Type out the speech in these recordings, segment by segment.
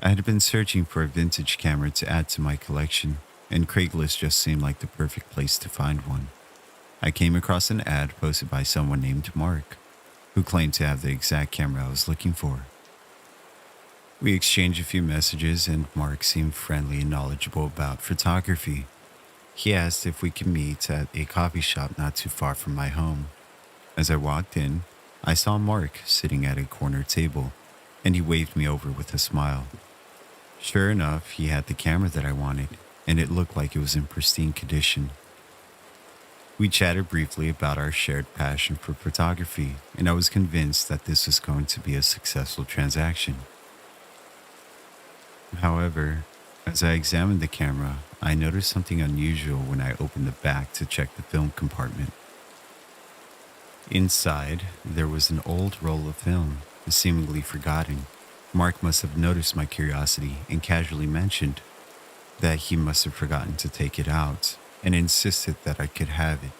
I had been searching for a vintage camera to add to my collection, and Craigslist just seemed like the perfect place to find one. I came across an ad posted by someone named Mark, who claimed to have the exact camera I was looking for. We exchanged a few messages, and Mark seemed friendly and knowledgeable about photography. He asked if we could meet at a coffee shop not too far from my home. As I walked in, I saw Mark sitting at a corner table, and he waved me over with a smile. Sure enough, he had the camera that I wanted, and it looked like it was in pristine condition. We chatted briefly about our shared passion for photography, and I was convinced that this was going to be a successful transaction. However, as I examined the camera, I noticed something unusual when I opened the back to check the film compartment. Inside, there was an old roll of film, seemingly forgotten. Mark must have noticed my curiosity and casually mentioned that he must have forgotten to take it out and insisted that I could have it.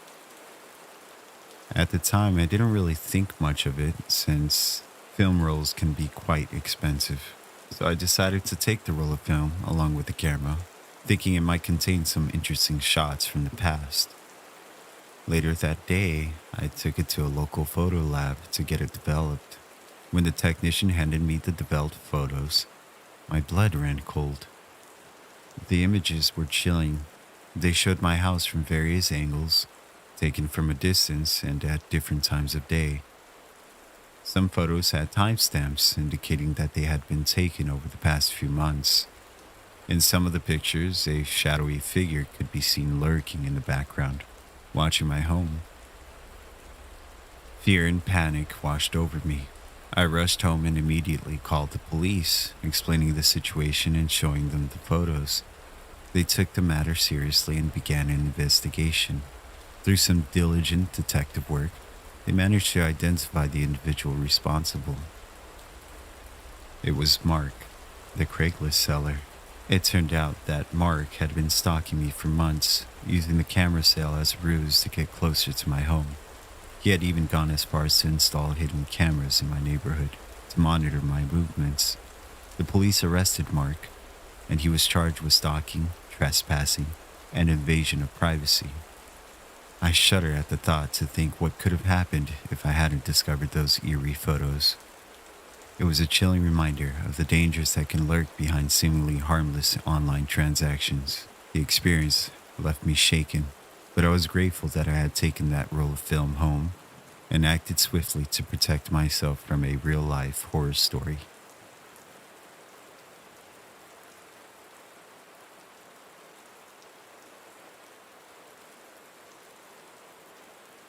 At the time, I didn't really think much of it since film rolls can be quite expensive. So I decided to take the roll of film along with the camera, thinking it might contain some interesting shots from the past. Later that day, I took it to a local photo lab to get it developed. When the technician handed me the developed photos, my blood ran cold. The images were chilling. They showed my house from various angles, taken from a distance and at different times of day. Some photos had timestamps indicating that they had been taken over the past few months. In some of the pictures, a shadowy figure could be seen lurking in the background, watching my home. Fear and panic washed over me. I rushed home and immediately called the police, explaining the situation and showing them the photos. They took the matter seriously and began an investigation. Through some diligent detective work, they managed to identify the individual responsible. It was Mark, the Craigslist seller. It turned out that Mark had been stalking me for months, using the camera sale as a ruse to get closer to my home. He had even gone as far as to install hidden cameras in my neighborhood to monitor my movements. The police arrested Mark, and he was charged with stalking, trespassing, and invasion of privacy. I shudder at the thought to think what could have happened if I hadn't discovered those eerie photos. It was a chilling reminder of the dangers that can lurk behind seemingly harmless online transactions. The experience left me shaken, but I was grateful that I had taken that roll of film home and acted swiftly to protect myself from a real-life horror story.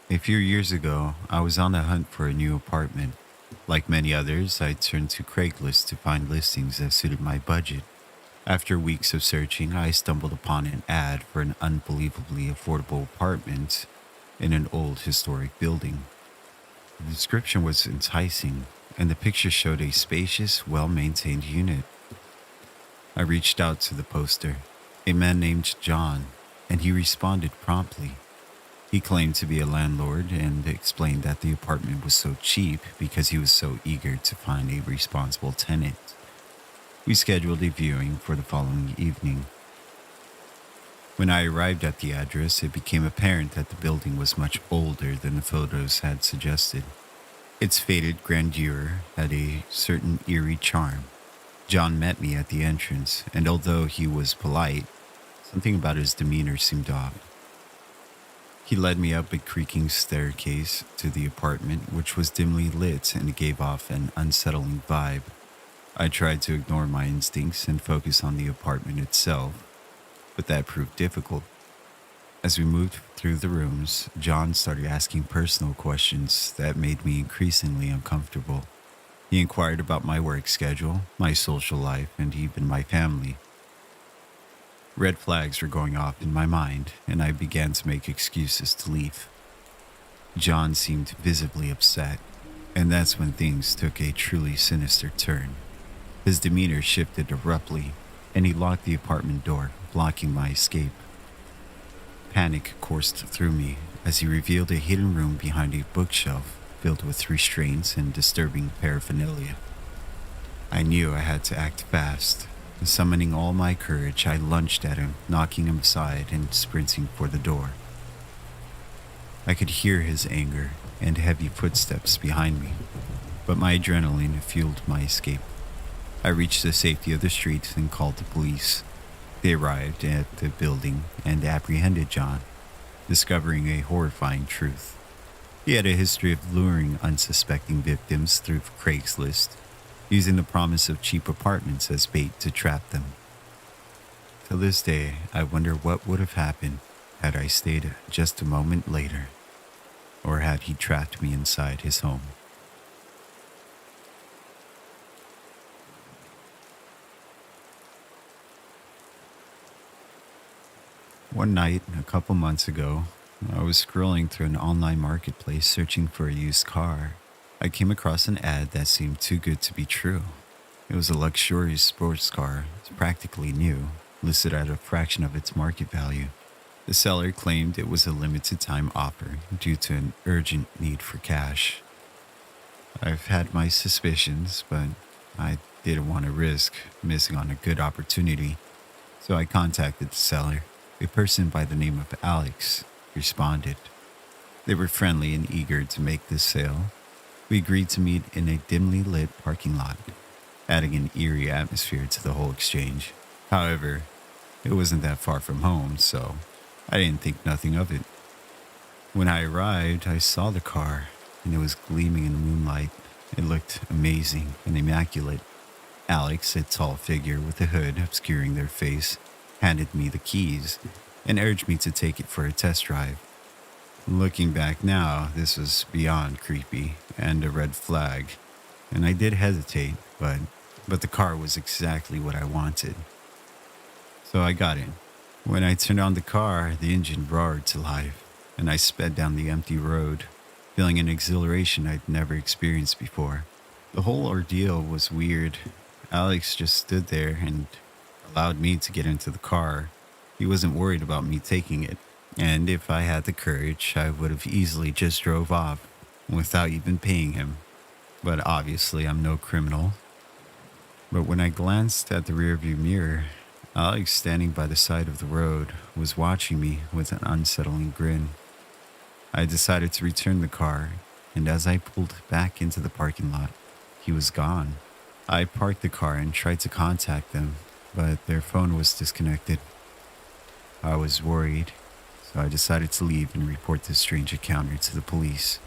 A few years ago, I was on the hunt for a new apartment. Like many others, I turned to Craigslist to find listings that suited my budget. After weeks of searching, I stumbled upon an ad for an unbelievably affordable apartment in an old historic building. The description was enticing, and the picture showed a spacious, well-maintained unit. I reached out to the poster, a man named John, and he responded promptly. He claimed to be a landlord and explained that the apartment was so cheap because he was so eager to find a responsible tenant. We scheduled a viewing for the following evening. When I arrived at the address, it became apparent that the building was much older than the photos had suggested. Its faded grandeur had a certain eerie charm. John met me at the entrance, and although he was polite, something about his demeanor seemed off. He led me up a creaking staircase to the apartment, which was dimly lit and gave off an unsettling vibe. I tried to ignore my instincts and focus on the apartment itself, but that proved difficult. As we moved through the rooms, John started asking personal questions that made me increasingly uncomfortable. He inquired about my work schedule, my social life, and even my family. Red flags were going off in my mind, and I began to make excuses to leave. John seemed visibly upset, and that's when things took a truly sinister turn. His demeanor shifted abruptly, and he locked the apartment door, blocking my escape. Panic coursed through me as he revealed a hidden room behind a bookshelf filled with restraints and disturbing paraphernalia. I knew I had to act fast. Summoning all my courage, I lunged at him, knocking him aside and sprinting for the door. I could hear his anger and heavy footsteps behind me, but my adrenaline fueled my escape. I reached the safety of the street and called the police. They arrived at the building and apprehended John, discovering a horrifying truth. He had a history of luring unsuspecting victims through Craigslist, using the promise of cheap apartments as bait to trap them. To this day, I wonder what would have happened had I stayed just a moment later, or had he trapped me inside his home. One night, a couple months ago, I was scrolling through an online marketplace searching for a used car. I came across an ad that seemed too good to be true. It was a luxurious sports car, practically new, listed at a fraction of its market value. The seller claimed it was a limited time offer due to an urgent need for cash. I've had my suspicions, but I didn't want to risk missing on a good opportunity, so I contacted the seller. A person by the name of Alex responded. They were friendly and eager to make this sale. We agreed to meet in a dimly lit parking lot, adding an eerie atmosphere to the whole exchange. However, it wasn't that far from home, so I didn't think nothing of it. When I arrived, I saw the car, and it was gleaming in the moonlight. It looked amazing and immaculate. Alex, a tall figure with a hood obscuring their face, handed me the keys and urged me to take it for a test drive. Looking back now, this was beyond creepy and a red flag, and I did hesitate, but the car was exactly what I wanted. So I got in. When I turned on the car, the engine roared to life, and I sped down the empty road, feeling an exhilaration I'd never experienced before. The whole ordeal was weird. Alex just stood there and allowed me to get into the car. He wasn't worried about me taking it, and if I had the courage, I would have easily just drove off without even paying him. But obviously, I'm no criminal. But when I glanced at the rearview mirror, Alex, standing by the side of the road, was watching me with an unsettling grin. I decided to return the car, and as I pulled back into the parking lot, he was gone. I parked the car and tried to contact them, but their phone was disconnected. I was worried, so I decided to leave and report this strange encounter to the police.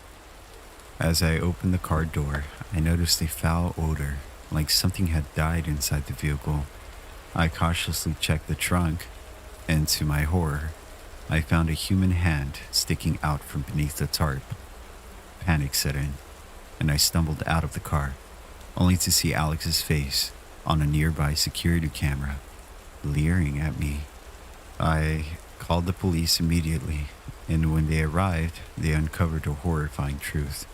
As I opened the car door, I noticed a foul odor, like something had died inside the vehicle. I cautiously checked the trunk, and to my horror, I found a human hand sticking out from beneath the tarp. Panic set in, and I stumbled out of the car, only to see Alex's face on a nearby security camera, leering at me. I called the police immediately, and when they arrived, they uncovered a horrifying truth.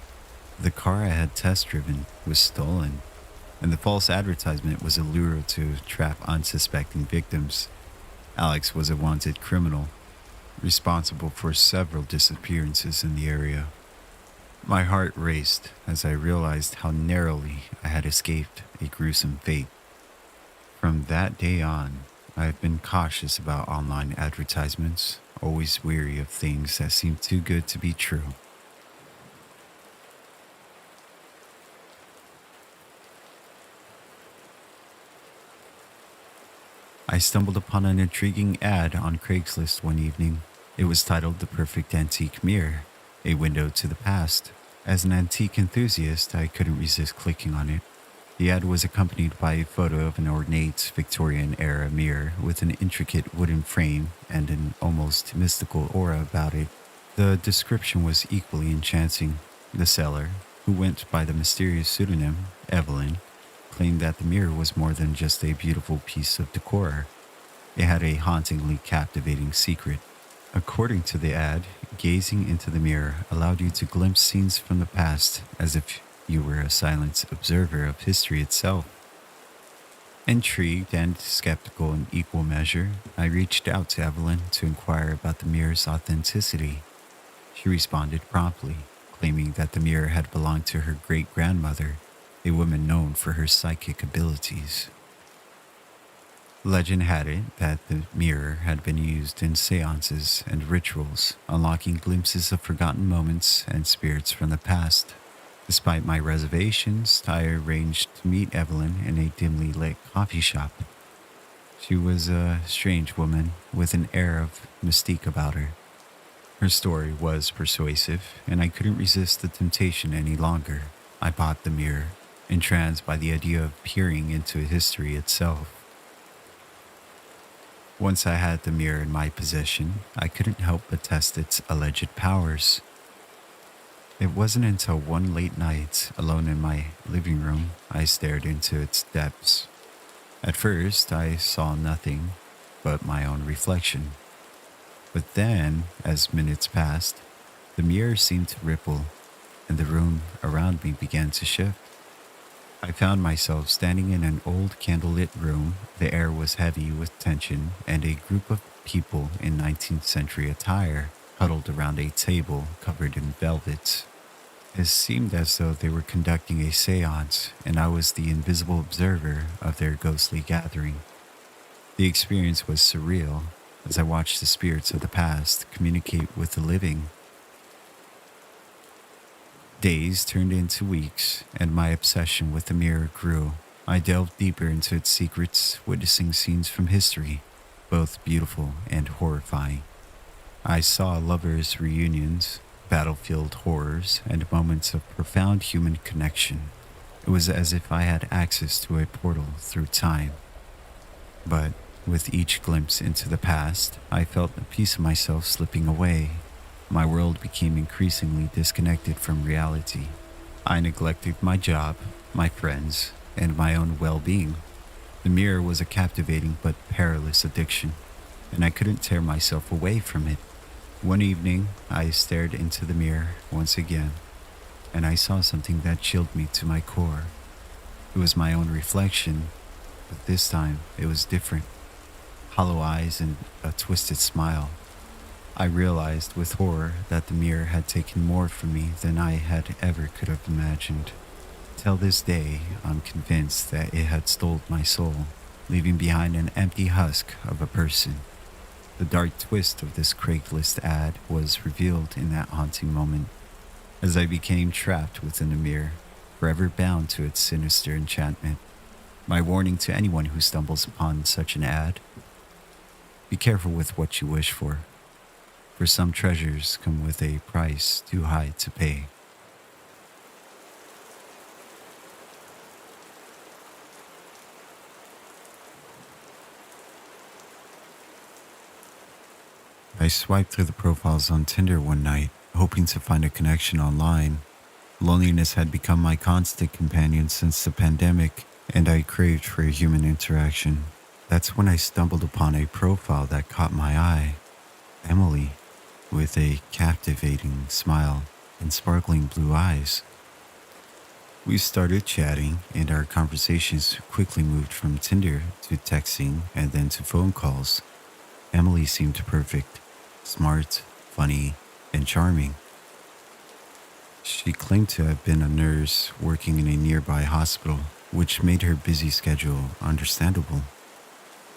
The car I had test driven was stolen, and the false advertisement was a lure to trap unsuspecting victims. Alex was a wanted criminal, responsible for several disappearances in the area. My heart raced as I realized how narrowly I had escaped a gruesome fate. From that day on, I have been cautious about online advertisements, always weary of things that seem too good to be true. I stumbled upon an intriguing ad on Craigslist one evening. It was titled The Perfect Antique Mirror, a window to the past. As an antique enthusiast, I couldn't resist clicking on it. The ad was accompanied by a photo of an ornate Victorian-era mirror with an intricate wooden frame and an almost mystical aura about it. The description was equally enchanting. The seller, who went by the mysterious pseudonym Evelyn, claimed that the mirror was more than just a beautiful piece of decor. It had a hauntingly captivating secret. According to the ad, gazing into the mirror allowed you to glimpse scenes from the past as if you were a silent observer of history itself. Intrigued and skeptical in equal measure, I reached out to Evelyn to inquire about the mirror's authenticity. She responded promptly, claiming that the mirror had belonged to her great-grandmother a woman known for her psychic abilities. Legend had it that the mirror had been used in seances and rituals, unlocking glimpses of forgotten moments and spirits from the past. Despite my reservations, I arranged to meet Evelyn in a dimly lit coffee shop. She was a strange woman with an air of mystique about her. Her story was persuasive, and I couldn't resist the temptation any longer. I bought the mirror, entranced by the idea of peering into history itself. Once I had the mirror in my possession, I couldn't help but test its alleged powers. It wasn't until one late night, alone in my living room, I stared into its depths. At first, I saw nothing but my own reflection. But then, as minutes passed, the mirror seemed to ripple, and the room around me began to shift. I found myself standing in an old candlelit room. The air was heavy with tension, and a group of people in 19th century attire huddled around a table covered in velvet. It seemed as though they were conducting a seance, and I was the invisible observer of their ghostly gathering. The experience was surreal, as I watched the spirits of the past communicate with the living. Days turned into weeks, and my obsession with the mirror grew. I delved deeper into its secrets, witnessing scenes from history, both beautiful and horrifying. I saw lovers' reunions, battlefield horrors, and moments of profound human connection. It was as if I had access to a portal through time. But with each glimpse into the past, I felt a piece of myself slipping away. My world became increasingly disconnected from reality. I neglected my job, my friends, and my own well-being. The mirror was a captivating but perilous addiction, and I couldn't tear myself away from it. One evening, I stared into the mirror once again, and I saw something that chilled me to my core. It was my own reflection, but this time it was different. Hollow eyes and a twisted smile. I realized with horror that the mirror had taken more from me than I had ever could have imagined. Till this day, I'm convinced that it had stolen my soul, leaving behind an empty husk of a person. The dark twist of this Craigslist ad was revealed in that haunting moment, as I became trapped within the mirror, forever bound to its sinister enchantment. My warning to anyone who stumbles upon such an ad: be careful with what you wish for some treasures come with a price too high to pay. I swiped through the profiles on Tinder one night, hoping to find a connection online. Loneliness had become my constant companion since the pandemic, and I craved for a human interaction. That's when I stumbled upon a profile that caught my eye. Emily, with a captivating smile and sparkling blue eyes. We started chatting, and our conversations quickly moved from Tinder to texting and then to phone calls. Emily seemed perfect, smart, funny, and charming. She claimed to have been a nurse working in a nearby hospital, which made her busy schedule understandable.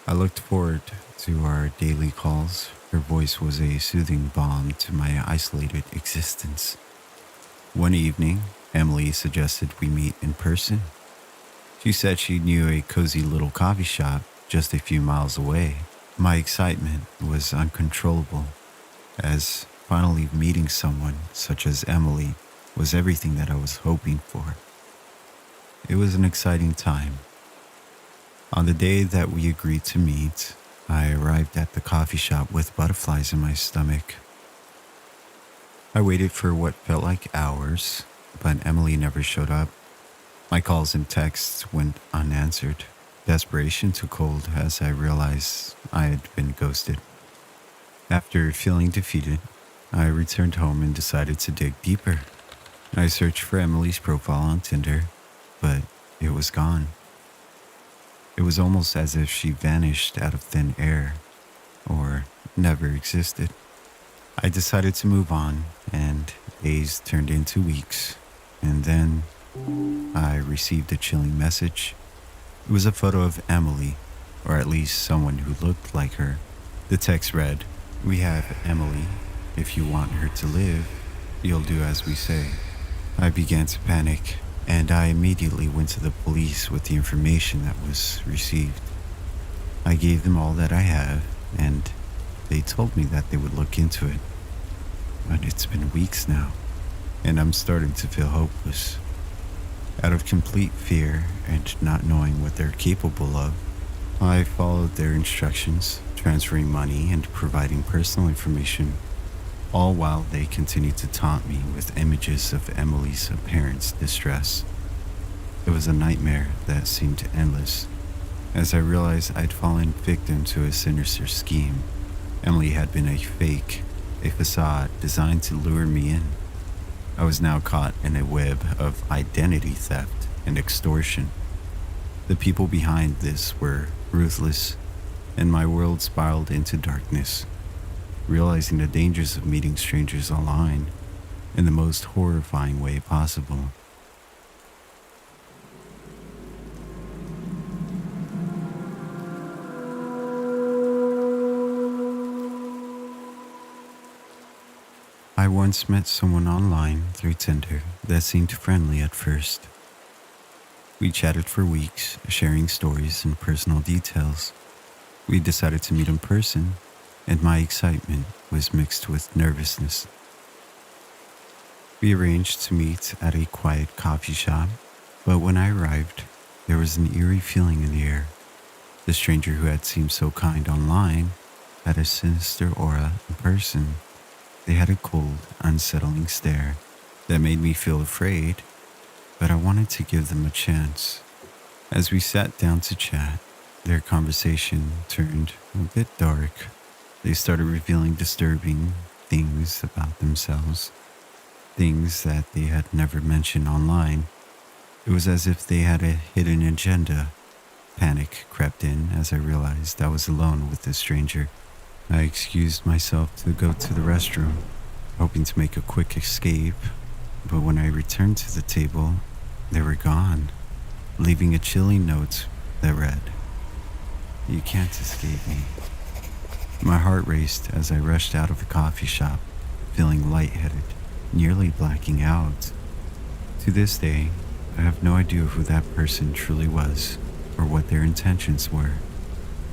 I looked forward to our daily calls. Her voice was a soothing balm to my isolated existence. One evening, Emily suggested we meet in person. She said she knew a cozy little coffee shop just a few miles away. My excitement was uncontrollable, as finally meeting someone such as Emily was everything that I was hoping for. It was an exciting time. On the day that we agreed to meet, I arrived at the coffee shop with butterflies in my stomach. I waited for what felt like hours, but Emily never showed up. My calls and texts went unanswered. Desperation took hold as I realized I had been ghosted. After feeling defeated, I returned home and decided to dig deeper. I searched for Emily's profile on Tinder, but it was gone. It was almost as if she vanished out of thin air, or never existed. I decided to move on, and days turned into weeks, and then I received a chilling message. It was a photo of Emily, or at least someone who looked like her. The text read, "We have Emily. If you want her to live, you'll do as we say." I began to panic, and I immediately went to the police with the information that was received. I gave them all that I have, and they told me that they would look into it. But it's been weeks now, and I'm starting to feel hopeless. Out of complete fear and not knowing what they're capable of, I followed their instructions, transferring money and providing personal information, all while they continued to taunt me with images of Emily's apparent distress. It was a nightmare that seemed endless, as I realized I'd fallen victim to a sinister scheme. Emily had been a fake, a facade designed to lure me in. I was now caught in a web of identity theft and extortion. The people behind this were ruthless, and my world spiraled into darkness. Realizing the dangers of meeting strangers online in the most horrifying way possible. I once met someone online through Tinder that seemed friendly at first. We chatted for weeks, sharing stories and personal details. We decided to meet in person, and my excitement was mixed with nervousness. We arranged to meet at a quiet coffee shop, but when I arrived, there was an eerie feeling in the air. The stranger who had seemed so kind online had a sinister aura in person. They had a cold, unsettling stare that made me feel afraid, but I wanted to give them a chance. As we sat down to chat, their conversation turned a bit dark. They started revealing disturbing things about themselves, things that they had never mentioned online. It was as if they had a hidden agenda. Panic crept in as I realized I was alone with this stranger. I excused myself to go to the restroom, hoping to make a quick escape, but when I returned to the table, they were gone, leaving a chilling note that read, "You can't escape me." My heart raced as I rushed out of the coffee shop, feeling lightheaded, nearly blacking out. To this day, I have no idea who that person truly was or what their intentions were.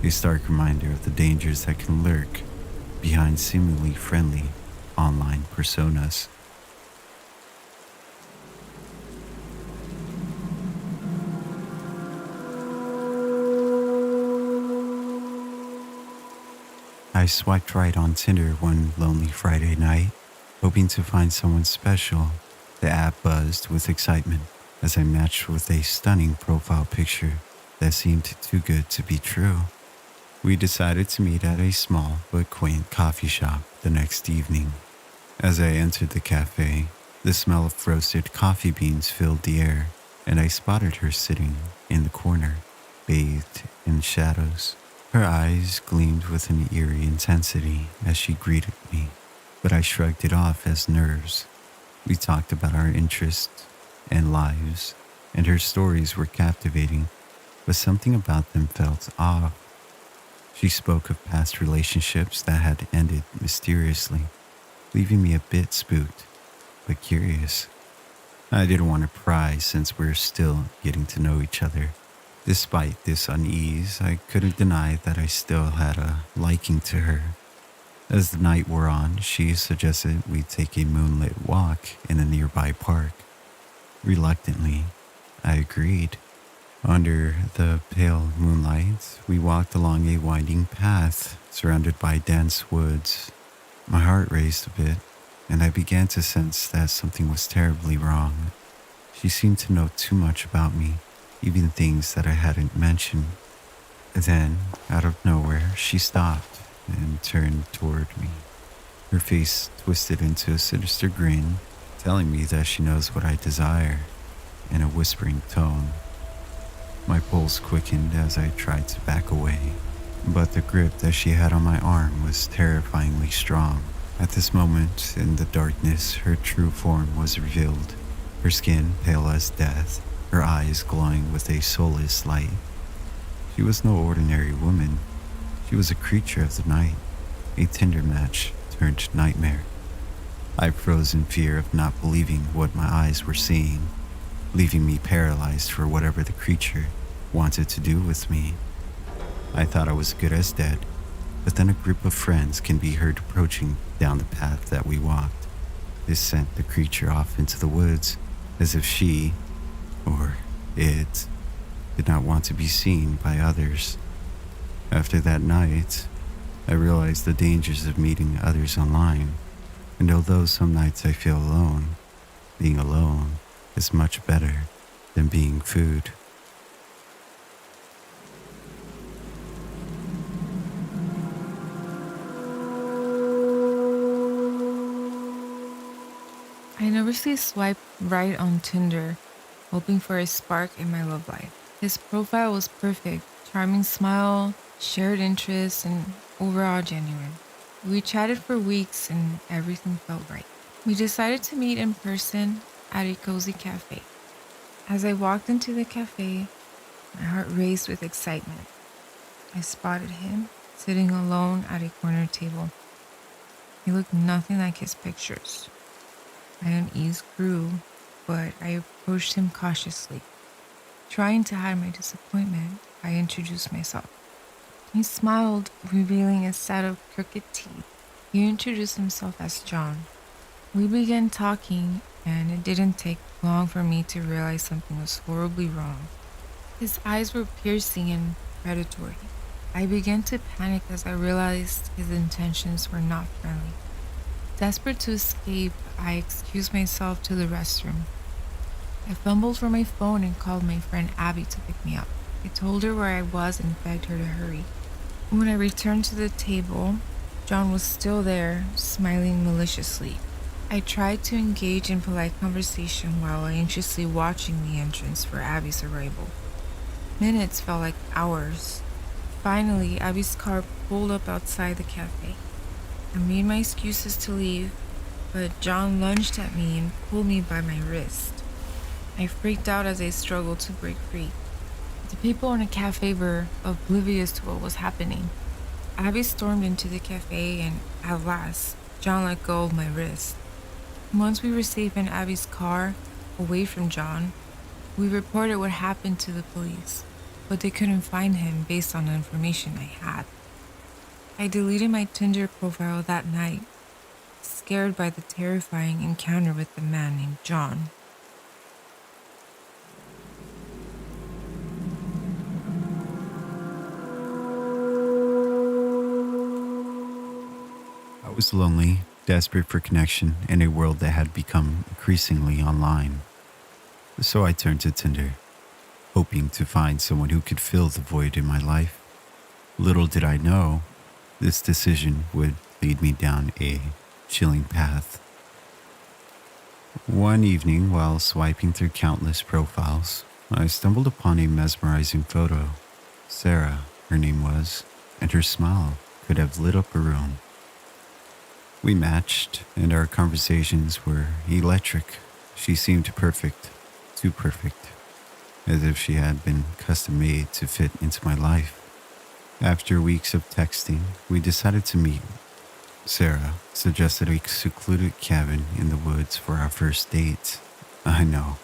A stark reminder of the dangers that can lurk behind seemingly friendly online personas. I swiped right on Tinder one lonely Friday night, hoping to find someone special. The app buzzed with excitement as I matched with a stunning profile picture that seemed too good to be true. We decided to meet at a small but quaint coffee shop the next evening. As I entered the cafe, the smell of roasted coffee beans filled the air, and I spotted her sitting in the corner, bathed in shadows. Her eyes gleamed with an eerie intensity as she greeted me, but I shrugged it off as nerves. We talked about our interests and lives, and her stories were captivating, but something about them felt off. She spoke of past relationships that had ended mysteriously, leaving me a bit spooked, but curious. I didn't want to pry since we're still getting to know each other. Despite this unease, I couldn't deny that I still had a liking to her. As the night wore on, she suggested we take a moonlit walk in a nearby park. Reluctantly, I agreed. Under the pale moonlight, we walked along a winding path surrounded by dense woods. My heart raced a bit, and I began to sense that something was terribly wrong. She seemed to know too much about me, even things that I hadn't mentioned. Then, out of nowhere, she stopped and turned toward me. Her face twisted into a sinister grin, telling me that she knows what I desire, in a whispering tone. My pulse quickened as I tried to back away, but the grip that she had on my arm was terrifyingly strong. At this moment, in the darkness, her true form was revealed. her skin pale as death, her eyes glowing with a soulless light. She was no ordinary woman. She was a creature of the night, a Tinder match turned nightmare. I froze in fear of not believing what my eyes were seeing, leaving me paralyzed for whatever the creature wanted to do with me. I thought I was good as dead, but then a group of friends can be heard approaching down the path that we walked. This sent the creature off into the woods, as if she, or it, did not want to be seen by others. After that night, I realized the dangers of meeting others online, and although some nights I feel alone, being alone is much better than being food. I nervously swiped right on Tinder, hoping for a spark in my love life. His profile was perfect, charming smile, shared interests, and overall genuine. We chatted for weeks and everything felt right. We decided to meet in person at a cozy cafe. As I walked into the cafe, my heart raced with excitement. I spotted him sitting alone at a corner table. He looked nothing like his pictures. My unease grew, but I approached him cautiously. Trying to hide my disappointment, I introduced myself. He smiled, revealing a set of crooked teeth. He introduced himself as John. We began talking, and it didn't take long for me to realize something was horribly wrong. His eyes were piercing and predatory. I began to panic as I realized his intentions were not friendly. Desperate to escape, I excused myself to the restroom. I fumbled for my phone and called my friend Abby to pick me up. I told her where I was and begged her to hurry. When I returned to the table, John was still there, smiling maliciously. I tried to engage in polite conversation while anxiously watching the entrance for Abby's arrival. Minutes felt like hours. Finally, Abby's car pulled up outside the cafe. I made my excuses to leave, but John lunged at me and pulled me by my wrist. I freaked out as I struggled to break free. The people in the cafe were oblivious to what was happening. Abby stormed into the cafe, and at last, John let go of my wrist. Once we were safe in Abby's car, away from John, we reported what happened to the police, but they couldn't find him based on the information I had. I deleted my Tinder profile that night, scared by the terrifying encounter with the man named John. I was lonely, desperate for connection in a world that had become increasingly online. So I turned to Tinder, hoping to find someone who could fill the void in my life. Little did I know, this decision would lead me down a chilling path. One evening, while swiping through countless profiles, I stumbled upon a mesmerizing photo. Sarah, her name was, and her smile could have lit up a room. We matched, and our conversations were electric. She seemed perfect, too perfect, as if she had been custom made to fit into my life. After weeks of texting, we decided to meet. Sarah suggested a secluded cabin in the woods for our first date. I know,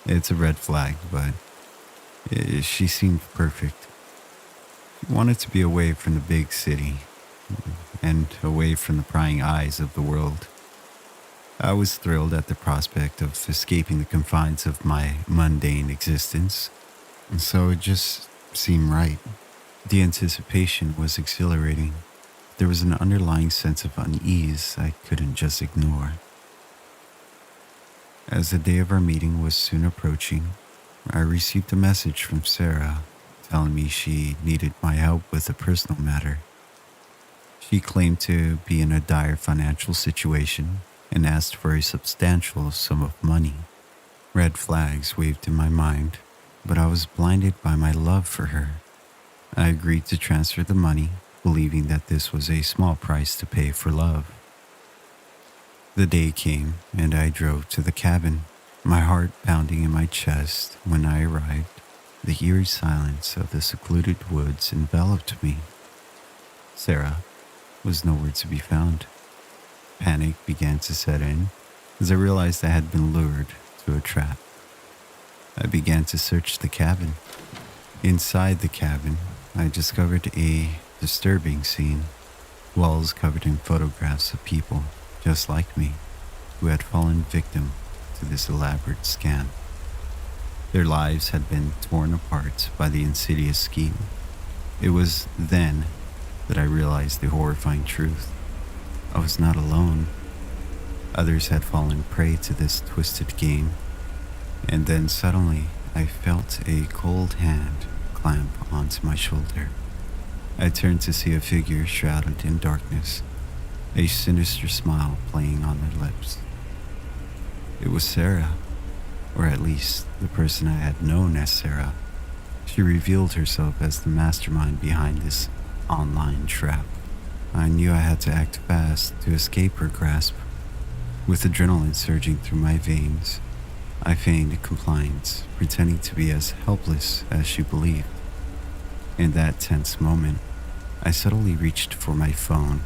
it's a red flag, but she seemed perfect. She wanted to be away from the big city and away from the prying eyes of the world. I was thrilled at the prospect of escaping the confines of my mundane existence, and so it just seemed right. The anticipation was exhilarating. There was an underlying sense of unease I couldn't just ignore. As the day of our meeting was soon approaching, I received a message from Sarah telling me she needed my help with a personal matter. She claimed to be in a dire financial situation and asked for a substantial sum of money. Red flags waved in my mind, but I was blinded by my love for her. I agreed to transfer the money, believing that this was a small price to pay for love. The day came, and I drove to the cabin. my heart pounding in my chest. When I arrived, the eerie silence of the secluded woods enveloped me. Sarah was nowhere to be found. Panic began to set in as I realized I had been lured to a trap. I began to search the cabin. Inside the cabin, I discovered a disturbing scene. Walls covered in photographs of people just like me who had fallen victim to this elaborate scam. Their lives had been torn apart by the insidious scheme. It was then that I realized the horrifying truth. I was not alone. Others had fallen prey to this twisted game. And then suddenly, I felt a cold hand clamp onto my shoulder. I turned to see a figure shrouded in darkness, a sinister smile playing on their lips. It was Sarah, or at least the person I had known as Sarah. She revealed herself as the mastermind behind this online trap. I knew I had to act fast to escape her grasp. With adrenaline surging through my veins, I feigned compliance, pretending to be as helpless as she believed. In that tense moment, I subtly reached for my phone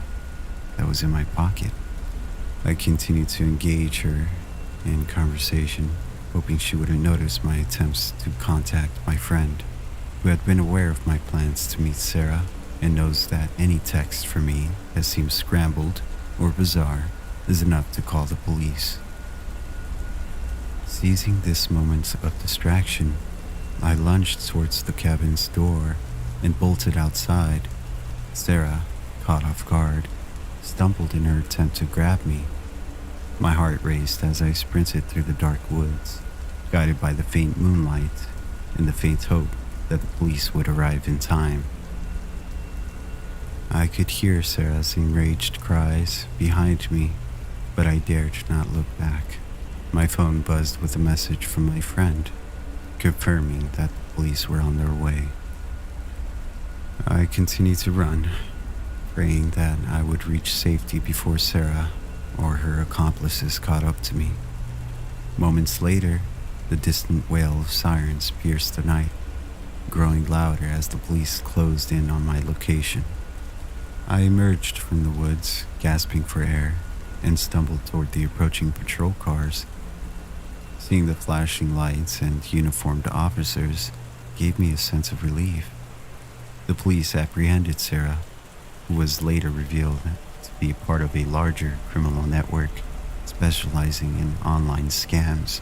that was in my pocket. I continued to engage her in conversation, hoping she wouldn't notice my attempts to contact my friend, who had been aware of my plans to meet Sarah and knows that any text from me that seems scrambled or bizarre is enough to call the police. Seizing this moment of distraction, I lunged towards the cabin's door and bolted outside. Sarah, caught off guard, stumbled in her attempt to grab me. My heart raced as I sprinted through the dark woods, guided by the faint moonlight and the faint hope that the police would arrive in time. I could hear Sarah's enraged cries behind me, but I dared not look back. My phone buzzed with a message from my friend, confirming that the police were on their way. I continued to run, praying that I would reach safety before Sarah or her accomplices caught up to me. Moments later, the distant wail of sirens pierced the night, growing louder as the police closed in on my location. I emerged from the woods, gasping for air, and stumbled toward the approaching patrol cars. Seeing the flashing lights and uniformed officers gave me a sense of relief. The police apprehended Sarah, who was later revealed to be part of a larger criminal network specializing in online scams.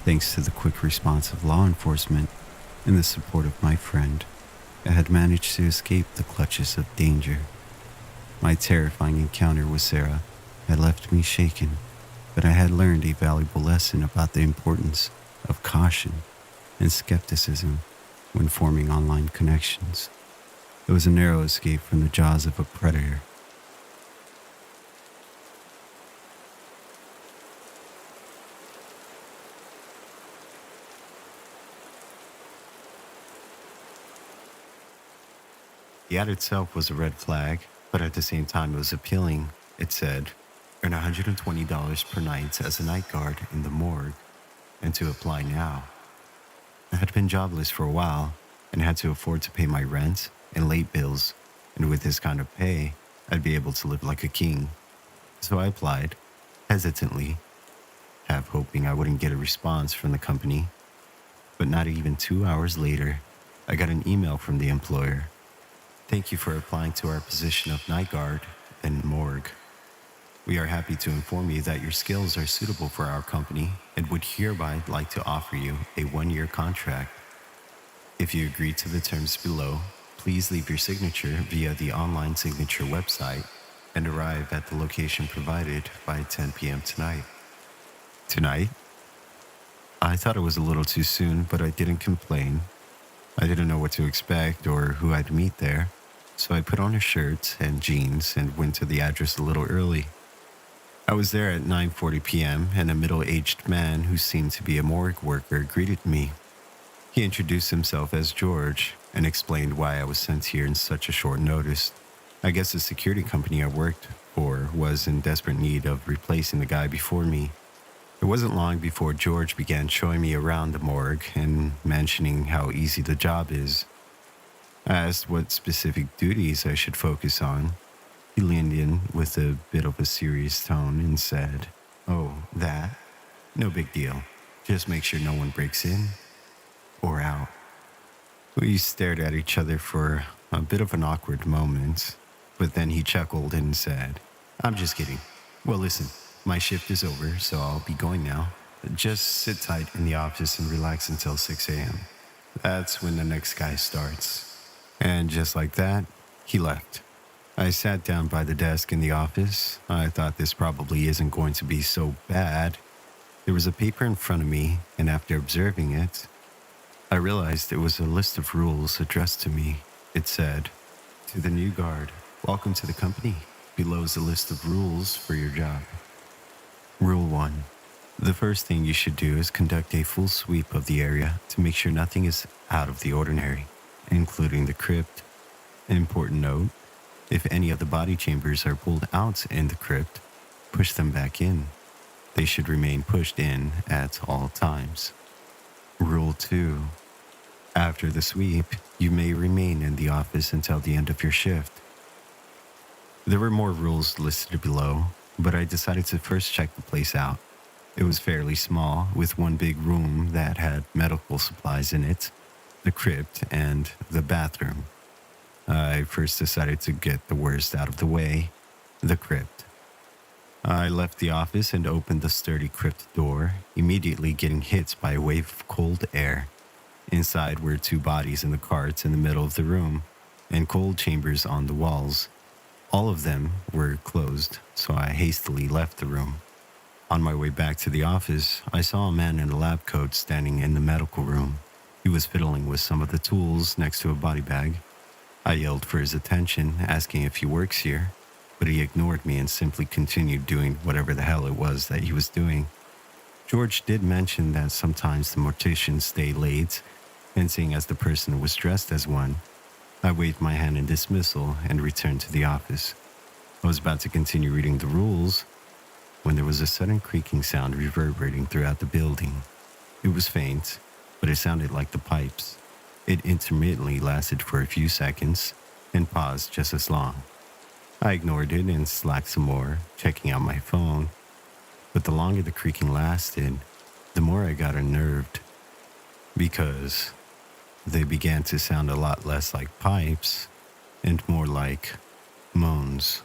Thanks to the quick response of law enforcement and the support of my friend, I had managed to escape the clutches of danger. My terrifying encounter with Sarah had left me shaken, but I had learned a valuable lesson about the importance of caution and skepticism when forming online connections. It was a narrow escape from the jaws of a predator. The ad itself was a red flag, but at the same time it was appealing. It said, earn $120 per night as a night guard in the morgue, and to apply now. I had been jobless for a while and had to afford to pay my rent and late bills, and with this kind of pay, I'd be able to live like a king. So I applied, hesitantly, half hoping I wouldn't get a response from the company. But not even 2 hours later, I got an email from the employer. Thank you for applying to our position of night guard and morgue. We are happy to inform you that your skills are suitable for our company and would hereby like to offer you a 1-year contract. If you agree to the terms below, please leave your signature via the online signature website and arrive at the location provided by 10 p.m. tonight. Tonight? I thought it was a little too soon, but I didn't complain. I didn't know what to expect or who I'd meet there, so I put on a shirt and jeans and went to the address a little early. I was there at 9:40 p.m. and a middle-aged man who seemed to be a morgue worker greeted me. He introduced himself as George and explained why I was sent here in such a short notice. I guess the security company I worked for was in desperate need of replacing the guy before me. It wasn't long before George began showing me around the morgue and mentioning how easy the job is. I asked what specific duties I should focus on. He leaned in with a bit of a serious tone and said, "Oh, that? No big deal. Just make sure no one breaks in or out." We stared at each other for a bit of an awkward moment, but then he chuckled and said, "I'm just kidding. Well, listen, my shift is over, so I'll be going now. Just sit tight in the office and relax until 6 a.m. That's when the next guy starts." And just like that, he left. I sat down by the desk in the office. I thought this probably isn't going to be so bad. There was a paper in front of me, and after observing it, I realized it was a list of rules addressed to me. It said, "To the new guard, welcome to the company. Below is a list of rules for your job. Rule 1. The first thing you should do is conduct a full sweep of the area to make sure nothing is out of the ordinary, including the crypt. Important note, if any of the body chambers are pulled out in the crypt, push them back in. They should remain pushed in at all times. Rule 2. After the sweep, you may remain in the office until the end of your shift." There were more rules listed below, but I decided to first check the place out. It was fairly small, with one big room that had medical supplies in it, the crypt, and the bathroom. I first decided to get the worst out of the way, the crypt. I left the office and opened the sturdy crypt door, immediately getting hit by a wave of cold air. Inside were two bodies in the carts in the middle of the room, and cold chambers on the walls. All of them were closed, so I hastily left the room. On my way back to the office, I saw a man in a lab coat standing in the medical room. He was fiddling with some of the tools next to a body bag. I yelled for his attention, asking if he works here, but he ignored me and simply continued doing whatever the hell it was that he was doing. George did mention that sometimes the morticians stay late, and seeing as the person was dressed as one, I waved my hand in dismissal and returned to the office. I was about to continue reading the rules when there was a sudden creaking sound reverberating throughout the building. It was faint, but it sounded like the pipes. It intermittently lasted for a few seconds and paused just as long. I ignored it and slacked some more, checking out my phone. But the longer the creaking lasted, the more I got unnerved, because they began to sound a lot less like pipes and more like moans.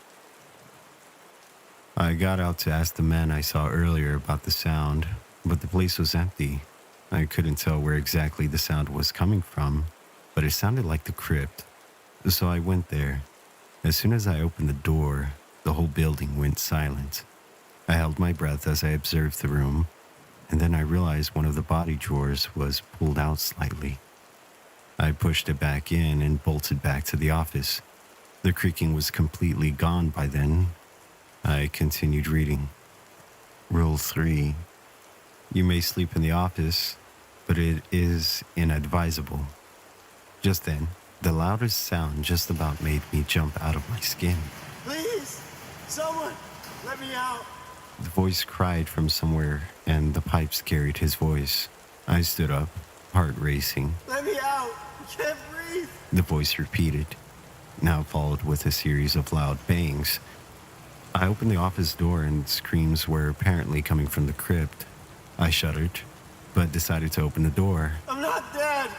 I got out to ask the man I saw earlier about the sound, but the place was empty. I couldn't tell where exactly the sound was coming from, but it sounded like the crypt. So I went there. As soon as I opened the door, the whole building went silent. I held my breath as I observed the room, and then I realized one of the body drawers was pulled out slightly. I pushed it back in and bolted back to the office. The creaking was completely gone by then. I continued reading. Rule 3. You may sleep in the office, but it is inadvisable. Just then, the loudest sound just about made me jump out of my skin. "Please, someone, let me out." The voice cried from somewhere, and the pipes carried his voice. I stood up, heart racing. "Let me out. I can't breathe." The voice repeated, now followed with a series of loud bangs. I opened the office door and screams were apparently coming from the crypt. I shuddered, but decided to open the door. "I'm not dead.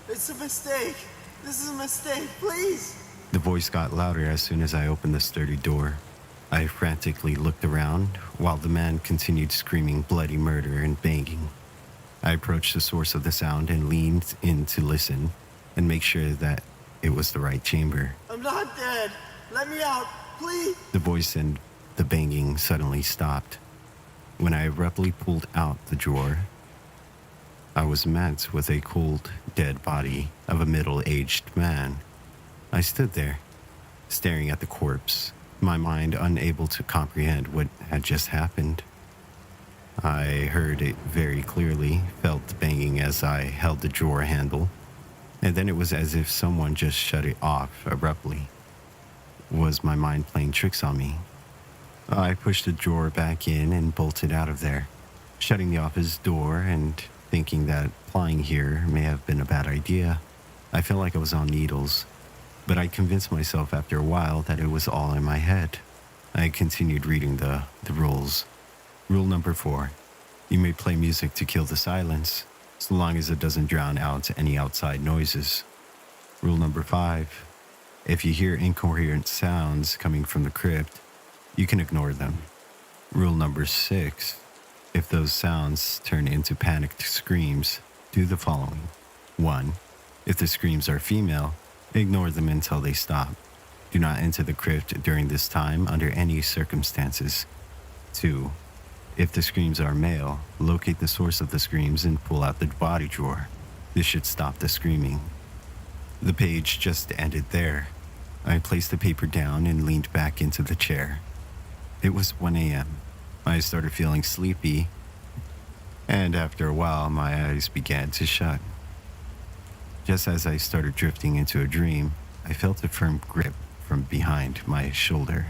It's a mistake. This is a mistake. Please." The voice got louder as soon as I opened the sturdy door. I frantically looked around while the man continued screaming bloody murder and banging. I approached the source of the sound and leaned in to listen and make sure that it was the right chamber. "I'm not dead. Let me out. Please." The voice and the banging suddenly stopped. When I abruptly pulled out the drawer, I was met with a cold, dead body of a middle-aged man. I stood there, staring at the corpse, my mind unable to comprehend what had just happened. I heard it very clearly, felt the banging as I held the drawer handle, and then it was as if someone just shut it off abruptly. Was my mind playing tricks on me? I pushed the drawer back in and bolted out of there. Shutting the office door and thinking that applying here may have been a bad idea, I felt like I was on needles, but I convinced myself after a while that it was all in my head. I continued reading the rules. Rule number 4: you may play music to kill the silence, so long as it doesn't drown out any outside noises. Rule number 5: if you hear incoherent sounds coming from the crypt, you can ignore them. Rule number 6: if those sounds turn into panicked screams, do the following. 1. If the screams are female, ignore them until they stop. Do not enter the crypt during this time under any circumstances. 2. If the screams are male, locate the source of the screams and pull out the body drawer. This should stop the screaming. The page just ended there. I placed the paper down and leaned back into the chair. It was 1 a.m. I started feeling sleepy, and after a while, my eyes began to shut. Just as I started drifting into a dream, I felt a firm grip from behind my shoulder.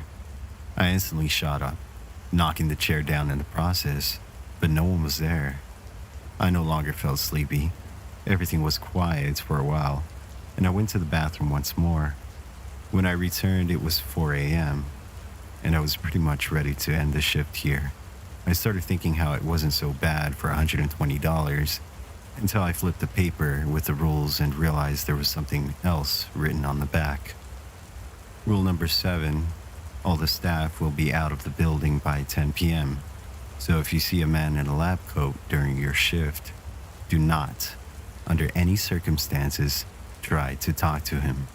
I instantly shot up, knocking the chair down in the process, but no one was there. I no longer felt sleepy. Everything was quiet for a while, and I went to the bathroom once more. When I returned, it was 4 a.m., and I was pretty much ready to end the shift here. I started thinking how it wasn't so bad for $120 until I flipped the paper with the rules and realized there was something else written on the back. Rule number 7: all the staff will be out of the building by 10 p.m. So if you see a man in a lab coat during your shift, do not, under any circumstances, try to talk to him.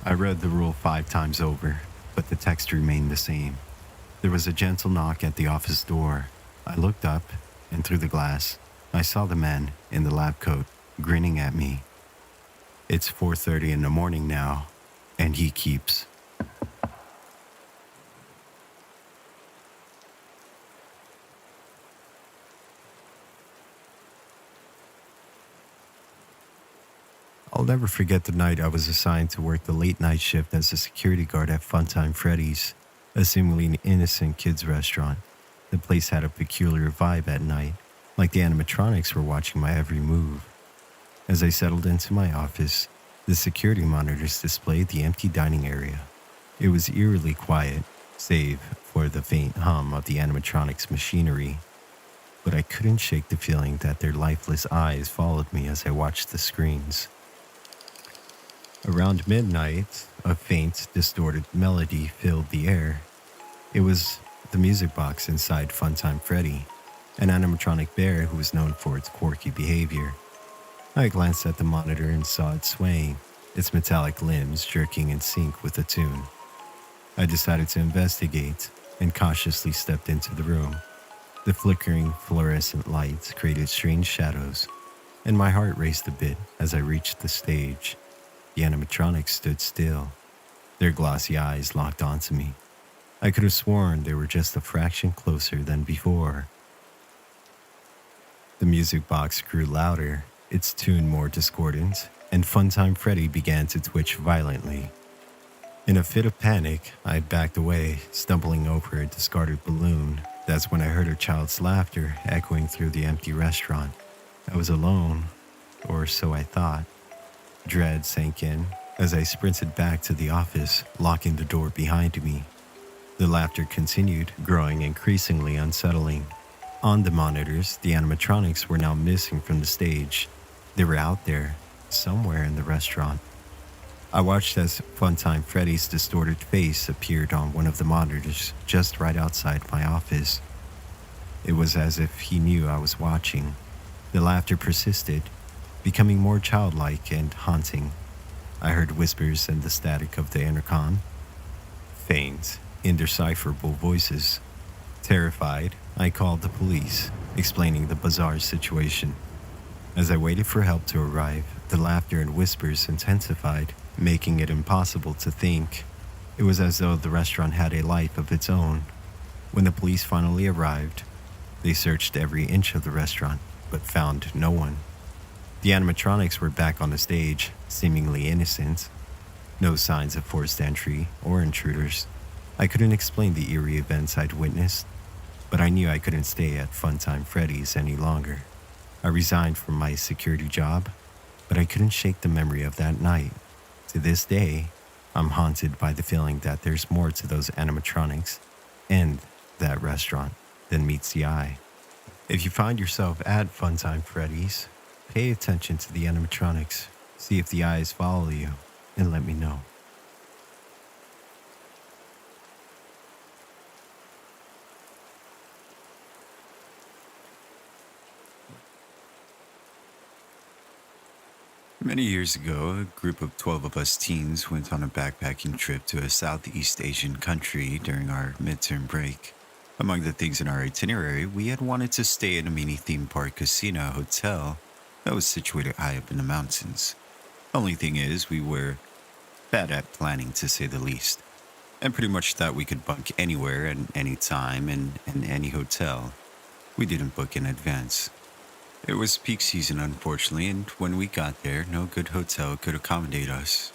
I read the rule 5 times over, but the text remained the same. There was a gentle knock at the office door. I looked up, and through the glass, I saw the man in the lab coat grinning at me. It's 4:30 in the morning now, and he keeps. I'll never forget the night I was assigned to work the late night shift as a security guard at Funtime Freddy's, a seemingly innocent kids restaurant. The place had a peculiar vibe at night, like the animatronics were watching my every move. As I settled into my office, the security monitors displayed the empty dining area. It was eerily quiet, save for the faint hum of the animatronics machinery. But I couldn't shake the feeling that their lifeless eyes followed me as I watched the screens. Around midnight, a faint, distorted melody filled the air. It was the music box inside Funtime Freddy, an animatronic bear who was known for its quirky behavior. I glanced at the monitor and saw it swaying, its metallic limbs jerking in sync with the tune. I decided to investigate and cautiously stepped into the room. The flickering fluorescent lights created strange shadows, and my heart raced a bit as I reached the stage. The animatronics stood still, their glossy eyes locked onto me. I could have sworn they were just a fraction closer than before. The music box grew louder, its tune more discordant, and Funtime Freddy began to twitch violently. In a fit of panic, I backed away, stumbling over a discarded balloon. That's when I heard a child's laughter echoing through the empty restaurant. I was alone, or so I thought. Dread sank in as I sprinted back to the office, locking the door behind me. The laughter continued, growing increasingly unsettling. On the monitors, the animatronics were now missing from the stage. They were out there, somewhere in the restaurant. I watched as Funtime Freddy's distorted face appeared on one of the monitors just right outside my office. It was as if he knew I was watching. The laughter persisted, becoming more childlike and haunting. I heard whispers and the static of the intercom. Faint, indecipherable voices. Terrified, I called the police, explaining the bizarre situation. As I waited for help to arrive, the laughter and whispers intensified, making it impossible to think. It was as though the restaurant had a life of its own. When the police finally arrived, they searched every inch of the restaurant, but found no one. The animatronics were back on the stage, seemingly innocent. No signs of forced entry or intruders. I couldn't explain the eerie events I'd witnessed. but I knew I couldn't stay at Funtime Freddy's any longer. I resigned from my security job, but I couldn't shake the memory of that night. To this day, I'm haunted by the feeling that there's more to those animatronics and that restaurant than meets the eye. If you find yourself at Funtime Freddy's, pay attention to the animatronics, see if the eyes follow you, and let me know. Many years ago, a group of 12 of us teens went on a backpacking trip to a Southeast Asian country during our midterm break. Among the things in our itinerary, we had wanted to stay in a mini theme park casino hotel that was situated high up in the mountains. Only thing is, we were bad at planning to say the least, and pretty much thought we could bunk anywhere at any time and in any hotel. We didn't book in advance. It was peak season, unfortunately, and when we got there, no good hotel could accommodate us.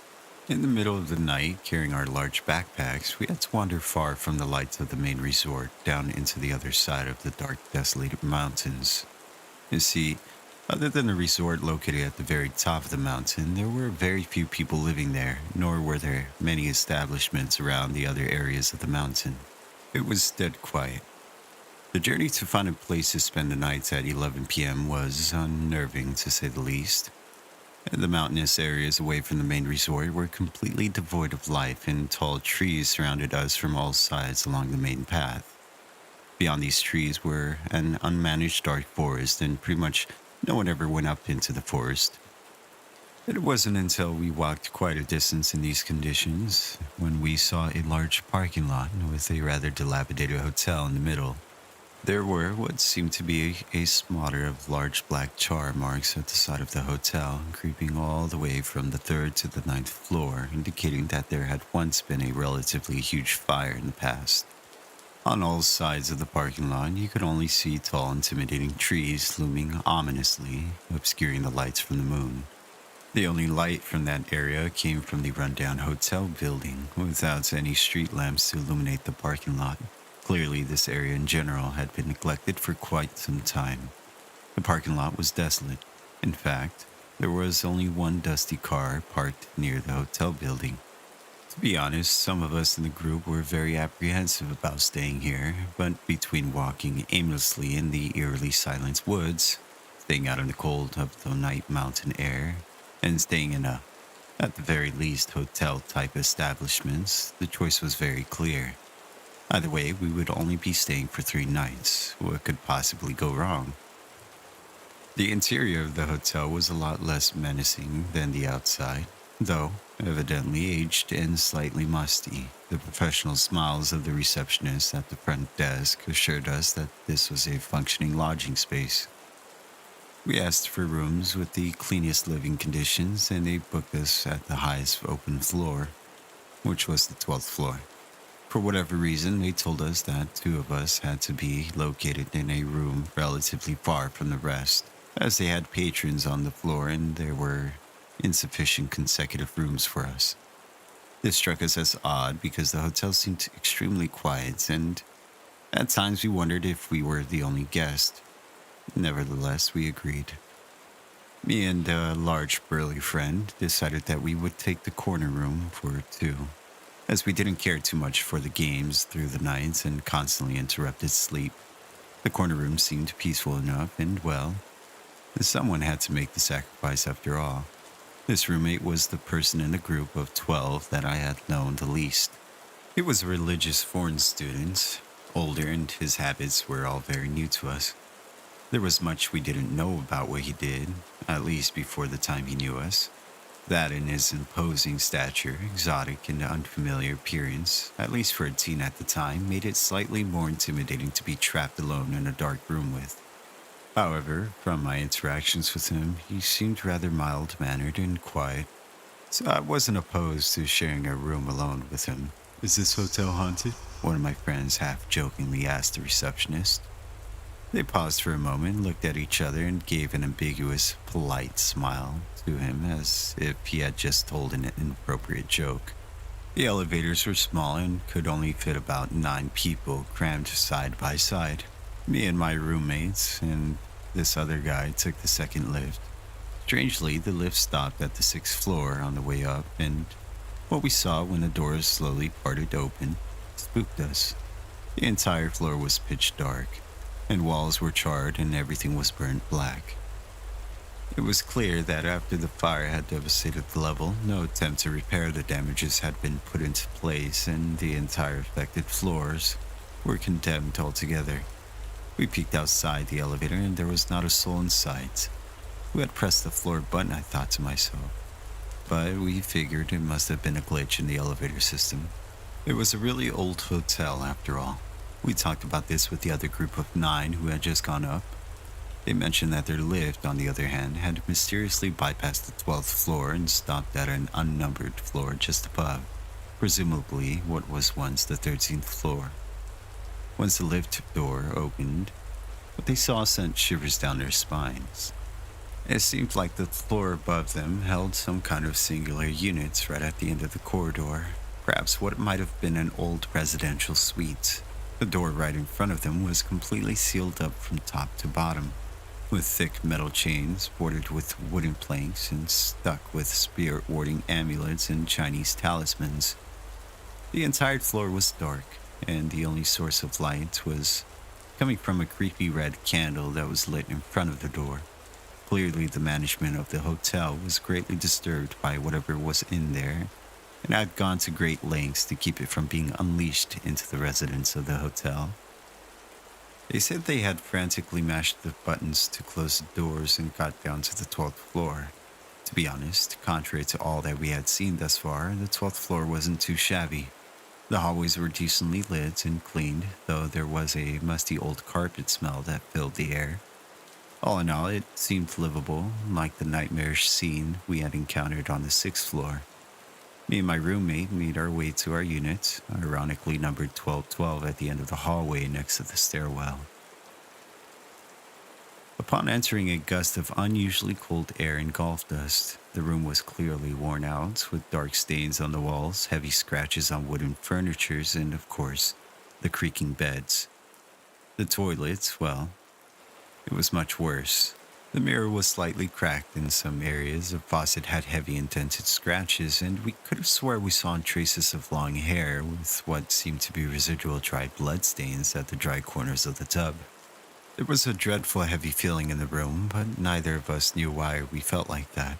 In the middle of the night, carrying our large backpacks, we had to wander far from the lights of the main resort down into the other side of the dark, desolated mountains. You see, other than the resort located at the very top of the mountain, there were very few people living there, nor were there many establishments around the other areas of the mountain. It was dead quiet. The journey to find a place to spend the nights at 11 p.m. was unnerving, to say the least. The mountainous areas away from the main resort were completely devoid of life, and tall trees surrounded us from all sides along the main path. Beyond these trees were an unmanaged dark forest, and pretty much no one ever went up into the forest. It wasn't until we walked quite a distance in these conditions when we saw a large parking lot with a rather dilapidated hotel in the middle. There were what seemed to be a smatter of large black char marks at the side of the hotel, creeping all the way from the third to the ninth floor, indicating that there had once been a relatively huge fire in the past. On all sides of the parking lot, you could only see tall, intimidating trees looming ominously, obscuring the lights from the moon. The only light from that area came from the rundown hotel building, without any street lamps to illuminate the parking lot. Clearly, this area in general had been neglected for quite some time. The parking lot was desolate. In fact, there was only one dusty car parked near the hotel building. To be honest, some of us in the group were very apprehensive about staying here, but between walking aimlessly in the eerily silent woods, staying out in the cold of the night mountain air, and staying in at the very least, hotel-type establishments, the choice was very clear. Either way, we would only be staying for 3 nights. What could possibly go wrong? The interior of the hotel was a lot less menacing than the outside, though evidently aged and slightly musty. The professional smiles of the receptionist at the front desk assured us that this was a functioning lodging space. We asked for rooms with the cleanest living conditions, and they booked us at the highest open floor, which was the 12th floor. For whatever reason, they told us that 2 of us had to be located in a room relatively far from the rest, as they had patrons on the floor and there were insufficient consecutive rooms for us. This struck us as odd because the hotel seemed extremely quiet, and at times we wondered if we were the only guest. Nevertheless, we agreed. Me and a large burly friend decided that we would take the corner room for 2. As we didn't care too much for the games through the nights and constantly interrupted sleep. The corner room seemed peaceful enough, and well, someone had to make the sacrifice after all. This roommate was the person in the group of 12 that I had known the least. He was a religious foreign student, older, and his habits were all very new to us. There was much we didn't know about what he did, at least before the time he knew us. That and his imposing stature, exotic and unfamiliar appearance, at least for a teen at the time, made it slightly more intimidating to be trapped alone in a dark room with. However, from my interactions with him, he seemed rather mild-mannered and quiet, so I wasn't opposed to sharing a room alone with him. "Is this hotel haunted?" one of my friends half-jokingly asked the receptionist. They paused for a moment, looked at each other, and gave an ambiguous, polite smile to him as if he had just told an inappropriate joke. The elevators were small and could only fit about 9 people crammed side by side. Me and my roommates and this other guy took the second lift. Strangely, the lift stopped at the 6th floor on the way up, and what we saw when the doors slowly parted open spooked us. The entire floor was pitch dark, and walls were charred and everything was burnt black. It was clear that after the fire had devastated the level, no attempt to repair the damages had been put into place, and the entire affected floors were condemned altogether. We peeked outside the elevator, and there was not a soul in sight. Who had pressed the floor button, I thought to myself. But we figured it must have been a glitch in the elevator system. It was a really old hotel, after all. We talked about this with the other group of 9 who had just gone up. They mentioned that their lift, on the other hand, had mysteriously bypassed the 12th floor and stopped at an unnumbered floor just above, presumably what was once the 13th floor. Once the lift door opened, what they saw sent shivers down their spines. It seemed like the floor above them held some kind of singular units right at the end of the corridor, perhaps what might have been an old residential suite. The door right in front of them was completely sealed up from top to bottom, with thick metal chains bordered with wooden planks and stuck with spirit-warding amulets and Chinese talismans. The entire floor was dark, and the only source of light was coming from a creepy red candle that was lit in front of the door. Clearly, the management of the hotel was greatly disturbed by whatever was in there, and had gone to great lengths to keep it from being unleashed into the residents of the hotel. They said they had frantically mashed the buttons to close the doors and got down to the 12th floor. To be honest, contrary to all that we had seen thus far, the 12th floor wasn't too shabby. The hallways were decently lit and cleaned, though there was a musty old carpet smell that filled the air. All in all, it seemed livable, like the nightmarish scene we had encountered on the 6th floor. Me and my roommate made our way to our unit, ironically numbered 1212 at the end of the hallway next to the stairwell. Upon entering, a gust of unusually cold air engulfed us. The room was clearly worn out, with dark stains on the walls, heavy scratches on wooden furnitures, and, of course, the creaking beds. The toilet, well, it was much worse. The mirror was slightly cracked in some areas, the faucet had heavy indented scratches, and we could have swore we saw traces of long hair with what seemed to be residual dried blood stains at the dry corners of the tub. There was a dreadful heavy feeling in the room, but neither of us knew why we felt like that.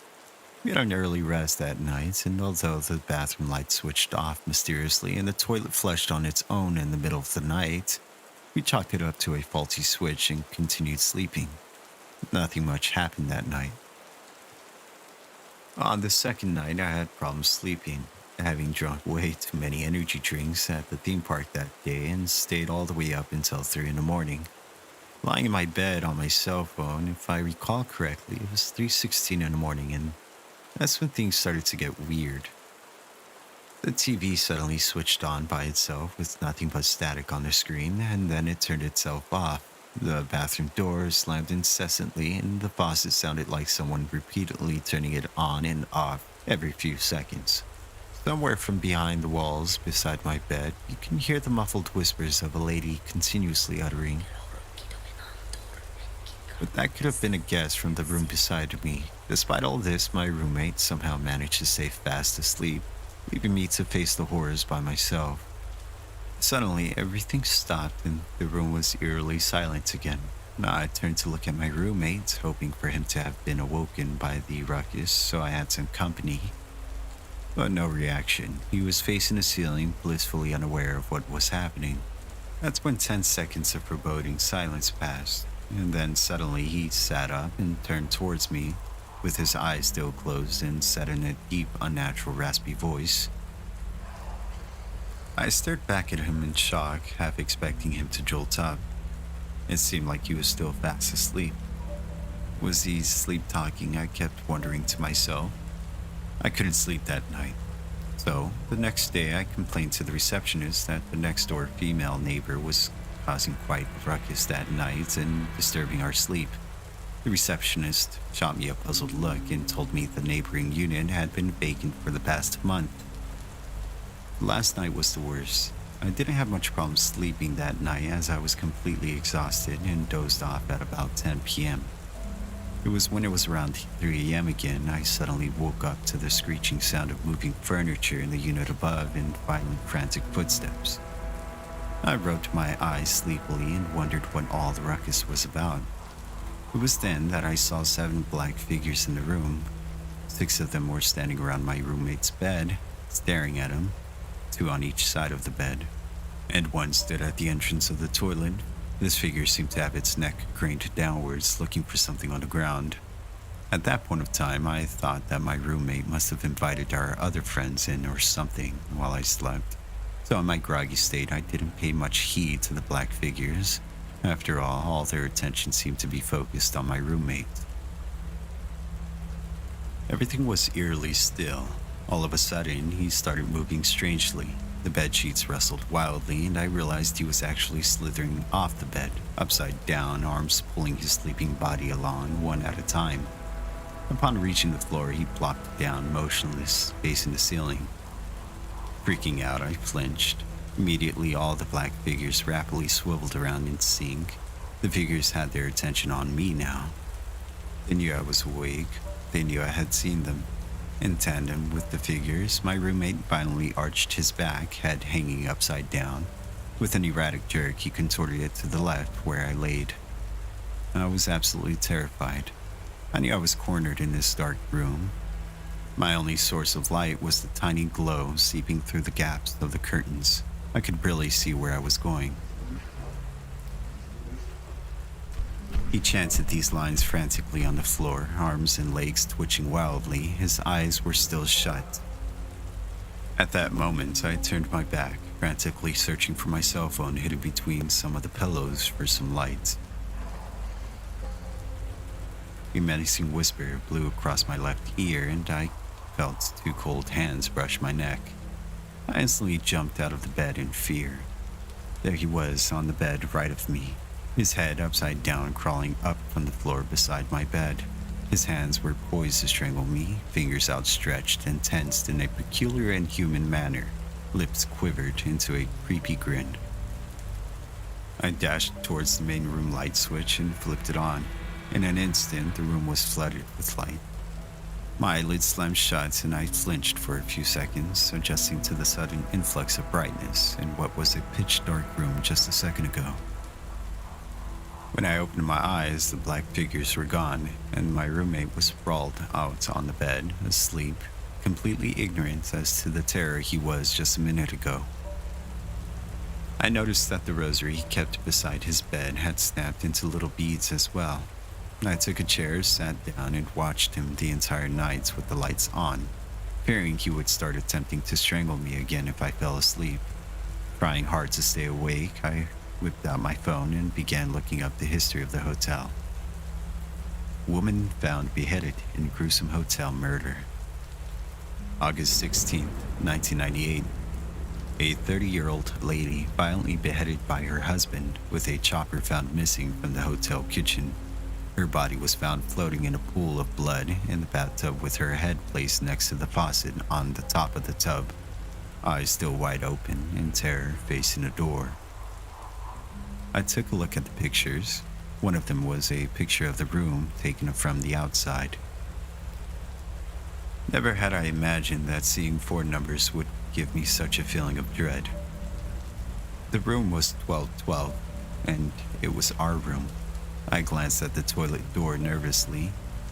We had an early rest that night, and although the bathroom light switched off mysteriously and the toilet flushed on its own in the middle of the night, we chalked it up to a faulty switch and continued sleeping. Nothing much happened that night. On the second night, I had problems sleeping, having drunk way too many energy drinks at the theme park that day and stayed all the way up until 3 in the morning. Lying in my bed on my cell phone, if I recall correctly, it was 3:16 in the morning, and that's when things started to get weird. The TV suddenly switched on by itself with nothing but static on the screen, and then it turned itself off. The bathroom door slammed incessantly, and the faucet sounded like someone repeatedly turning it on and off every few seconds. Somewhere from behind the walls beside my bed, you can hear the muffled whispers of a lady continuously uttering. But that could have been a guess from the room beside me. Despite all this, my roommate somehow managed to stay fast asleep, leaving me to face the horrors by myself. Suddenly, everything stopped and the room was eerily silent again. I turned to look at my roommate, hoping for him to have been awoken by the ruckus, so I had some company. But no reaction. He was facing the ceiling, blissfully unaware of what was happening. That's when 10 seconds of foreboding silence passed, and then suddenly he sat up and turned towards me, with his eyes still closed, and said in a deep, unnatural, raspy voice. I stared back at him in shock, half expecting him to jolt up. It seemed like he was still fast asleep. Was he sleep-talking? I kept wondering to myself. I couldn't sleep that night. So, the next day I complained to the receptionist that the next-door female neighbor was causing quite a ruckus that night and disturbing our sleep. The receptionist shot me a puzzled look and told me the neighboring unit had been vacant for the past month. Last night was the worst. I didn't have much problem sleeping that night as I was completely exhausted and dozed off at about 10 p.m. It was when it was around 3 a.m. again, I suddenly woke up to the screeching sound of moving furniture in the unit above and violent, frantic footsteps. I rubbed my eyes sleepily and wondered what all the ruckus was about. It was then that I saw 7 black figures in the room. 6 of them were standing around my roommate's bed, staring at him, 2 on each side of the bed, and 1 stood at the entrance of the toilet. This figure seemed to have its neck craned downwards, looking for something on the ground. At that point of time, I thought that my roommate must have invited our other friends in or something while I slept. So in my groggy state, I didn't pay much heed to the black figures. After all their attention seemed to be focused on my roommate. Everything was eerily still. All of a sudden, he started moving strangely. The bed sheets rustled wildly, and I realized he was actually slithering off the bed, upside down, arms pulling his sleeping body along, one at a time. Upon reaching the floor, he plopped down, motionless, facing the ceiling. Freaking out, I flinched. Immediately, all the black figures rapidly swiveled around in sync. The figures had their attention on me now. They knew I was awake. They knew I had seen them. In tandem with the figures, my roommate finally arched his back, head hanging upside down. With an erratic jerk, he contorted it to the left, where I laid. I was absolutely terrified. I knew I was cornered in this dark room. My only source of light was the tiny glow seeping through the gaps of the curtains. I could barely see where I was going. He chanted these lines frantically on the floor, arms and legs twitching wildly. His eyes were still shut. At that moment, I turned my back, frantically searching for my cell phone hidden between some of the pillows for some light. A menacing whisper blew across my left ear, and I felt 2 cold hands brush my neck. I instantly jumped out of the bed in fear. There he was on the bed right of me, his head upside down, crawling up from the floor beside my bed. His hands were poised to strangle me, fingers outstretched and tensed in a peculiar and human manner. Lips quivered into a creepy grin. I dashed towards the main room light switch and flipped it on. In an instant, the room was flooded with light. My eyelids slammed shut and I flinched for a few seconds, adjusting to the sudden influx of brightness in what was a pitch-dark room just a second ago. When I opened my eyes, the black figures were gone, and my roommate was sprawled out on the bed, asleep, completely ignorant as to the terror he was just a minute ago. I noticed that the rosary he kept beside his bed had snapped into little beads as well. I took a chair, sat down, and watched him the entire night with the lights on, fearing he would start attempting to strangle me again if I fell asleep. Trying hard to stay awake, I whipped out my phone and began looking up the history of the hotel. Woman found beheaded in gruesome hotel murder. August 16, 1998. A 30-year-old lady violently beheaded by her husband with a chopper found missing from the hotel kitchen. Her body was found floating in a pool of blood in the bathtub with her head placed next to the faucet on the top of the tub, eyes still wide open in terror facing a door. I took a look at the pictures. One of them was a picture of the room taken from the outside. Never had I imagined that seeing 4 numbers would give me such a feeling of dread. The room was 1212, and it was our room. I glanced at the toilet door nervously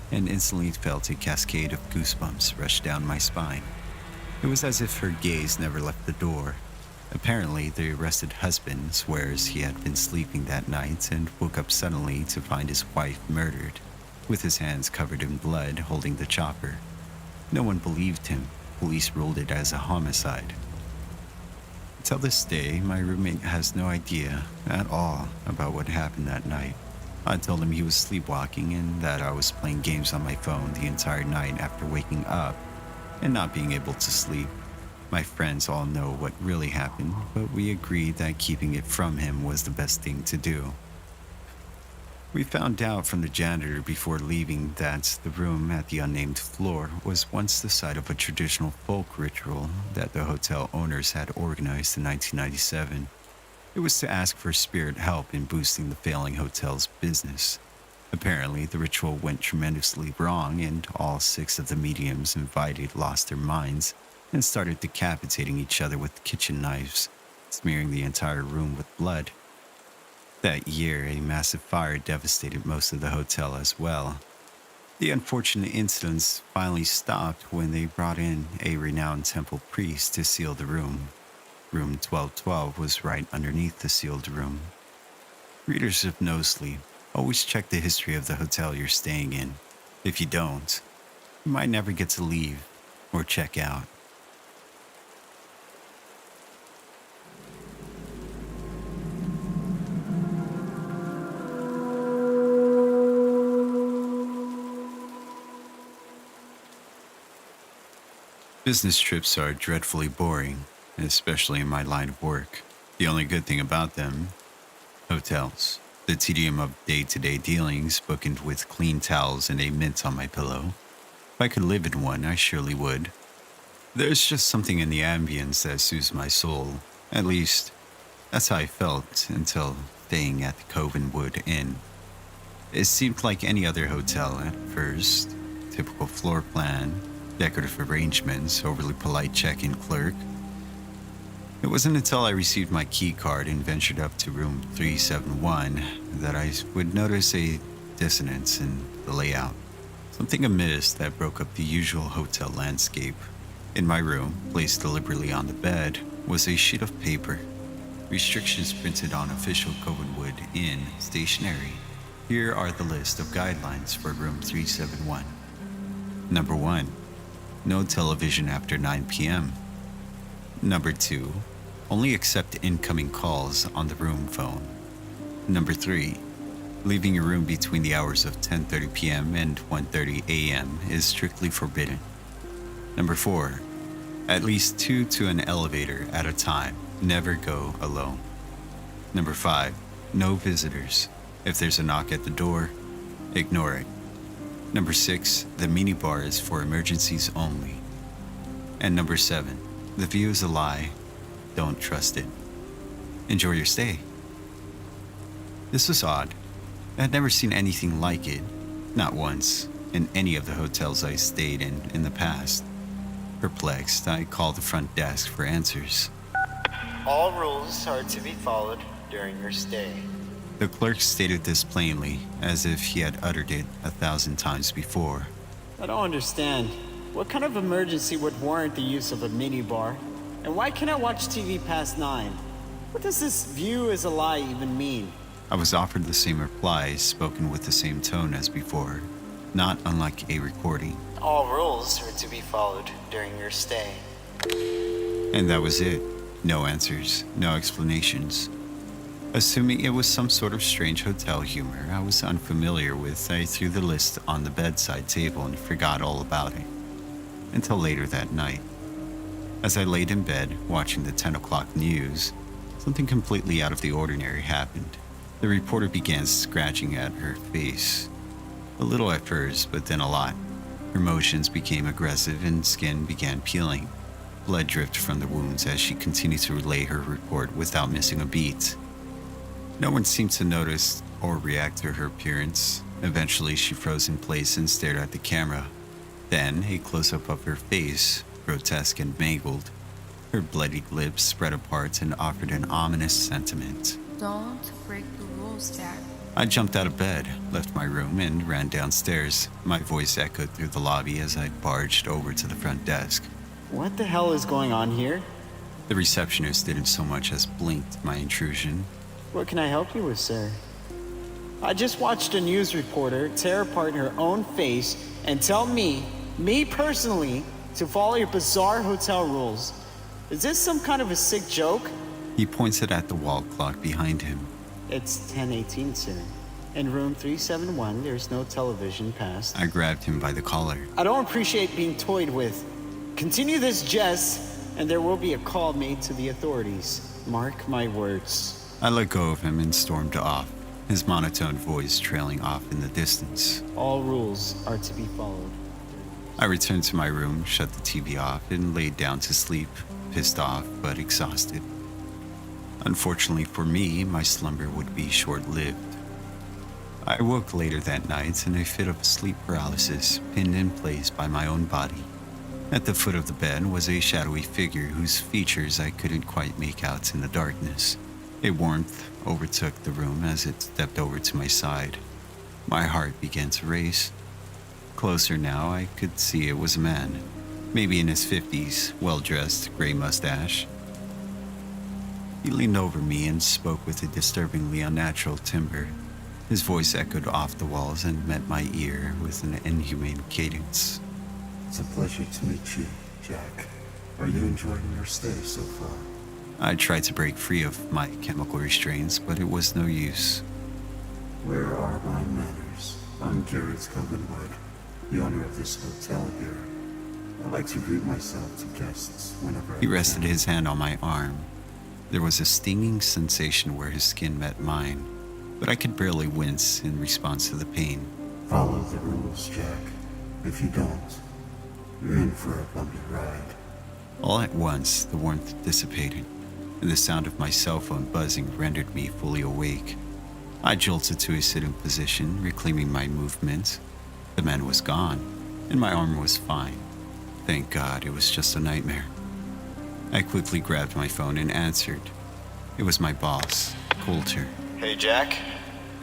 and instantly felt a cascade of goosebumps rush down my spine. It was as if her gaze never left the door. Apparently, the arrested husband swears he had been sleeping that night and woke up suddenly to find his wife murdered, with his hands covered in blood holding the chopper. No one believed him. Police ruled it as a homicide. Till this day, my roommate has no idea at all about what happened that night. I told him he was sleepwalking and that I was playing games on my phone the entire night after waking up and not being able to sleep. My friends all know what really happened, but we agreed that keeping it from him was the best thing to do. We found out from the janitor before leaving that the room at the unnamed floor was once the site of a traditional folk ritual that the hotel owners had organized in 1997. It was to ask for spirit help in boosting the failing hotel's business. Apparently, the ritual went tremendously wrong, and all six of the mediums invited lost their minds and started decapitating each other with kitchen knives, smearing the entire room with blood. That year, a massive fire devastated most of the hotel as well. The unfortunate incidents finally stopped when they brought in a renowned temple priest to seal the room. Room 1212 was right underneath the sealed room. Readers of No Sleep, always check the history of the hotel you're staying in. If you don't, you might never get to leave or check out. Business trips are dreadfully boring, especially in my line of work. The only good thing about them, hotels. The tedium of day-to-day dealings, bookend with clean towels and a mint on my pillow. If I could live in one, I surely would. There's just something in the ambience that soothes my soul. At least, that's how I felt until staying at the Covenwood Inn. It seemed like any other hotel at first. Typical floor plan, decorative arrangements, overly polite check-in clerk. It wasn't until I received my key card and ventured up to room 371 that I would notice a dissonance in the layout. Something amiss that broke up the usual hotel landscape. In my room, placed deliberately on the bed, was a sheet of paper. Restrictions printed on official Covenwood Inn stationery. Here are the list of guidelines for room 371. Number 1. No television after 9 p.m. Number 2. Only accept incoming calls on the room phone. Number 3. Leaving your room between the hours of 10:30 p.m. and 1:30 a.m. is strictly forbidden. Number 4. At least 2 to an elevator at a time. Never go alone. Number 5. No visitors. If there's a knock at the door, ignore it. Number 6, the minibar is for emergencies only. And number 7, the view is a lie. Don't trust it. Enjoy your stay. This was odd. I had never seen anything like it, not once, in any of the hotels I stayed in the past. Perplexed, I called the front desk for answers. All rules are to be followed during your stay. The clerk stated this plainly, as if he had uttered it 1,000 times before. I don't understand. What kind of emergency would warrant the use of a minibar? And why can't I watch TV past 9? What does this view is a lie even mean? I was offered the same reply, spoken with the same tone as before, not unlike a recording. All rules are to be followed during your stay. And that was it. No answers, no explanations. Assuming it was some sort of strange hotel humor I was unfamiliar with, I threw the list on the bedside table and forgot all about it. Until later that night. As I laid in bed, watching the 10 o'clock news, something completely out of the ordinary happened. The reporter began scratching at her face. A little at first, but then a lot. Her motions became aggressive and skin began peeling. Blood dripped from the wounds as she continued to relay her report without missing a beat. No one seemed to notice or react to her appearance. Eventually, she froze in place and stared at the camera. Then, a close-up of her face, grotesque and mangled. Her bloodied lips spread apart and offered an ominous sentiment. Don't break the rules, Dad. I jumped out of bed, left my room, and ran downstairs. My voice echoed through the lobby as I barged over to the front desk. What the hell is going on here? The receptionist didn't so much as blink at my intrusion. What can I help you with, sir? I just watched a news reporter tear apart her own face and tell me personally, to follow your bizarre hotel rules. Is this some kind of a sick joke? He pointed at the wall clock behind him. It's 10:18, sir. In room 371, there's no television past. I grabbed him by the collar. I don't appreciate being toyed with. Continue this jest, and there will be a call made to the authorities. Mark my words. I let go of him and stormed off. his monotone voice trailing off in the distance. All rules are to be followed. I returned to my room, shut the TV off, and laid down to sleep, pissed off but exhausted. Unfortunately for me, my slumber would be short-lived. I woke later that night in a fit of sleep paralysis, pinned in place by my own body. At the foot of the bed was a shadowy figure whose features I couldn't quite make out in the darkness. A warmth overtook the room as it stepped over to my side. My heart began to race. Closer now, I could see it was a man, maybe in his 50s, well-dressed, gray mustache. He leaned over me and spoke with a disturbingly unnatural timbre. His voice echoed off the walls and met my ear with an inhumane cadence. It's a pleasure to meet you, Jack. Are you enjoying your stay so far? I tried to break free of my chemical restraints, but it was no use. Where are my manners? I'm Garrett Covenwood, the owner of this hotel here. I like to greet myself to guests whenever He I rested can. his hand on my arm. There was a stinging sensation where his skin met mine, but I could barely wince in response to the pain. Follow the rules, Jack. If you don't, you're in for a bumpy ride. All at once, the warmth dissipated, and the sound of my cell phone buzzing rendered me fully awake. I jolted to a sitting position, reclaiming my movement. The man was gone, and my arm was fine. Thank God it was just a nightmare. I quickly grabbed my phone and answered. It was my boss, Coulter. Hey, Jack.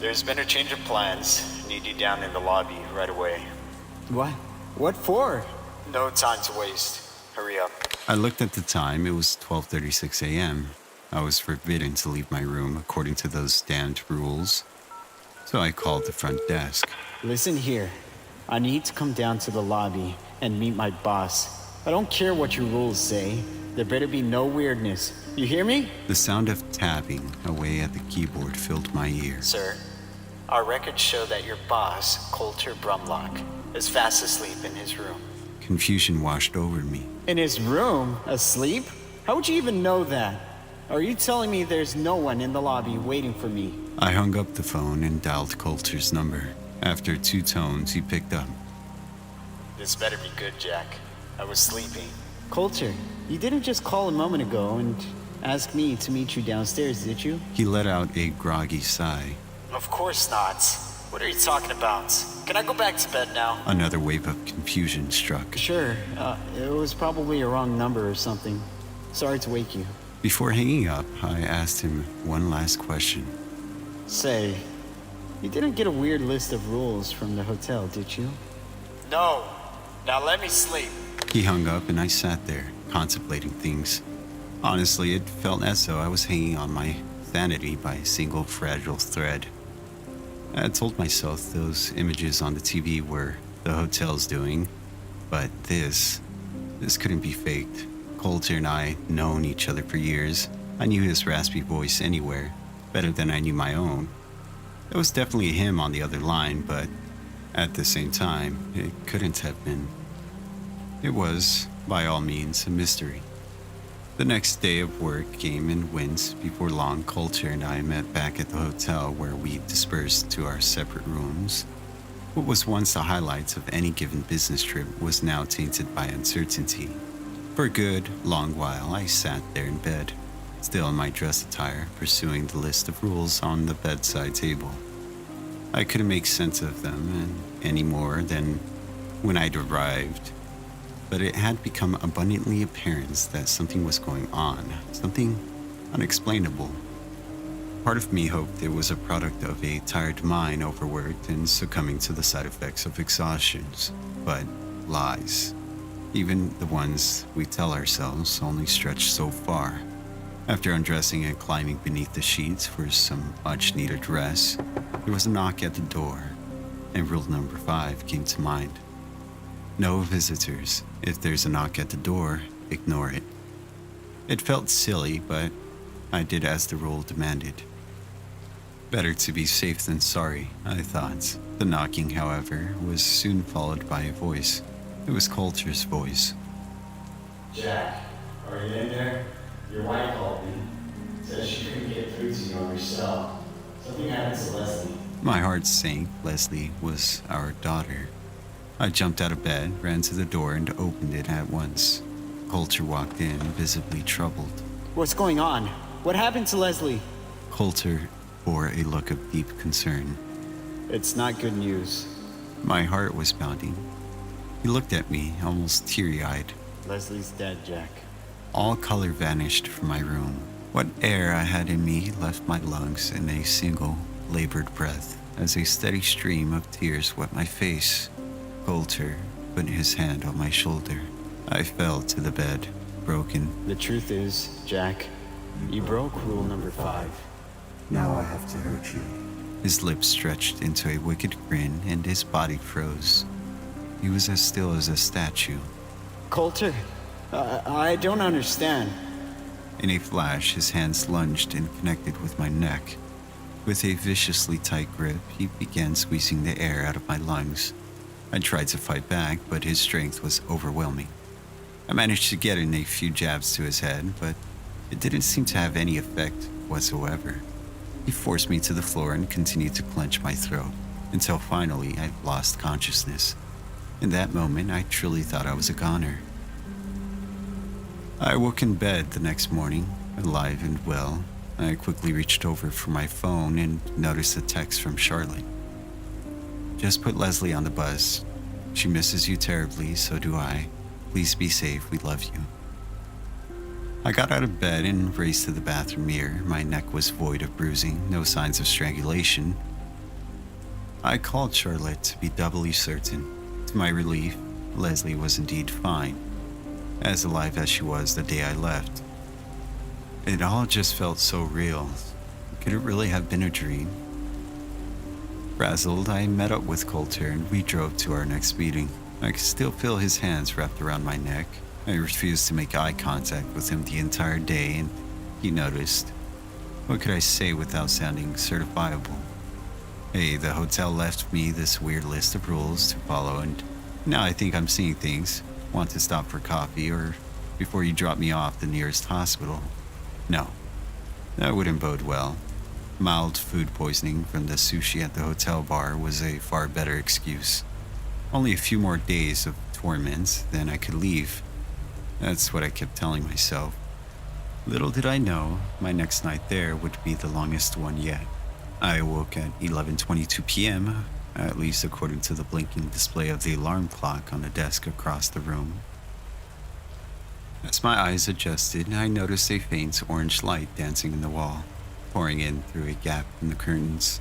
There's been a change of plans. Need you down in the lobby right away. What? What for? No time to waste. Hurry up. I looked at the time. It was 12:36 a.m. I was forbidden to leave my room according to those damned rules. So I called the front desk. Listen here. I need to come down to the lobby and meet my boss. I don't care what your rules say. There better be no weirdness. You hear me? The sound of tapping away at the keyboard filled my ears. Sir, our records show that your boss, Coulter Brumlock, is fast asleep in his room. Confusion washed over me. In his room? Asleep? How would you even know that? Are you telling me there's no one in the lobby waiting for me? I hung up the phone and dialed Coulter's number. After 2 tones, he picked up. This better be good, Jack. I was sleeping. Coulter, you didn't just call a moment ago and ask me to meet you downstairs, did you? He let out a groggy sigh. Of course not. What are you talking about? Can I go back to bed now? Another wave of confusion struck. Sure. It was probably a wrong number or something. Sorry to wake you. Before hanging up, I asked him one last question. Say, you didn't get a weird list of rules from the hotel, did you? No. Now let me sleep. He hung up and I sat there, contemplating things. Honestly, it felt as though I was hanging on my sanity by a single fragile thread. I had told myself those images on the TV were the hotel's doing, but this couldn't be faked. Coulter and I had known each other for years. I knew his raspy voice anywhere, better than I knew my own. It was definitely him on the other line, but at the same time, it couldn't have been. It was, by all means, a mystery. The next day of work came and went. Before long, Coulter and I met back at the hotel where we dispersed to our separate rooms. What was once the highlights of any given business trip was now tainted by uncertainty. For a good, long while, I sat there in bed, still in my dress attire, pursuing the list of rules on the bedside table. I couldn't make sense of them any more than when I'd arrived, but it had become abundantly apparent that something was going on, something unexplainable. Part of me hoped it was a product of a tired mind overworked and succumbing to the side effects of exhaustions, but lies, even the ones we tell ourselves, only stretch so far. After undressing and climbing beneath the sheets for some much-needed rest, there was a knock at the door, and rule number 5 came to mind. No visitors. If there's a knock at the door, ignore it. It felt silly, but I did as the rule demanded. Better to be safe than sorry, I thought. The knocking, however, was soon followed by a voice. It was Coulter's voice. Jack, are you in there? Your wife called me. Said she couldn't get through to you on your cell. Something happened to Leslie. My heart sank. Leslie was our daughter. I jumped out of bed, ran to the door, and opened it at once. Coulter walked in, visibly troubled. What's going on? What happened to Leslie? Coulter bore a look of deep concern. It's not good news. My heart was pounding. He looked at me, almost teary-eyed. Leslie's dead, Jack. All color vanished from my room. What air I had in me left my lungs in a single, labored breath as a steady stream of tears wet my face. Coulter put his hand on my shoulder. I fell to the bed, broken. The truth is, Jack, you broke rule number 5. Now I have to hurt you. His lips stretched into a wicked grin and his body froze. He was as still as a statue. Coulter, I don't understand. In a flash, his hands lunged and connected with my neck. With a viciously tight grip, he began squeezing the air out of my lungs. I tried to fight back, but his strength was overwhelming. I managed to get in a few jabs to his head, but it didn't seem to have any effect whatsoever. He forced me to the floor and continued to clench my throat, until finally I lost consciousness. In that moment, I truly thought I was a goner. I woke in bed the next morning, alive and well. I quickly reached over for my phone and noticed a text from Charlotte. Just put Leslie on the bus. She misses you terribly, so do I. Please be safe, we love you. I got out of bed and raced to the bathroom mirror. My neck was void of bruising, no signs of strangulation. I called Charlotte to be doubly certain. To my relief, Leslie was indeed fine, as alive as she was the day I left. It all just felt so real. Could it really have been a dream? Frazzled, I met up with Coulter and we drove to our next meeting. I could still feel his hands wrapped around my neck. I refused to make eye contact with him the entire day, and he noticed. What could I say without sounding certifiable? Hey, the hotel left me this weird list of rules to follow, and now I think I'm seeing things. Want to stop for coffee, or before you drop me off the nearest hospital? No, that wouldn't bode well. Mild food poisoning from the sushi at the hotel bar was a far better excuse. Only a few more days of torment, then I could leave. That's what I kept telling myself. Little did I know, my next night there would be the longest one yet. I awoke at 11:22 p.m., at least according to the blinking display of the alarm clock on the desk across the room. As my eyes adjusted, I noticed a faint orange light dancing in the wall, pouring in through a gap in the curtains.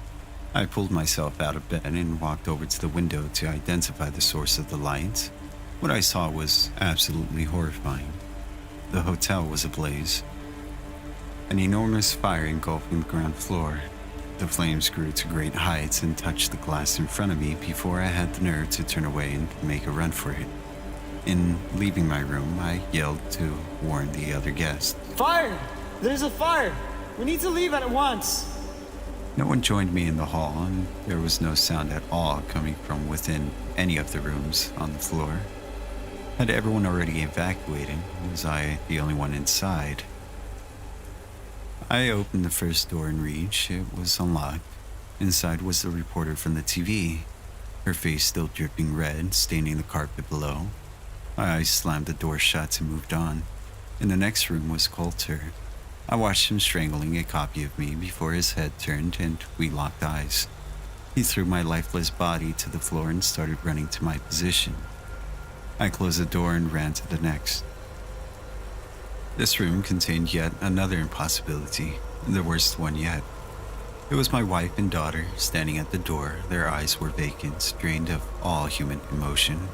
I pulled myself out of bed and walked over to the window to identify the source of the light. What I saw was absolutely horrifying. The hotel was ablaze. An enormous fire engulfing the ground floor. The flames grew to great heights and touched the glass in front of me before I had the nerve to turn away and make a run for it. In leaving my room, I yelled to warn the other guests. Fire! There's a fire! We need to leave at once! No one joined me in the hall, and there was no sound at all coming from within any of the rooms on the floor. Had everyone already evacuated? Was I the only one inside? I opened the first door in reach. It was unlocked. Inside was the reporter from the TV, her face still dripping red, staining the carpet below. I slammed the door shut and moved on. In the next room was Coulter. I watched him strangling a copy of me before his head turned and we locked eyes. He threw my lifeless body to the floor and started running to my position. I closed the door and ran to the next. This room contained yet another impossibility, the worst one yet. It was my wife and daughter standing at the door. Their eyes were vacant, drained of all human emotion.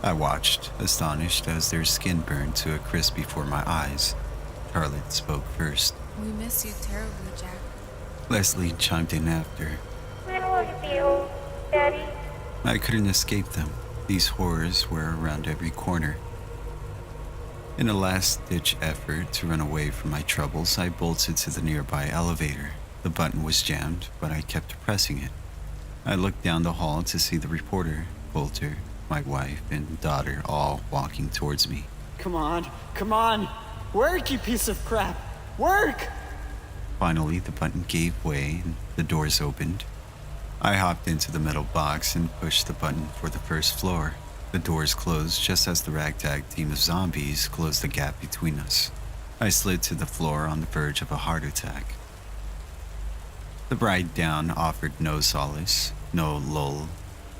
I watched, astonished, as their skin burned to a crisp before my eyes. Charlotte spoke first. We miss you terribly, Jack. Leslie chimed in after. When will you be home, Daddy? I couldn't escape them. These horrors were around every corner. In a last-ditch effort to run away from my troubles, I bolted to the nearby elevator. The button was jammed, but I kept pressing it. I looked down the hall to see the reporter, Coulter, my wife, and daughter all walking towards me. Come on, come on! Work, you piece of crap! Work! Finally, the button gave way and the doors opened. I hopped into the metal box and pushed the button for the first floor. The doors closed just as the ragtag team of zombies closed the gap between us. I slid to the floor on the verge of a heart attack. The ride down offered no solace, no lull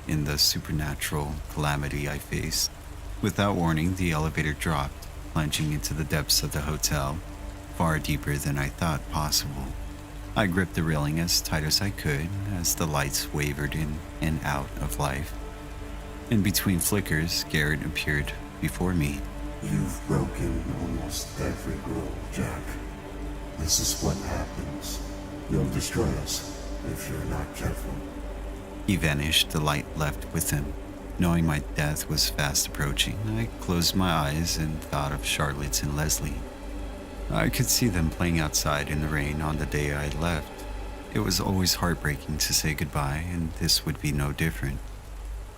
in the supernatural calamity I faced. Without warning, the elevator dropped, plunging into the depths of the hotel, far deeper than I thought possible. I gripped the railing as tight as I could as the lights wavered in and out of life. In between flickers, Garrett appeared before me. You've broken almost every rule, Jack. This is what happens. You'll destroy us if you're not careful. He vanished, the light left with him. Knowing my death was fast approaching, I closed my eyes and thought of Charlotte and Leslie. I could see them playing outside in the rain on the day I left. It was always heartbreaking to say goodbye, and this would be no different.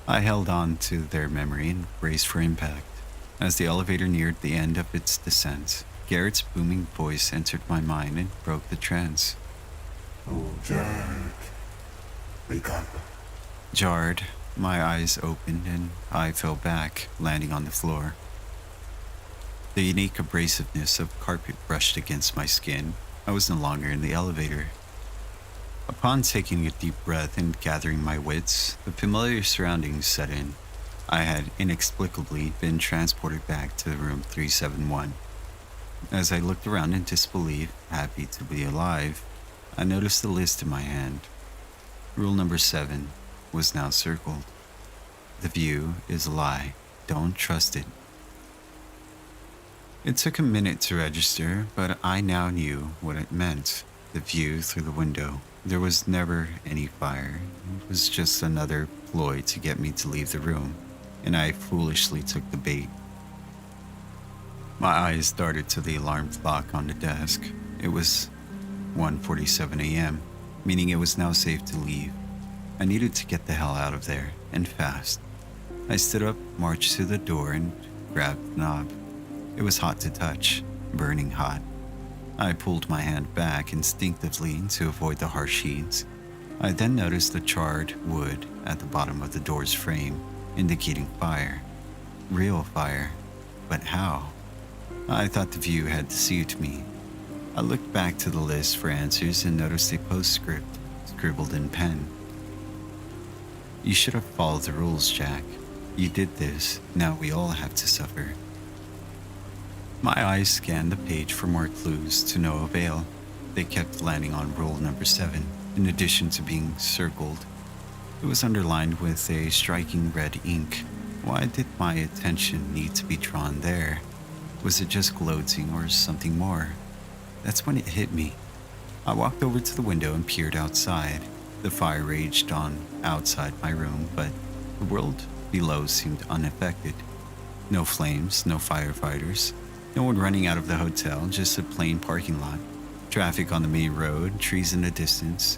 I held on to their memory and braced for impact. As the elevator neared the end of its descent, Garrett's booming voice entered my mind and broke the trance. Oh, Jack. Wake up. Jarred, my eyes opened and I fell back, landing on the floor. The unique abrasiveness of carpet brushed against my skin. I was no longer in the elevator. Upon taking a deep breath and gathering my wits, the familiar surroundings set in. I had inexplicably been transported back to room 371. As I looked around in disbelief, happy to be alive, I noticed the list in my hand. Rule number 7 was now circled. The view is a lie. Don't trust it. It took a minute to register, but I now knew what it meant. The view through the window. There was never any fire. It was just another ploy to get me to leave the room, and I foolishly took the bait. My eyes darted to the alarm clock on the desk. It was 1:47 a.m., meaning it was now safe to leave. I needed to get the hell out of there, and fast. I stood up, marched to the door, and grabbed the knob. It was hot to touch, burning hot. I pulled my hand back instinctively to avoid the harsh heat. I then noticed the charred wood at the bottom of the door's frame, indicating fire. Real fire. But how? I thought the view had deceived me. I looked back to the list for answers and noticed a postscript scribbled in pen. You should have followed the rules, Jack. You did this. Now we all have to suffer. My eyes scanned the page for more clues to no avail. They kept landing on rule number 7, in addition to being circled. It was underlined with a striking red ink. Why did my attention need to be drawn there? Was it just gloating or something more? That's when it hit me. I walked over to the window and peered outside. The fire raged on outside my room, but the world below seemed unaffected. No flames, no firefighters. No one running out of the hotel, just a plain parking lot. Traffic on the main road, trees in the distance.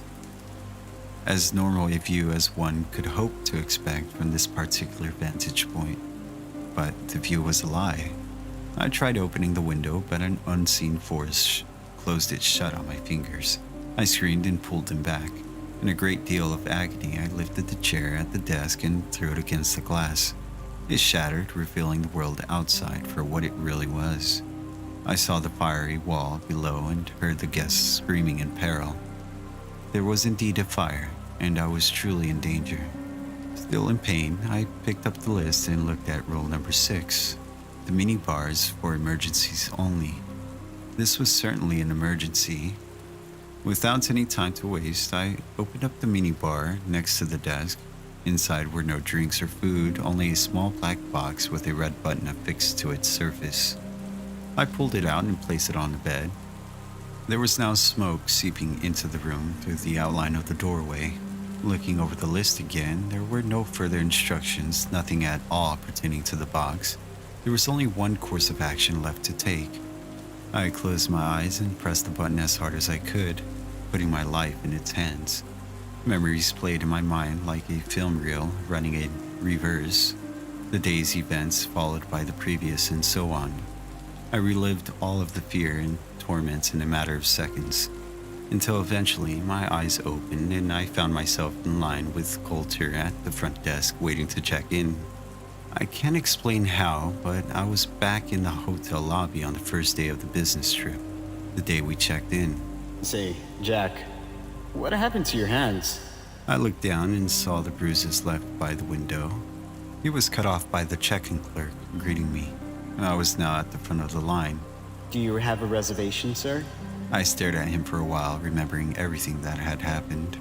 As normal a view as one could hope to expect from this particular vantage point. But the view was a lie. I tried opening the window, but an unseen force closed it shut on my fingers. I screamed and pulled them back. In a great deal of agony, I lifted the chair at the desk and threw it against the glass. It shattered, revealing the world outside for what it really was. I saw the fiery wall below and heard the guests screaming in peril. There was indeed a fire, and I was truly in danger. Still in pain, I picked up the list and looked at rule number 6, the mini bars for emergencies only. This was certainly an emergency. Without any time to waste, I opened up the mini bar next to the desk. Inside were no drinks or food, only a small black box with a red button affixed to its surface. I pulled it out and placed it on the bed. There was now smoke seeping into the room through the outline of the doorway. Looking over the list again, there were no further instructions, nothing at all pertaining to the box. There was only one course of action left to take. I closed my eyes and pressed the button as hard as I could, putting my life in its hands. Memories played in my mind like a film reel running in reverse. The day's events followed by the previous and so on. I relived all of the fear and torment in a matter of seconds. until eventually my eyes opened and I found myself in line with Coulter at the front desk waiting to check in. I can't explain how, but I was back in the hotel lobby on the first day of the business trip, the day we checked in. Say, Jack, what happened to your hands? I looked down and saw the bruises left by the window. He was cut off by the check-in clerk greeting me. I was now at the front of the line. Do you have a reservation, sir? I stared at him for a while, remembering everything that had happened.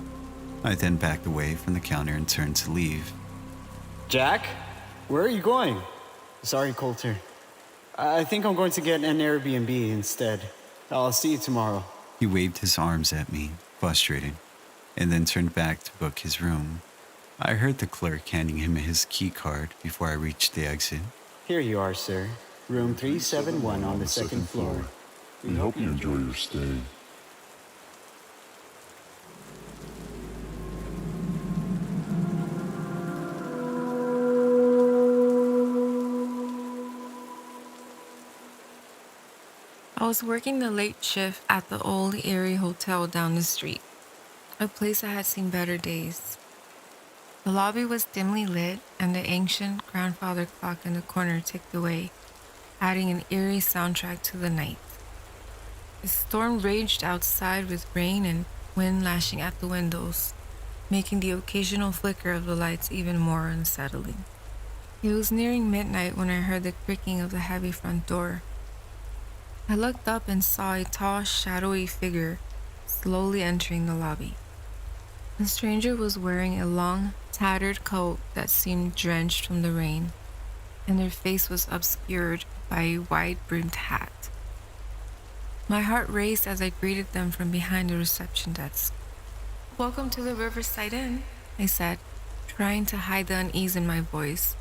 I then backed away from the counter and turned to leave. Jack? Where are you going? Sorry, Coulter. I think I'm going to get an Airbnb instead. I'll see you tomorrow. He waved his arms at me, frustrated, and then turned back to book his room. I heard the clerk handing him his key card before I reached the exit. Here you are, sir. Room 371 on the second floor. We hope you enjoy your stay. I was working the late shift at the old Erie Hotel down the street, a place I had seen better days. The lobby was dimly lit, and the ancient grandfather clock in the corner ticked away, adding an eerie soundtrack to the night. The storm raged outside with rain and wind lashing at the windows, making the occasional flicker of the lights even more unsettling. It was nearing midnight when I heard the creaking of the heavy front door. I looked up and saw a tall, shadowy figure slowly entering the lobby. The stranger was wearing a long, tattered coat that seemed drenched from the rain, and their face was obscured by a wide-brimmed hat. My heart raced as I greeted them from behind the reception desk. "Welcome to the Riverside Inn," I said, trying to hide the unease in my voice.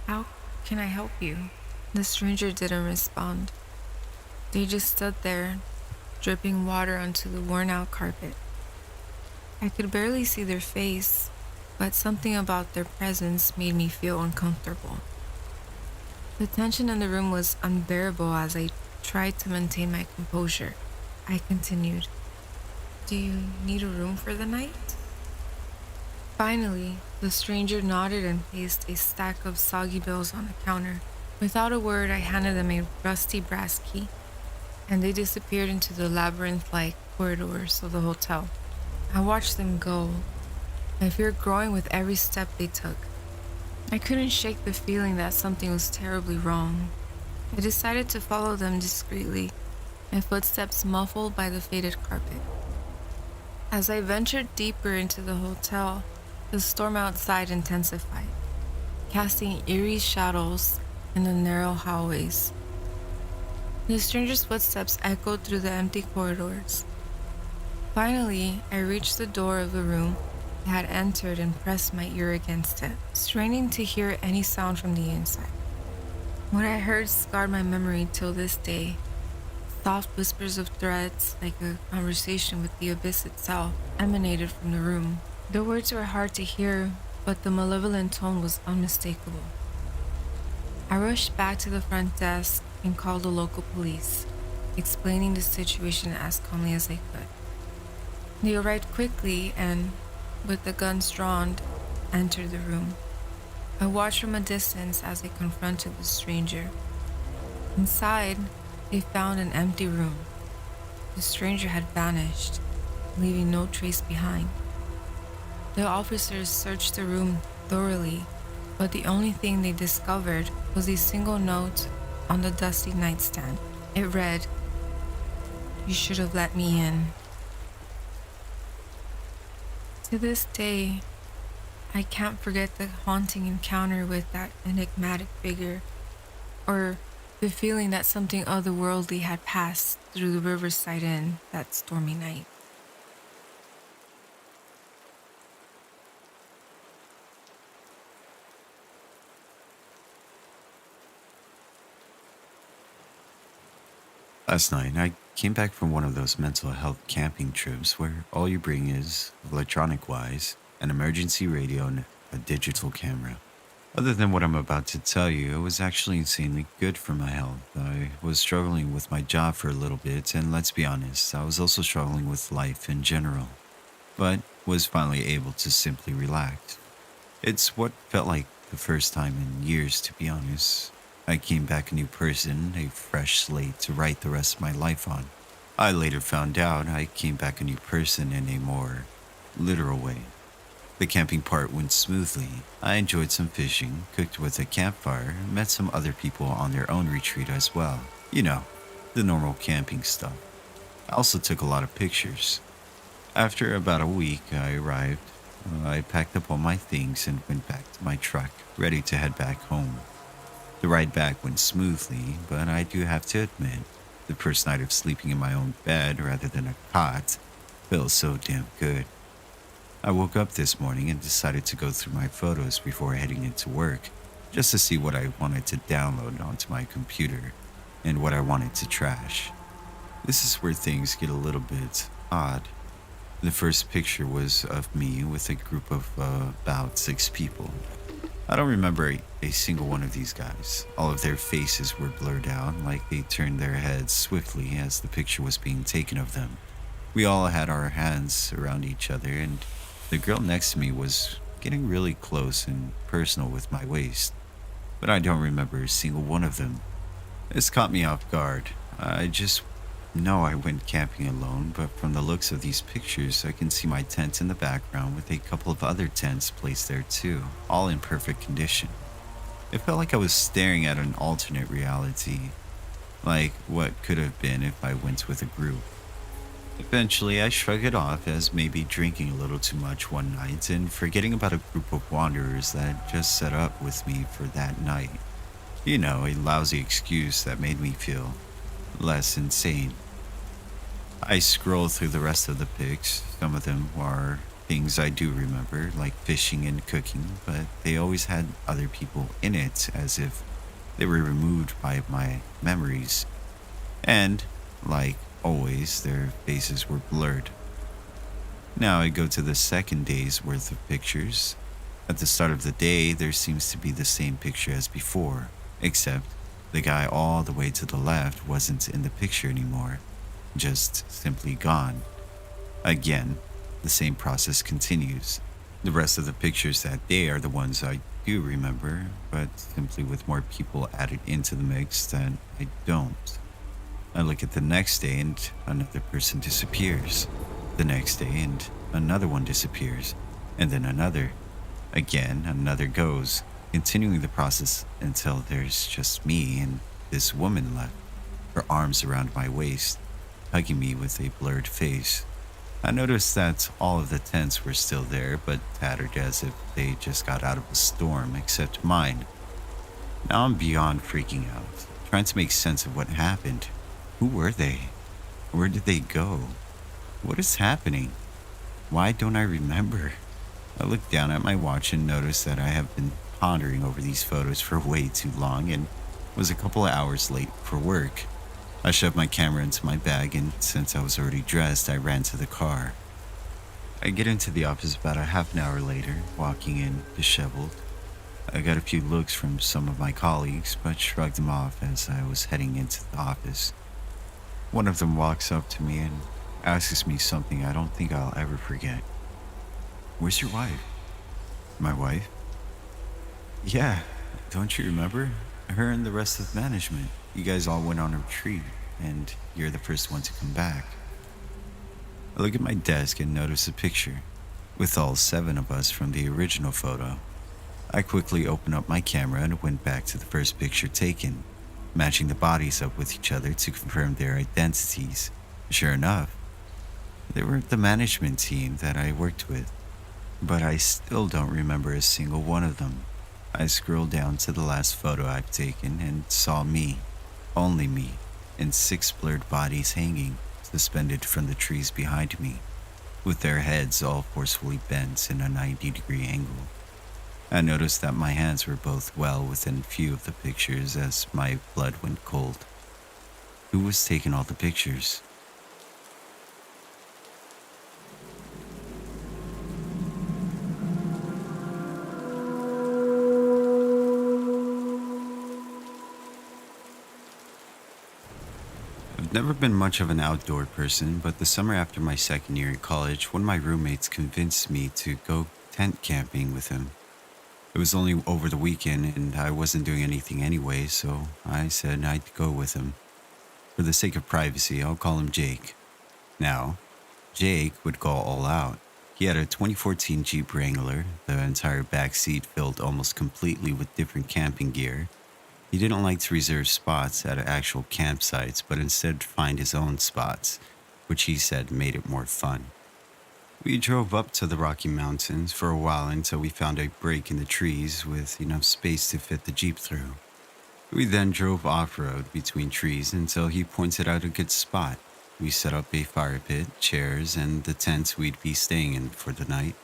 "How can I help you?" The stranger didn't respond. They just stood there, dripping water onto the worn-out carpet. I could barely see their face, but something about their presence made me feel uncomfortable. The tension in the room was unbearable as I tried to maintain my composure. I continued, "Do you need a room for the night?" Finally, the stranger nodded and placed a stack of soggy bills on the counter. Without a word, I handed them a rusty brass key, and they disappeared into the labyrinth-like corridors of the hotel. I watched them go, my fear growing with every step they took. I couldn't shake the feeling that something was terribly wrong. I decided to follow them discreetly, my footsteps muffled by the faded carpet. As I ventured deeper into the hotel, the storm outside intensified, casting eerie shadows in the narrow hallways. The stranger's footsteps echoed through the empty corridors. Finally, I reached the door of the room I had entered and pressed my ear against it, straining to hear any sound from the inside. What I heard scarred my memory till this day. Soft whispers of threats, like a conversation with the abyss itself, emanated from the room. The words were hard to hear, but the malevolent tone was unmistakable. I rushed back to the front desk and called the local police, explaining the situation as calmly as I could. They arrived quickly and, with the guns drawn, entered the room. I watched from a distance as they confronted the stranger. Inside, they found an empty room. The stranger had vanished, leaving no trace behind. The officers searched the room thoroughly, but the only thing they discovered was a single note on the dusty nightstand. It read, "You should have let me in." To this day, I can't forget the haunting encounter with that enigmatic figure, or the feeling that something otherworldly had passed through the Riverside Inn that stormy night. Last night, I came back from one of those mental health camping trips where all you bring is, electronic-wise, an emergency radio and a digital camera. Other than what I'm about to tell you, it was actually insanely good for my health. I was struggling with my job for a little bit, and let's be honest, I was also struggling with life in general, but was finally able to simply relax. It's what felt like the first time in years, to be honest. I came back a new person, a fresh slate to write the rest of my life on. I later found out I came back a new person in a more literal way. The camping part went smoothly. I enjoyed some fishing, cooked with a campfire, met some other people on their own retreat as well. You know, the normal camping stuff. I also took a lot of pictures. After about a week, I arrived. I packed up all my things and went back to my truck, ready to head back home. The ride back went smoothly, but I do have to admit, the first night of sleeping in my own bed rather than a cot felt so damn good. I woke up this morning and decided to go through my photos before heading into work, just to see what I wanted to download onto my computer and what I wanted to trash. This is where things get a little bit odd. The first picture was of me with a group of about 6 people. I don't remember a single one of these guys. All of their faces were blurred out, like they turned their heads swiftly as the picture was being taken of them. We all had our hands around each other, and the girl next to me was getting really close and personal with my waist. But I don't remember a single one of them. This caught me off guard. I just know I went camping alone, but from the looks of these pictures, I can see my tent in the background with a couple of other tents placed there too, all in perfect condition. It felt like I was staring at an alternate reality, like what could have been if I went with a group. Eventually, I shrugged it off as maybe drinking a little too much one night and forgetting about a group of wanderers that just set up with me for that night. You know, a lousy excuse that made me feel less insane. I scrolled through the rest of the pics. Some of them are things I do remember, like fishing and cooking, but they always had other people in it as if they were removed by my memories. And, like always, their faces were blurred. Now I go to the second day's worth of pictures. At the start of the day, there seems to be the same picture as before, except the guy all the way to the left wasn't in the picture anymore, just simply gone. Again, the same process continues. The rest of the pictures that day are the ones I do remember, but simply with more people added into the mix that I don't. I look at the next day and another person disappears. The next day and another one disappears. And then another. Again, another goes, continuing the process until there's just me and this woman left, her arms around my waist, hugging me with a blurred face. I noticed that all of the tents were still there, but tattered as if they just got out of a storm, except mine. Now I'm beyond freaking out, trying to make sense of what happened. Who were they? Where did they go? What is happening? Why don't I remember? I looked down at my watch and noticed that I have been pondering over these photos for way too long and was a couple of hours late for work. I shoved my camera into my bag, and since I was already dressed, I ran to the car. I get into the office about a half an hour later, walking in disheveled. I got a few looks from some of my colleagues, but shrugged them off as I was heading into the office. One of them walks up to me and asks me something I don't think I'll ever forget. "Where's your wife?" "My wife?" "Yeah, don't you remember? Her and the rest of management. You guys all went on a retreat, and you're the first one to come back." I look at my desk and notice a picture with all 7 of us from the original photo. I quickly opened up my camera and went back to the first picture taken, matching the bodies up with each other to confirm their identities. Sure enough, they were the management team that I worked with, but I still don't remember a single one of them. I scrolled down to the last photo I've taken and saw me, only me, and 6 blurred bodies hanging, suspended from the trees behind me, with their heads all forcefully bent in a 90-degree angle. I noticed that my hands were both well within view of the pictures as my blood went cold. Who was taking all the pictures? I'd never been much of an outdoor person, but the summer after my second year in college, one of my roommates convinced me to go tent camping with him. It was only over the weekend and I wasn't doing anything anyway, so I said I'd go with him. For the sake of privacy, I'll call him Jake. Now, Jake would go all out. He had a 2014 Jeep Wrangler, the entire back seat filled almost completely with different camping gear. He didn't like to reserve spots at actual campsites, but instead find his own spots, which he said made it more fun. We drove up to the Rocky Mountains for a while until we found a break in the trees with enough space to fit the Jeep through. We then drove off-road between trees until he pointed out a good spot. We set up a fire pit, chairs, and the tent we'd be staying in for the night.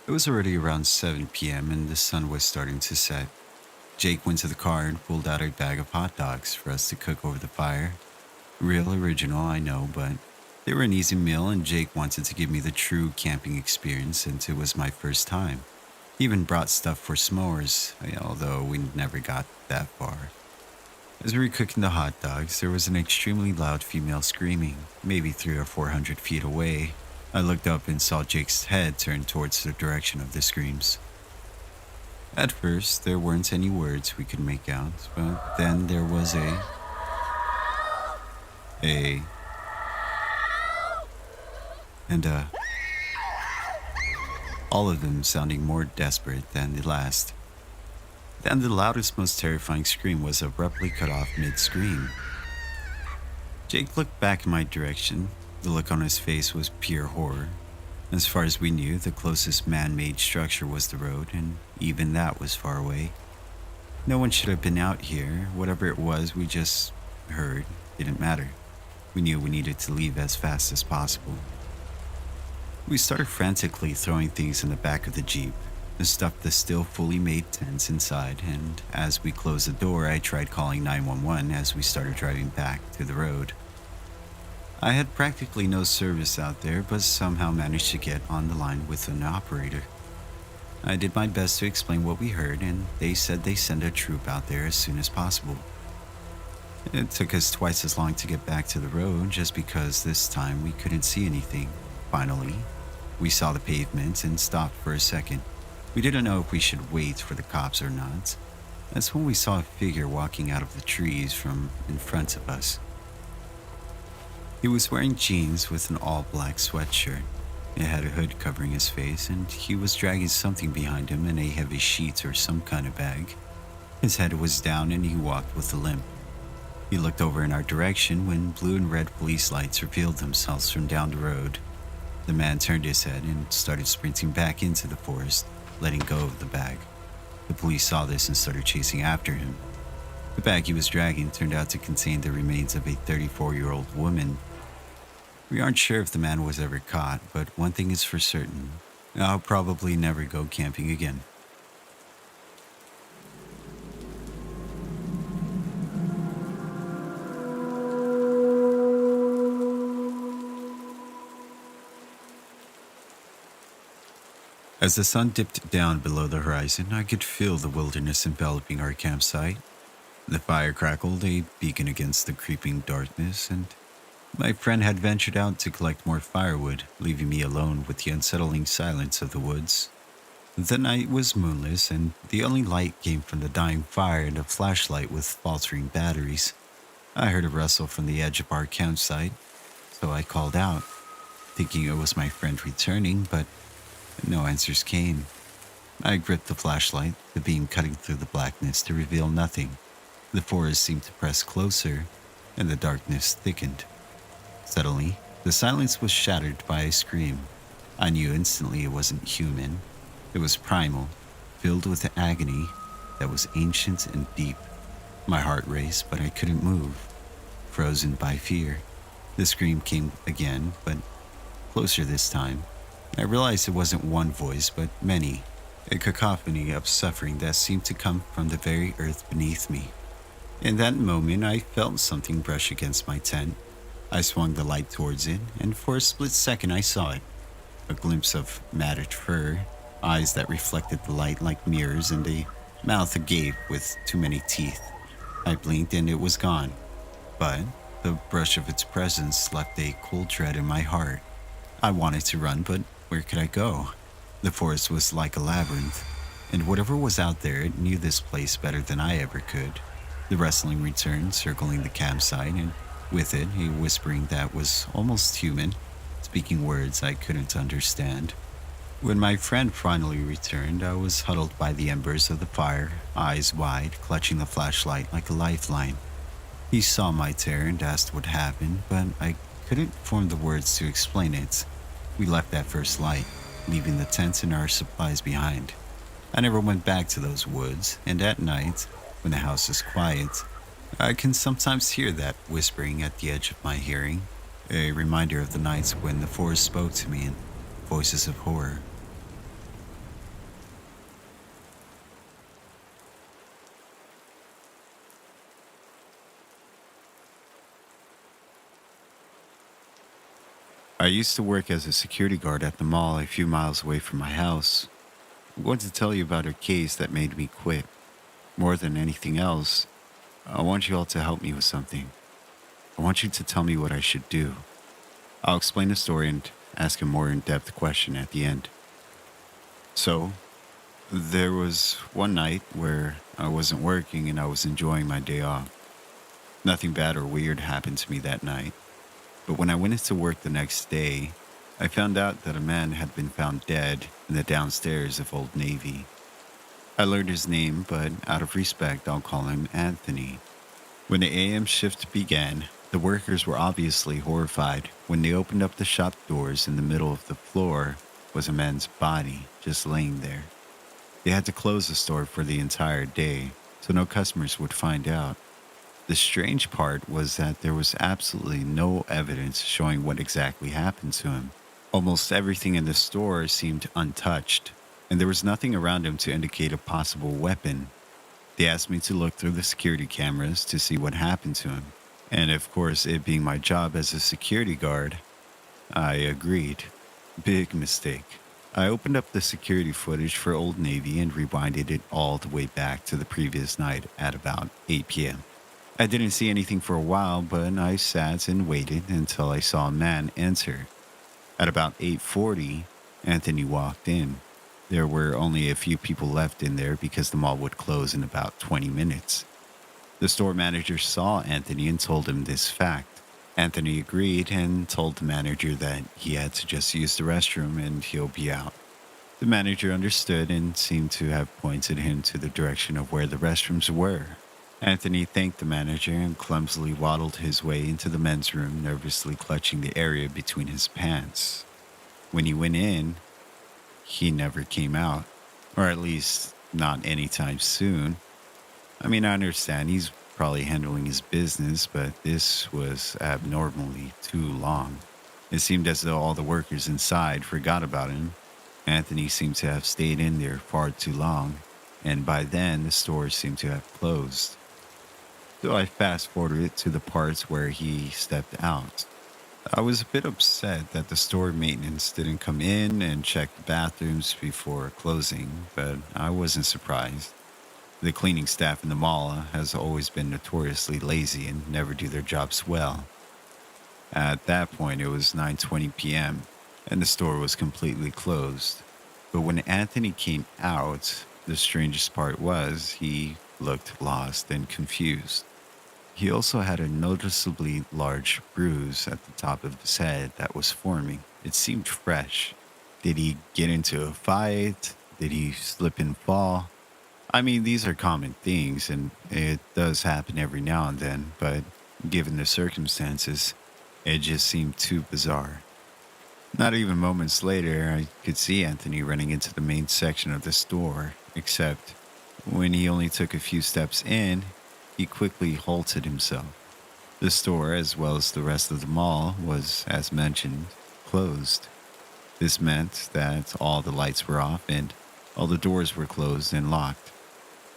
It was already around 7 p.m. and the sun was starting to set. Jake went to the car and pulled out a bag of hot dogs for us to cook over the fire. Real original, I know, but they were an easy meal and Jake wanted to give me the true camping experience since it was my first time. He even brought stuff for s'mores, although we never got that far. As we were cooking the hot dogs, there was an extremely loud female screaming, maybe 300 or 400 feet away. I looked up and saw Jake's head turn towards the direction of the screams. At first, there weren't any words we could make out, but then there was and all of them sounding more desperate than the last. Then the loudest, most terrifying scream was abruptly cut off mid-scream. Jake looked back in my direction. The look on his face was pure horror. As far as we knew, the closest man-made structure was the road, and even that was far away. No one should have been out here. Whatever it was we just heard didn't matter. We knew we needed to leave as fast as possible. We started frantically throwing things in the back of the Jeep, and stuffed the still fully made tents inside, and as we closed the door, I tried calling 911 as we started driving back to the road. I had practically no service out there, but somehow managed to get on the line with an operator. I did my best to explain what we heard, and they said they send a troop out there as soon as possible. It took us twice as long to get back to the road just because this time we couldn't see anything. Finally, we saw the pavement and stopped for a second. We didn't know if we should wait for the cops or not. That's when we saw a figure walking out of the trees from in front of us. He was wearing jeans with an all-black sweatshirt. It had a hood covering his face, and he was dragging something behind him in a heavy sheet or some kind of bag. His head was down and he walked with a limp. He looked over in our direction when blue and red police lights revealed themselves from down the road. The man turned his head and started sprinting back into the forest, letting go of the bag. The police saw this and started chasing after him. The bag he was dragging turned out to contain the remains of a 34-year-old woman. We aren't sure if the man was ever caught, but one thing is for certain. I'll probably never go camping again. As the sun dipped down below the horizon, I could feel the wilderness enveloping our campsite. The fire crackled, a beacon against the creeping darkness, and my friend had ventured out to collect more firewood, leaving me alone with the unsettling silence of the woods. The night was moonless, and the only light came from the dying fire and a flashlight with faltering batteries. I heard a rustle from the edge of our campsite, so I called out, thinking it was my friend returning, but no answers came. I gripped the flashlight, the beam cutting through the blackness to reveal nothing. The forest seemed to press closer, and the darkness thickened. Suddenly, the silence was shattered by a scream. I knew instantly it wasn't human. It was primal, filled with agony that was ancient and deep. My heart raced, but I couldn't move, frozen by fear. The scream came again, but closer this time. I realized it wasn't one voice, but many, a cacophony of suffering that seemed to come from the very earth beneath me. In that moment, I felt something brush against my tent. I swung the light towards it, and for a split second I saw it. A glimpse of matted fur, eyes that reflected the light like mirrors, and a mouth agape with too many teeth. I blinked and it was gone. But The brush of its presence left a cold dread in my heart. I wanted to run, but where could I go? The forest was like a labyrinth, and whatever was out there it knew this place better than I ever could. The rustling returned, circling the campsite, and with it, a whispering that was almost human, speaking words I couldn't understand. When my friend finally returned, I was huddled by the embers of the fire, eyes wide, clutching the flashlight like a lifeline. He saw my terror and asked what happened, but I couldn't form the words to explain it. We left that first light, leaving the tents and our supplies behind. I never went back to those woods, and at night, when the house is quiet, I can sometimes hear that whispering at the edge of my hearing, a reminder of the nights when the forest spoke to me in voices of horror. I used to work as a security guard at the mall a few miles away from my house. I'm going to tell you about a case that made me quit. More than anything else, I want you all to help me with something. I want you to tell me what I should do. I'll explain the story and ask a more in-depth question at the end. So, there was one night where I wasn't working and I was enjoying my day off. Nothing bad or weird happened to me that night. But when I went into work the next day, I found out that a man had been found dead in the downstairs of Old Navy. I learned his name, but out of respect, I'll call him Anthony. When the AM shift began, the workers were obviously horrified when they opened up the shop doors. In the middle of the floor was a man's body just laying there. They had to close the store for the entire day, so no customers would find out. The strange part was that there was absolutely no evidence showing what exactly happened to him. Almost everything in the store seemed untouched, and there was nothing around him to indicate a possible weapon. They asked me to look through the security cameras to see what happened to him. And of course, it being my job as a security guard, I agreed. Big mistake. I opened up the security footage for Old Navy and rewinded it all the way back to the previous night at about 8 p.m. I didn't see anything for a while, but I sat and waited until I saw a man enter. At about 8:40, Anthony walked in. There were only a few people left in there because the mall would close in about 20 minutes. The store manager saw Anthony and told him this fact. Anthony agreed and told the manager that he had to just use the restroom and he'll be out. The manager understood and seemed to have pointed him to the direction of where the restrooms were. Anthony thanked the manager and clumsily waddled his way into the men's room, nervously clutching the area between his pants. When he went in, he never came out, or at least not anytime soon. I mean, I understand he's probably handling his business, but this was abnormally too long. It seemed as though all the workers inside forgot about him. Anthony seemed to have stayed in there far too long, and by then the store seemed to have closed. So I fast forwarded to the parts where he stepped out. I was a bit upset that the store maintenance didn't come in and check the bathrooms before closing, but I wasn't surprised. The cleaning staff in the mall has always been notoriously lazy and never do their jobs well. At that point, it was 9:20 p.m., and the store was completely closed. But when Anthony came out, the strangest part was he looked lost and confused. He also had a noticeably large bruise at the top of his head that was forming. It seemed fresh. Did he get into a fight? Did he slip and fall? I mean, these are common things, and it does happen every now and then, but given the circumstances, it just seemed too bizarre. Not even moments later, I could see Anthony running into the main section of the store, except when he only took a few steps in, he quickly halted himself. The store, as well as the rest of the mall, was, as mentioned, closed. This meant that all the lights were off and all the doors were closed and locked.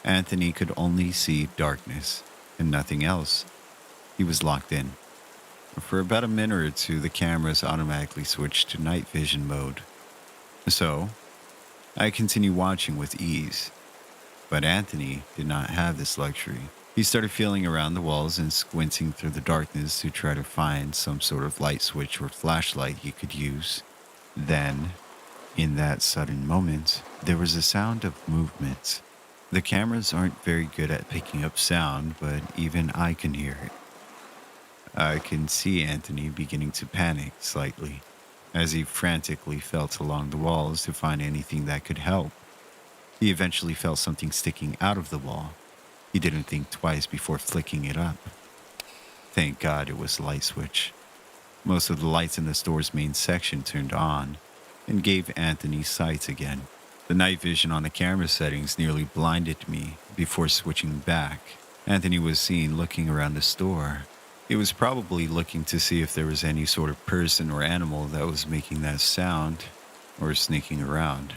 Anthony could only see darkness and nothing else. He was locked in. For about a minute or two, the cameras automatically switched to night vision mode. So, I continued watching with ease. But Anthony did not have this luxury. He started feeling around the walls and squinting through the darkness to try to find some sort of light switch or flashlight he could use. Then, in that sudden moment, there was a sound of movement. The cameras aren't very good at picking up sound, but even I can hear it. I can see Anthony beginning to panic slightly as he frantically felt along the walls to find anything that could help. He eventually felt something sticking out of the wall. He didn't think twice before flicking it up. Thank God it was a light switch. Most of the lights in the store's main section turned on and gave Anthony sight again. The night vision on the camera settings nearly blinded me before switching back. Anthony was seen looking around the store. He was probably looking to see if there was any sort of person or animal that was making that sound or sneaking around.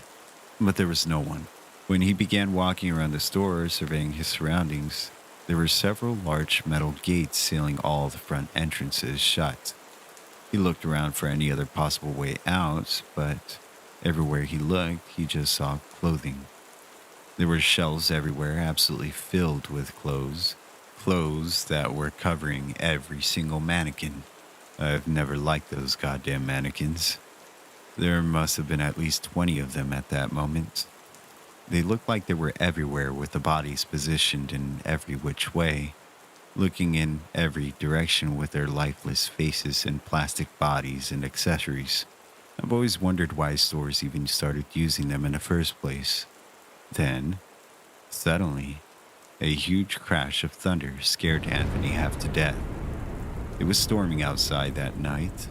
But there was no one. When he began walking around the store, surveying his surroundings, there were several large metal gates sealing all the front entrances shut. He looked around for any other possible way out, but everywhere he looked, he just saw clothing. There were shelves everywhere, absolutely filled with clothes. Clothes that were covering every single mannequin. I've never liked those goddamn mannequins. There must have been at least 20 of them at that moment. They looked like they were everywhere, with the bodies positioned in every which way, looking in every direction with their lifeless faces and plastic bodies and accessories. I've always wondered why stores even started using them in the first place. Then, suddenly, a huge crash of thunder scared Anthony half to death. It was storming outside that night.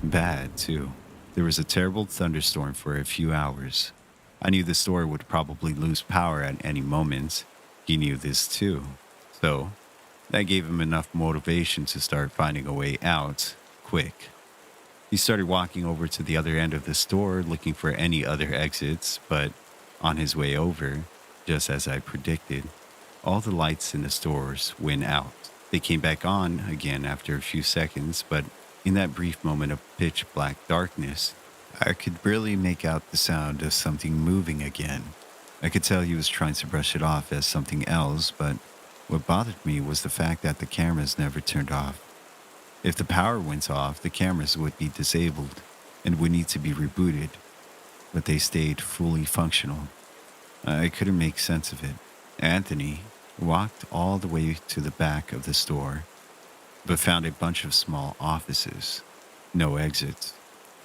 Bad, too. There was a terrible thunderstorm for a few hours. I knew the store would probably lose power at any moment. He knew this too. So, that gave him enough motivation to start finding a way out, quick. He started walking over to the other end of the store looking for any other exits, but on his way over, just as I predicted, all the lights in the stores went out. They came back on again after a few seconds, but in that brief moment of pitch black darkness, I could barely make out the sound of something moving again. I could tell he was trying to brush it off as something else, but what bothered me was the fact that the cameras never turned off. If the power went off, the cameras would be disabled and would need to be rebooted, but they stayed fully functional. I couldn't make sense of it. Anthony walked all the way to the back of the store, but found a bunch of small offices, no exits.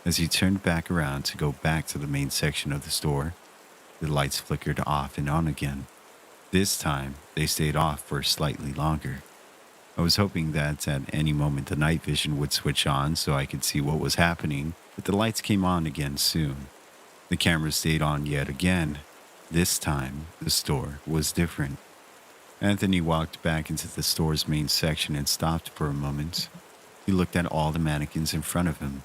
As he turned back around to go back to the main section of the store, the lights flickered off and on again. This time, they stayed off for slightly longer. I was hoping that at any moment the night vision would switch on so I could see what was happening, but the lights came on again soon. The cameras stayed on yet again. This time, the store was different. Anthony walked back into the store's main section and stopped for a moment. He looked at all the mannequins in front of him.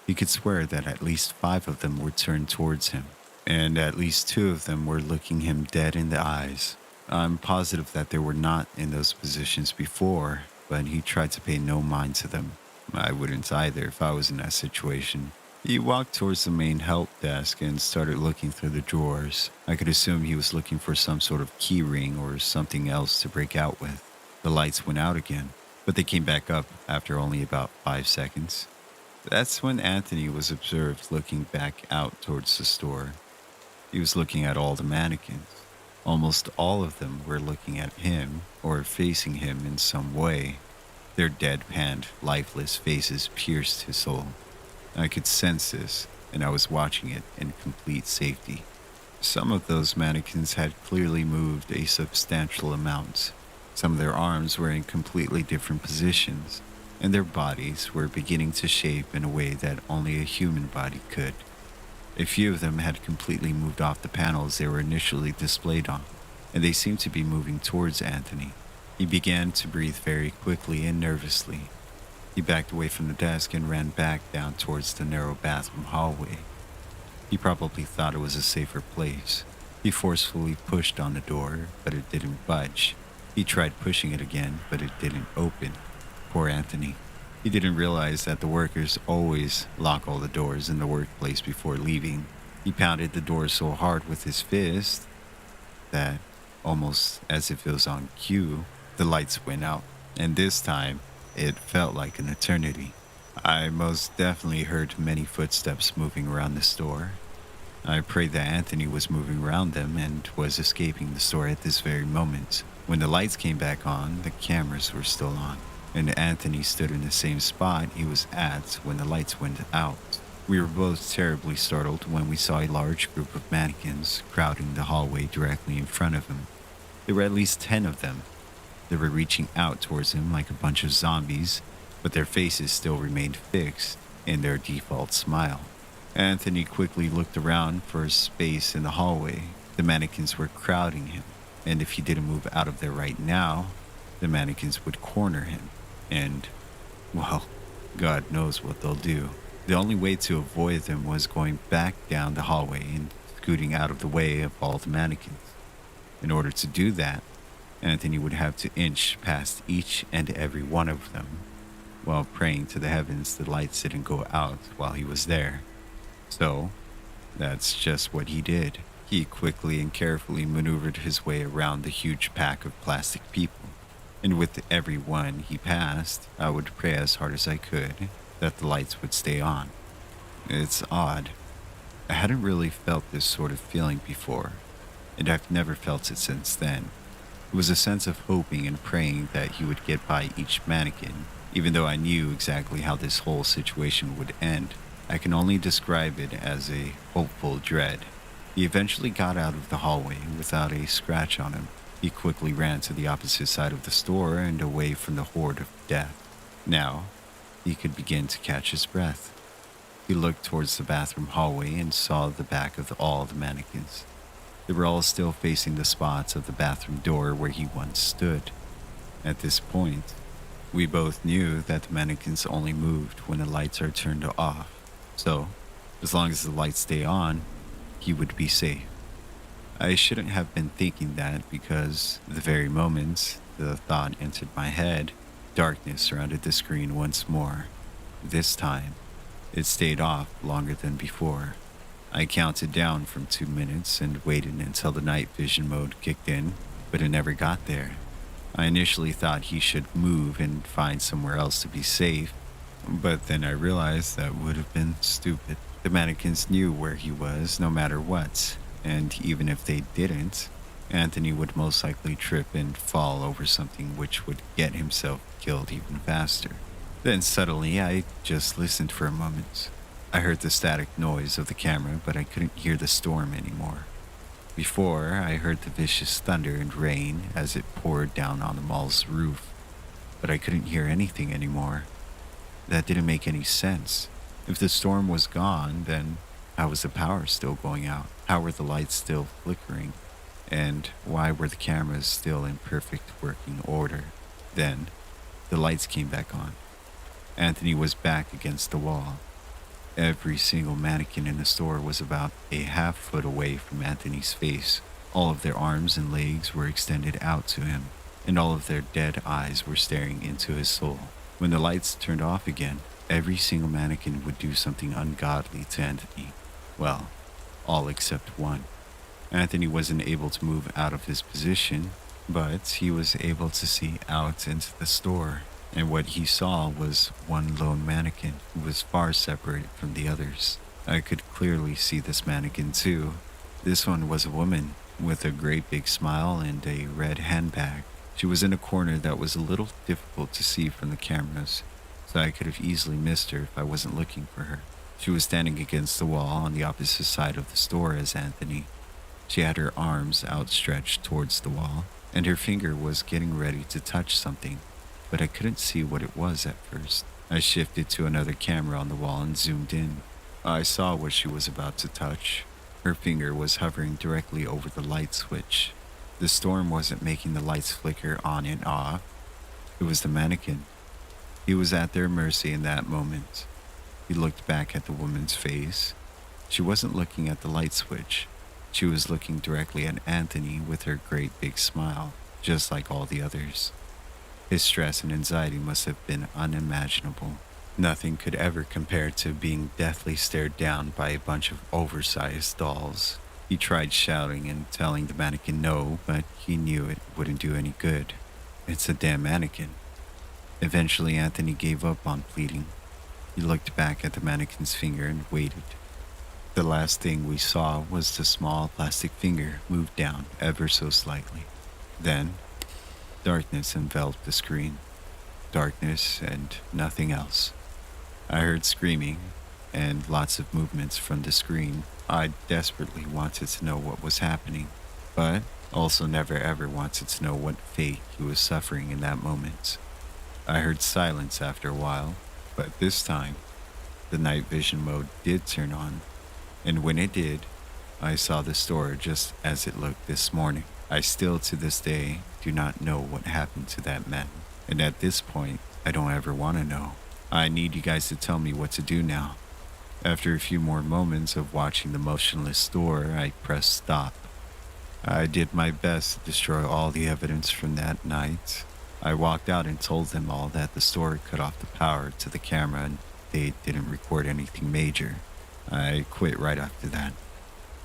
He could swear that at least 5 of them were turned towards him, and at least 2 of them were looking him dead in the eyes. I'm positive that they were not in those positions before, but he tried to pay no mind to them. I wouldn't either if I was in that situation. He walked towards the main help desk and started looking through the drawers. I could assume he was looking for some sort of key ring or something else to break out with. The lights went out again, but they came back up after only about 5 seconds. That's when Anthony was observed looking back out towards the store. He was looking at all the mannequins. Almost all of them were looking at him or facing him in some way. Their deadpanned, lifeless faces pierced his soul. I could sense this, and I was watching it in complete safety. Some of those mannequins had clearly moved a substantial amount. Some of their arms were in completely different positions, and their bodies were beginning to shape in a way that only a human body could. A few of them had completely moved off the panels they were initially displayed on, and they seemed to be moving towards Anthony. He began to breathe very quickly and nervously. He backed away from the desk and ran back down towards the narrow bathroom hallway. He probably thought it was a safer place. He forcefully pushed on the door, but it didn't budge. He tried pushing it again, but it didn't open. Poor Anthony. He didn't realize that the workers always lock all the doors in the workplace before leaving. He pounded the door so hard with his fist that, almost as if it was on cue, The lights went out, and this time it felt like an eternity. I most definitely heard many footsteps moving around the store. I prayed that Anthony was moving around them and was escaping the store at this very moment. When the lights came back on, the cameras were still on, and Anthony stood in the same spot he was at when the lights went out. We were both terribly startled when we saw a large group of mannequins crowding the hallway directly in front of him. There were at least 10 of them. They were reaching out towards him like a bunch of zombies, but their faces still remained fixed in their default smile. Anthony quickly looked around for a space in the hallway. The mannequins were crowding him, and if he didn't move out of there right now, the mannequins would corner him. And, well, God knows what they'll do. The only way to avoid them was going back down the hallway and scooting out of the way of all the mannequins. In order to do that, Anthony would have to inch past each and every one of them, while praying to the heavens the lights didn't go out while he was there. So, that's just what he did. He quickly and carefully maneuvered his way around the huge pack of plastic people, and with every one he passed, I would pray as hard as I could that the lights would stay on. It's odd. I hadn't really felt this sort of feeling before, and I've never felt it since then. It was a sense of hoping and praying that he would get by each mannequin, even though I knew exactly how this whole situation would end. I can only describe it as a hopeful dread. He eventually got out of the hallway without a scratch on him. He quickly ran to the opposite side of the store and away from the horde of death. Now, he could begin to catch his breath. He looked towards the bathroom hallway and saw the back of all the mannequins. They were all still facing the spots of the bathroom door where he once stood. At this point, we both knew that the mannequins only moved when the lights are turned off. So, as long as the lights stay on, he would be safe. I shouldn't have been thinking that because the very moment the thought entered my head, darkness surrounded the screen once more. This time, it stayed off longer than before. I counted down from 2 minutes and waited until the night vision mode kicked in, but it never got there. I initially thought he should move and find somewhere else to be safe, but then I realized that would have been stupid. The mannequins knew where he was no matter what, and even if they didn't, Anthony would most likely trip and fall over something which would get himself killed even faster. Then suddenly I just listened for a moment. I heard the static noise of the camera, but I couldn't hear the storm anymore. Before, I heard the vicious thunder and rain as it poured down on the mall's roof, but I couldn't hear anything anymore. That didn't make any sense. If the storm was gone, then how was the power still going out? How were the lights still flickering? And why were the cameras still in perfect working order? Then, the lights came back on. Anthony was back against the wall. Every single mannequin in the store was about a half-foot away from Anthony's face. All of their arms and legs were extended out to him, and all of their dead eyes were staring into his soul. When the lights turned off again, every single mannequin would do something ungodly to Anthony. Well, all except one. Anthony wasn't able to move out of his position, but he was able to see out into the store. And what he saw was one lone mannequin who was far separated from the others. I could clearly see this mannequin too. This one was a woman with a great big smile and a red handbag. She was in a corner that was a little difficult to see from the cameras, so I could have easily missed her if I wasn't looking for her. She was standing against the wall on the opposite side of the store as Anthony. She had her arms outstretched towards the wall, and her finger was getting ready to touch something, but I couldn't see what it was at first. I shifted to another camera on the wall and zoomed in. I saw what she was about to touch. Her finger was hovering directly over the light switch. The storm wasn't making the lights flicker on and off. It was the mannequin. He was at their mercy in that moment. He looked back at the woman's face. She wasn't looking at the light switch. She was looking directly at Anthony with her great big smile, just like all the others. His stress and anxiety must have been unimaginable. Nothing could ever compare to being deathly stared down by a bunch of oversized dolls. He tried shouting and telling the mannequin no, but he knew it wouldn't do any good. It's a damn mannequin. Eventually, Anthony gave up on pleading. He looked back at the mannequin's finger and waited. The last thing we saw was the small plastic finger move down ever so slightly. Then, darkness enveloped the screen. Darkness and nothing else. I heard screaming and lots of movements from the screen. I desperately wanted to know what was happening, but also never ever wanted to know what fate he was suffering in that moment. I heard silence after a while, but this time, the night vision mode did turn on, and when it did, I saw the store just as it looked this morning. I still to this day do not know what happened to that man, and at this point, I don't ever want to know. I need you guys to tell me what to do now. After a few more moments of watching the motionless store, I pressed stop. I did my best to destroy all the evidence from that night. I walked out and told them all that the store cut off the power to the camera and they didn't record anything major. I quit right after that.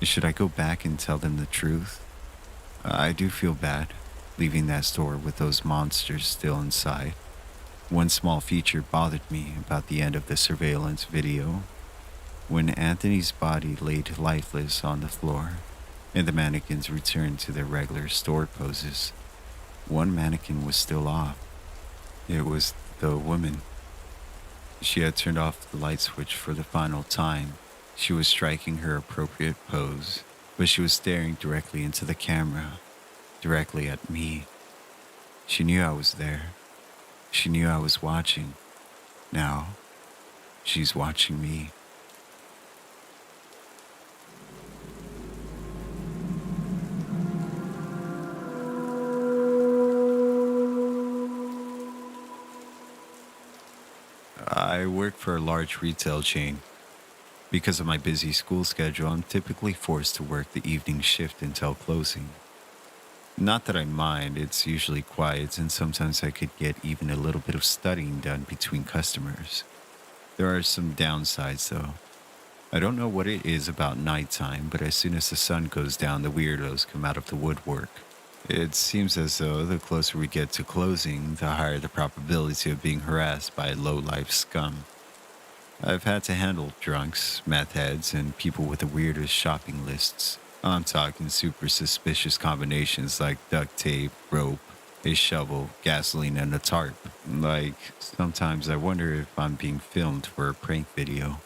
Should I go back and tell them the truth? I do feel bad, leaving that store with those monsters still inside. One small feature bothered me about the end of the surveillance video. When Anthony's body laid lifeless on the floor, and the mannequins returned to their regular store poses, one mannequin was still off. It was the woman. She had turned off the light switch for the final time. She was striking her appropriate pose, but she was staring directly into the camera, directly at me. She knew I was there. She knew I was watching. Now, she's watching me. I work for a large retail chain. Because of my busy school schedule, I'm typically forced to work the evening shift until closing. Not that I mind, it's usually quiet, and sometimes I could get even a little bit of studying done between customers. There are some downsides, though. I don't know what it is about nighttime, but as soon as the sun goes down, the weirdos come out of the woodwork. It seems as though the closer we get to closing, the higher the probability of being harassed by low-life scum. I've had to handle drunks, meth heads, and people with the weirdest shopping lists. I'm talking super suspicious combinations like duct tape, rope, a shovel, gasoline, and a tarp. Like, sometimes I wonder if I'm being filmed for a prank video.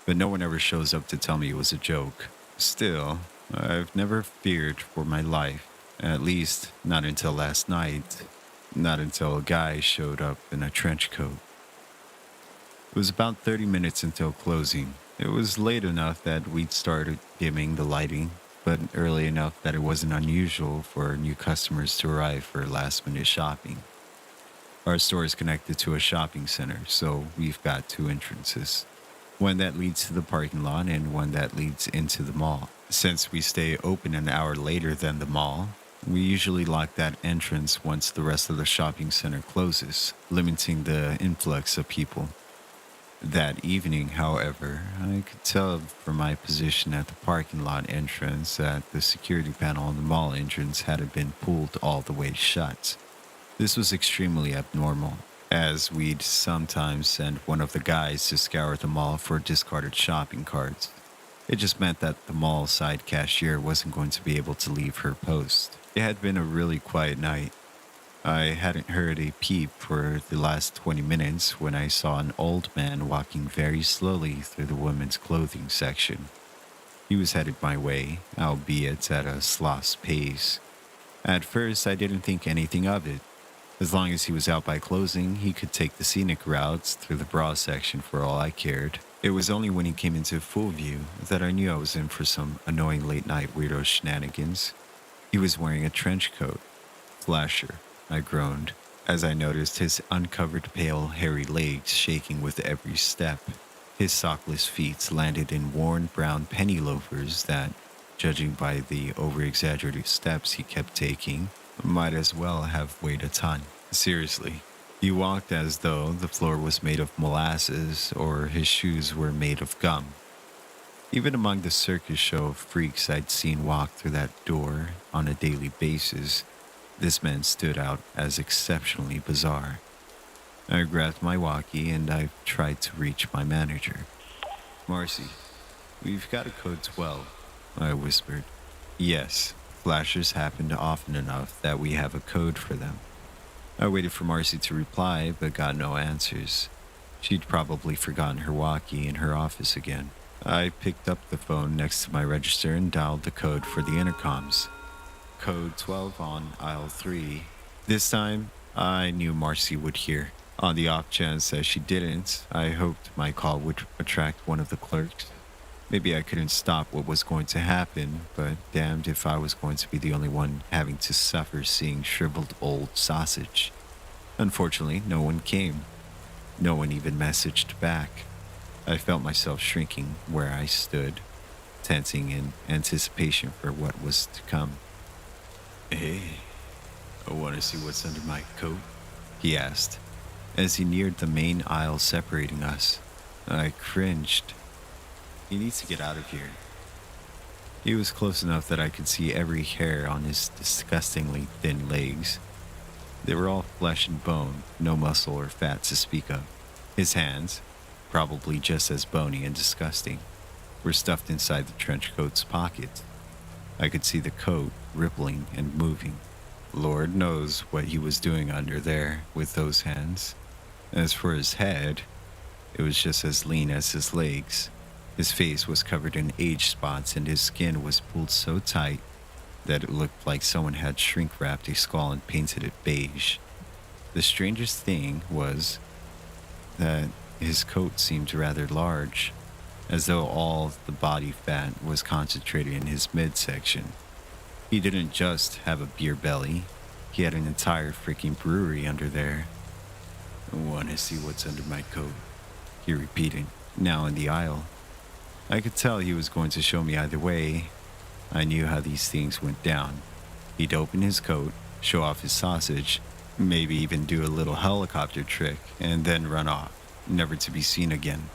But no one ever shows up to tell me it was a joke. Still, I've never feared for my life. At least, not until last night. Not until a guy showed up in a trench coat. It was about 30 minutes until closing. It was late enough that we'd started dimming the lighting, but early enough that it wasn't unusual for new customers to arrive for last-minute shopping. Our store is connected to a shopping center, so we've got two entrances. One that leads to the parking lot and one that leads into the mall. Since we stay open an hour later than the mall, we usually lock that entrance once the rest of the shopping center closes, limiting the influx of people. That evening, however, I could tell from my position at the parking lot entrance that the security panel on the mall entrance hadn't been pulled all the way shut. This was extremely abnormal, as we'd sometimes send one of the guys to scour the mall for discarded shopping carts. It just meant that the mall side cashier wasn't going to be able to leave her post. It had been a really quiet night. I hadn't heard a peep for the last 20 minutes when I saw an old man walking very slowly through the women's clothing section. He was headed my way, albeit at a sloth's pace. At first, I didn't think anything of it. As long as he was out by closing, he could take the scenic routes through the bra section for all I cared. It was only when he came into full view that I knew I was in for some annoying late-night weirdo shenanigans. He was wearing a trench coat. Flasher, I groaned, as I noticed his uncovered pale, hairy legs shaking with every step. His sockless feet landed in worn brown penny loafers that, judging by the over-exaggerated steps he kept taking, might as well have weighed a ton. Seriously, he walked as though the floor was made of molasses or his shoes were made of gum. Even among the circus show of freaks I'd seen walk through that door on a daily basis, This man stood out as exceptionally bizarre. I grabbed my walkie and I tried to reach my manager. Marcy, we've got a code 12, I whispered. Yes, flashes happened often enough that we have a code for them. I waited for Marcy to reply, but got no answers. She'd probably forgotten her walkie in her office again. I picked up the phone next to my register and dialed the code for the intercoms. Code 12 on aisle 3. This time, I knew Marcy would hear. On the off chance that she didn't, I hoped my call would attract one of the clerks. Maybe I couldn't stop what was going to happen, but damned if I was going to be the only one having to suffer seeing shriveled old sausage. Unfortunately, no one came. No one even messaged back. I felt myself shrinking where I stood, tensing in anticipation for what was to come. Hey, I want to see what's under my coat, he asked, as he neared the main aisle separating us. I cringed. He needs to get out of here. He was close enough that I could see every hair on his disgustingly thin legs. They were all flesh and bone, no muscle or fat to speak of. His hands, probably just as bony and disgusting, were stuffed inside the trench coat's pockets. I could see the coat rippling and moving. Lord knows what he was doing under there with those hands. As for his head, it was just as lean as his legs. His face was covered in age spots and his skin was pulled so tight that it looked like someone had shrink wrapped a skull and painted it beige. The strangest thing was that his coat seemed rather large, as though all the body fat was concentrated in his midsection. He didn't just have a beer belly, he had an entire freaking brewery under there. I want to see what's under my coat, he repeated, now in the aisle. I could tell he was going to show me either way. I knew how these things went down. He'd open his coat, show off his sausage, maybe even do a little helicopter trick, and then run off, never to be seen again.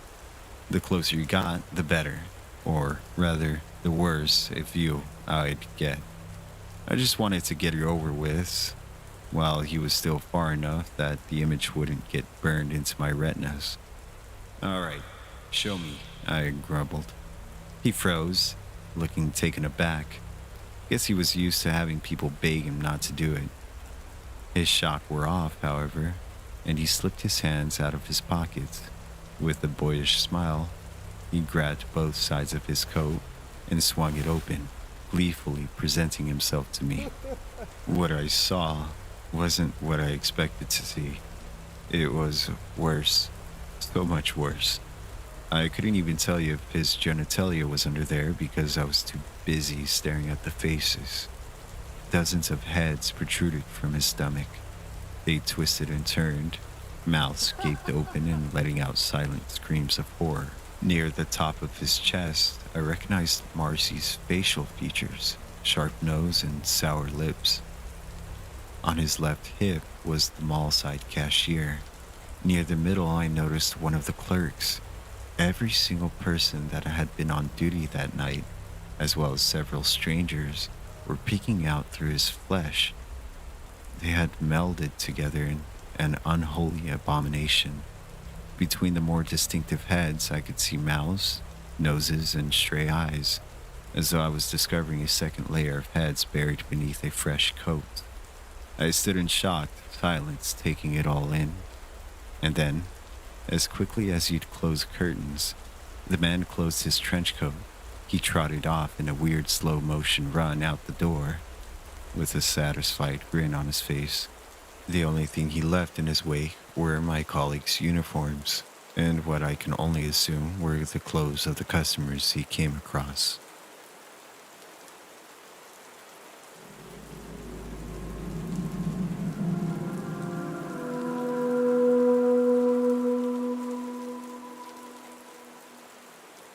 The closer you got, the better. Or, rather, the worse if you I'd get. I just wanted to get it over with, while he was still far enough that the image wouldn't get burned into my retinas. All right, show me, I grumbled. He froze, looking taken aback. Guess he was used to having people beg him not to do it. His shock wore off, however, and he slipped his hands out of his pockets. With a boyish smile, he grabbed both sides of his coat and swung it open, gleefully presenting himself to me. What I saw wasn't what I expected to see. It was worse, so much worse. I couldn't even tell you if his genitalia was under there because I was too busy staring at the faces. Dozens of heads protruded from his stomach. They twisted and turned, mouths gaped open and letting out silent screams of horror. Near the top of his chest, I recognized Marcy's facial features, sharp nose and sour lips. On his left hip was the mall-side cashier. Near the middle, I noticed one of the clerks. Every single person that had been on duty that night, as well as several strangers, were peeking out through his flesh. They had melded together in an unholy abomination. Between the more distinctive heads, I could see mouths, noses, and stray eyes, as though I was discovering a second layer of heads buried beneath a fresh coat. I stood in shocked silence, taking it all in. And then, as quickly as you'd close curtains, the man closed his trench coat. He trotted off in a weird slow-motion run out the door, with a satisfied grin on his face. The only thing he left in his wake were my colleagues' uniforms, and what I can only assume were the clothes of the customers he came across.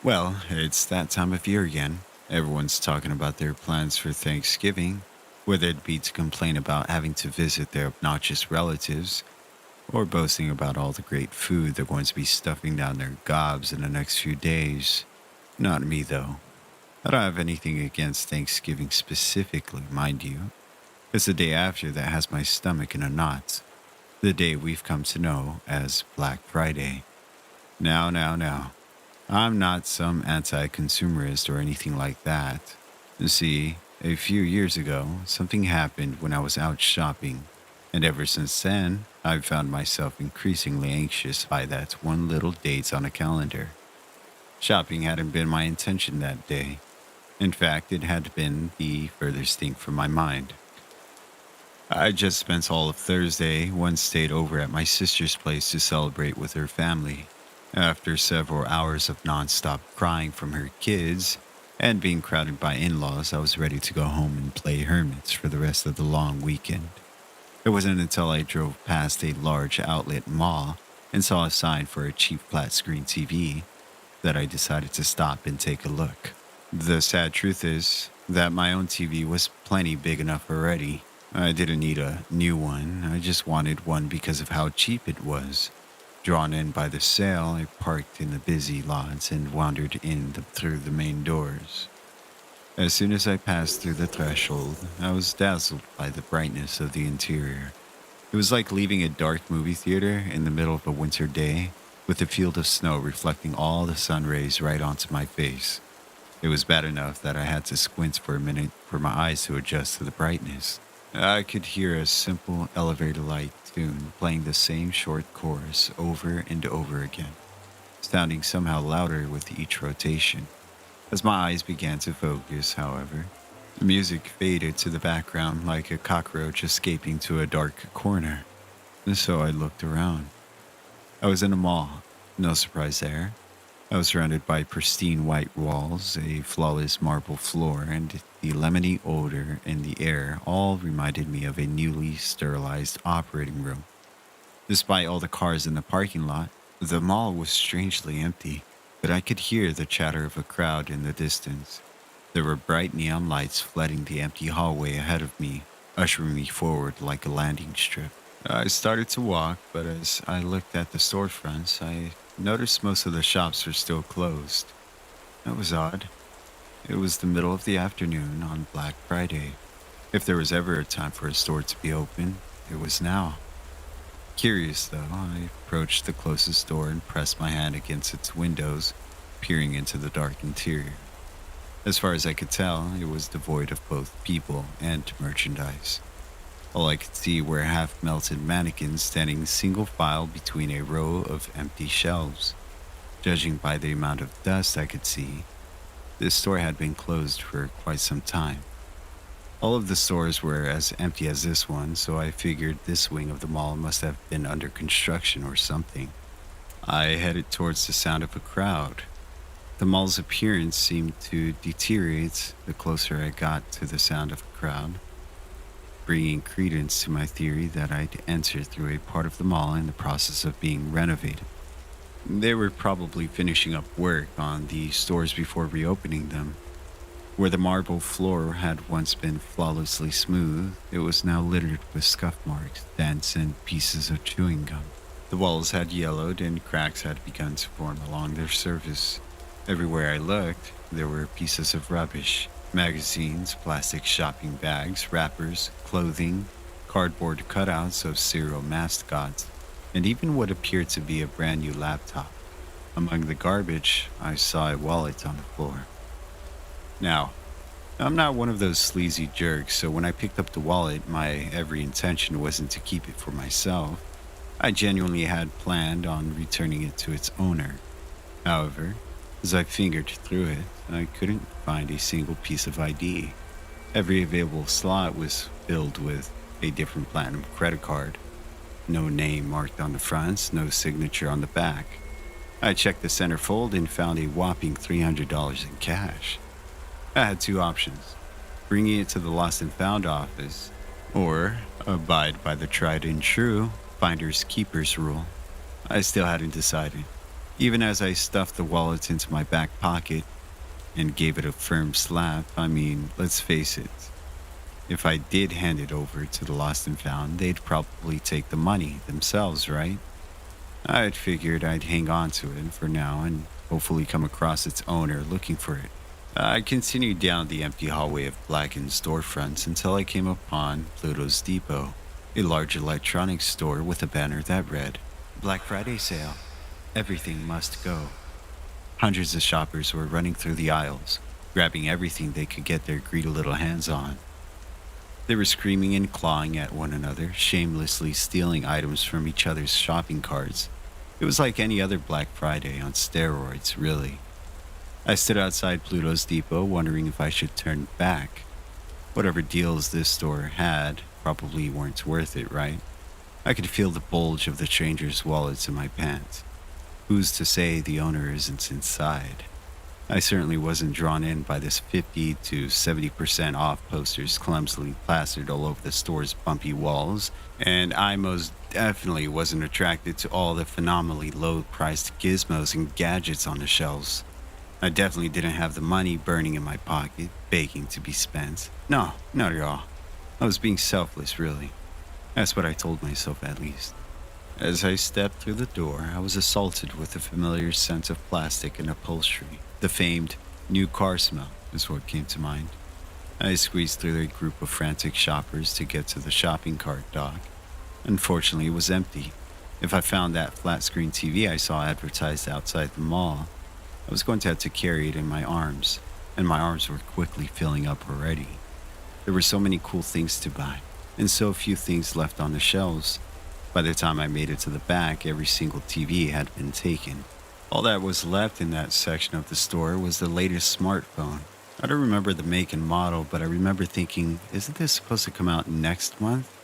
Well, it's that time of year again. Everyone's talking about their plans for Thanksgiving, whether it be to complain about having to visit their obnoxious relatives, or boasting about all the great food they're going to be stuffing down their gobs in the next few days. Not me, though. I don't have anything against Thanksgiving specifically, mind you. It's the day after that has my stomach in a knot. The day we've come to know as Black Friday. Now. I'm not some anti consumerist or anything like that. You see, a few years ago, something happened when I was out shopping, and ever since then, I've found myself increasingly anxious by that one little date on a calendar. Shopping hadn't been my intention that day. In fact, it had been the furthest thing from my mind. I just spent all of Thursday, once stayed over at my sister's place to celebrate with her family. After several hours of nonstop crying from her kids and being crowded by in laws, I was ready to go home and play hermits for the rest of the long weekend. It wasn't until I drove past a large outlet mall and saw a sign for a cheap flat screen TV that I decided to stop and take a look. The sad truth is that my own TV was plenty big enough already. I didn't need a new one, I just wanted one because of how cheap it was. Drawn in by the sale, I parked in the busy lots and wandered through the main doors. As soon as I passed through the threshold, I was dazzled by the brightness of the interior. It was like leaving a dark movie theater in the middle of a winter day, with a field of snow reflecting all the sun rays right onto my face. It was bad enough that I had to squint for a minute for my eyes to adjust to the brightness. I could hear a simple elevator light tune playing the same short chorus over and over again, sounding somehow louder with each rotation. As my eyes began to focus, however, the music faded to the background like a cockroach escaping to a dark corner. And so I looked around. I was in a mall, no surprise there. I was surrounded by pristine white walls, a flawless marble floor, and the lemony odor in the air all reminded me of a newly sterilized operating room. Despite all the cars in the parking lot, the mall was strangely empty, but I could hear the chatter of a crowd in the distance. There were bright neon lights flooding the empty hallway ahead of me, ushering me forward like a landing strip. I started to walk, but as I looked at the storefronts, I noticed most of the shops were still closed. That was odd. It was the middle of the afternoon on Black Friday. If there was ever a time for a store to be open, it was now. Curious though, I approached the closest door and pressed my hand against its windows, peering into the dark interior. As far as I could tell, it was devoid of both people and merchandise. All I could see were half-melted mannequins standing single file between a row of empty shelves. Judging by the amount of dust I could see, this store had been closed for quite some time. All of the stores were as empty as this one, so I figured this wing of the mall must have been under construction or something. I headed towards the sound of a crowd. The mall's appearance seemed to deteriorate the closer I got to the sound of a crowd, bringing credence to my theory that I'd entered through a part of the mall in the process of being renovated. They were probably finishing up work on the stores before reopening them. Where the marble floor had once been flawlessly smooth, it was now littered with scuff marks, dents, and pieces of chewing gum. The walls had yellowed and cracks had begun to form along their surface. Everywhere I looked, there were pieces of rubbish. Magazines, plastic shopping bags, wrappers, clothing, cardboard cutouts of cereal mascots, and even what appeared to be a brand new laptop. Among the garbage, I saw a wallet on the floor. Now, I'm not one of those sleazy jerks, so when I picked up the wallet, my every intention wasn't to keep it for myself. I genuinely had planned on returning it to its owner. However, as I fingered through it, I couldn't find a single piece of ID. Every available slot was filled with a different platinum credit card. No name marked on the fronts, no signature on the back. I checked the centerfold and found a whopping $300 in cash. I had two options: bringing it to the lost and found office, or abide by the tried and true finders keepers rule. I still hadn't decided. Even as I stuffed the wallet into my back pocket and gave it a firm slap, let's face it, if I did hand it over to the lost and found, they'd probably take the money themselves, right? I'd figured I'd hang on to it for now and hopefully come across its owner looking for it. I continued down the empty hallway of blackened storefronts until I came upon Pluto's Depot, a large electronics store with a banner that read, Black Friday sale. Everything must go. Hundreds of shoppers were running through the aisles, grabbing everything they could get their greedy little hands on. They were screaming and clawing at one another, shamelessly stealing items from each other's shopping carts. It was like any other Black Friday on steroids, really. I stood outside Pluto's Depot wondering if I should turn back. Whatever deals this store had probably weren't worth it, right? I could feel the bulge of the strangers' wallets in my pants. Who's to say the owner isn't inside? I certainly wasn't drawn in by this 50 to 70% off posters clumsily plastered all over the store's bumpy walls, and I most definitely wasn't attracted to all the phenomenally low-priced gizmos and gadgets on the shelves. I definitely didn't have the money burning in my pocket, begging to be spent. No, not at all. I was being selfless, really. That's what I told myself, at least. As I stepped through the door, I was assaulted with the familiar scent of plastic and upholstery. The famed new car smell is what came to mind. I squeezed through a group of frantic shoppers to get to the shopping cart dock. Unfortunately, it was empty. If I found that flat screen TV I saw advertised outside the mall, I was going to have to carry it in my arms, and my arms were quickly filling up already. There were so many cool things to buy, and so few things left on the shelves. By the time I made it to the back, every single TV had been taken. All that was left in that section of the store was the latest smartphone. I don't remember the make and model, but I remember thinking, isn't this supposed to come out next month?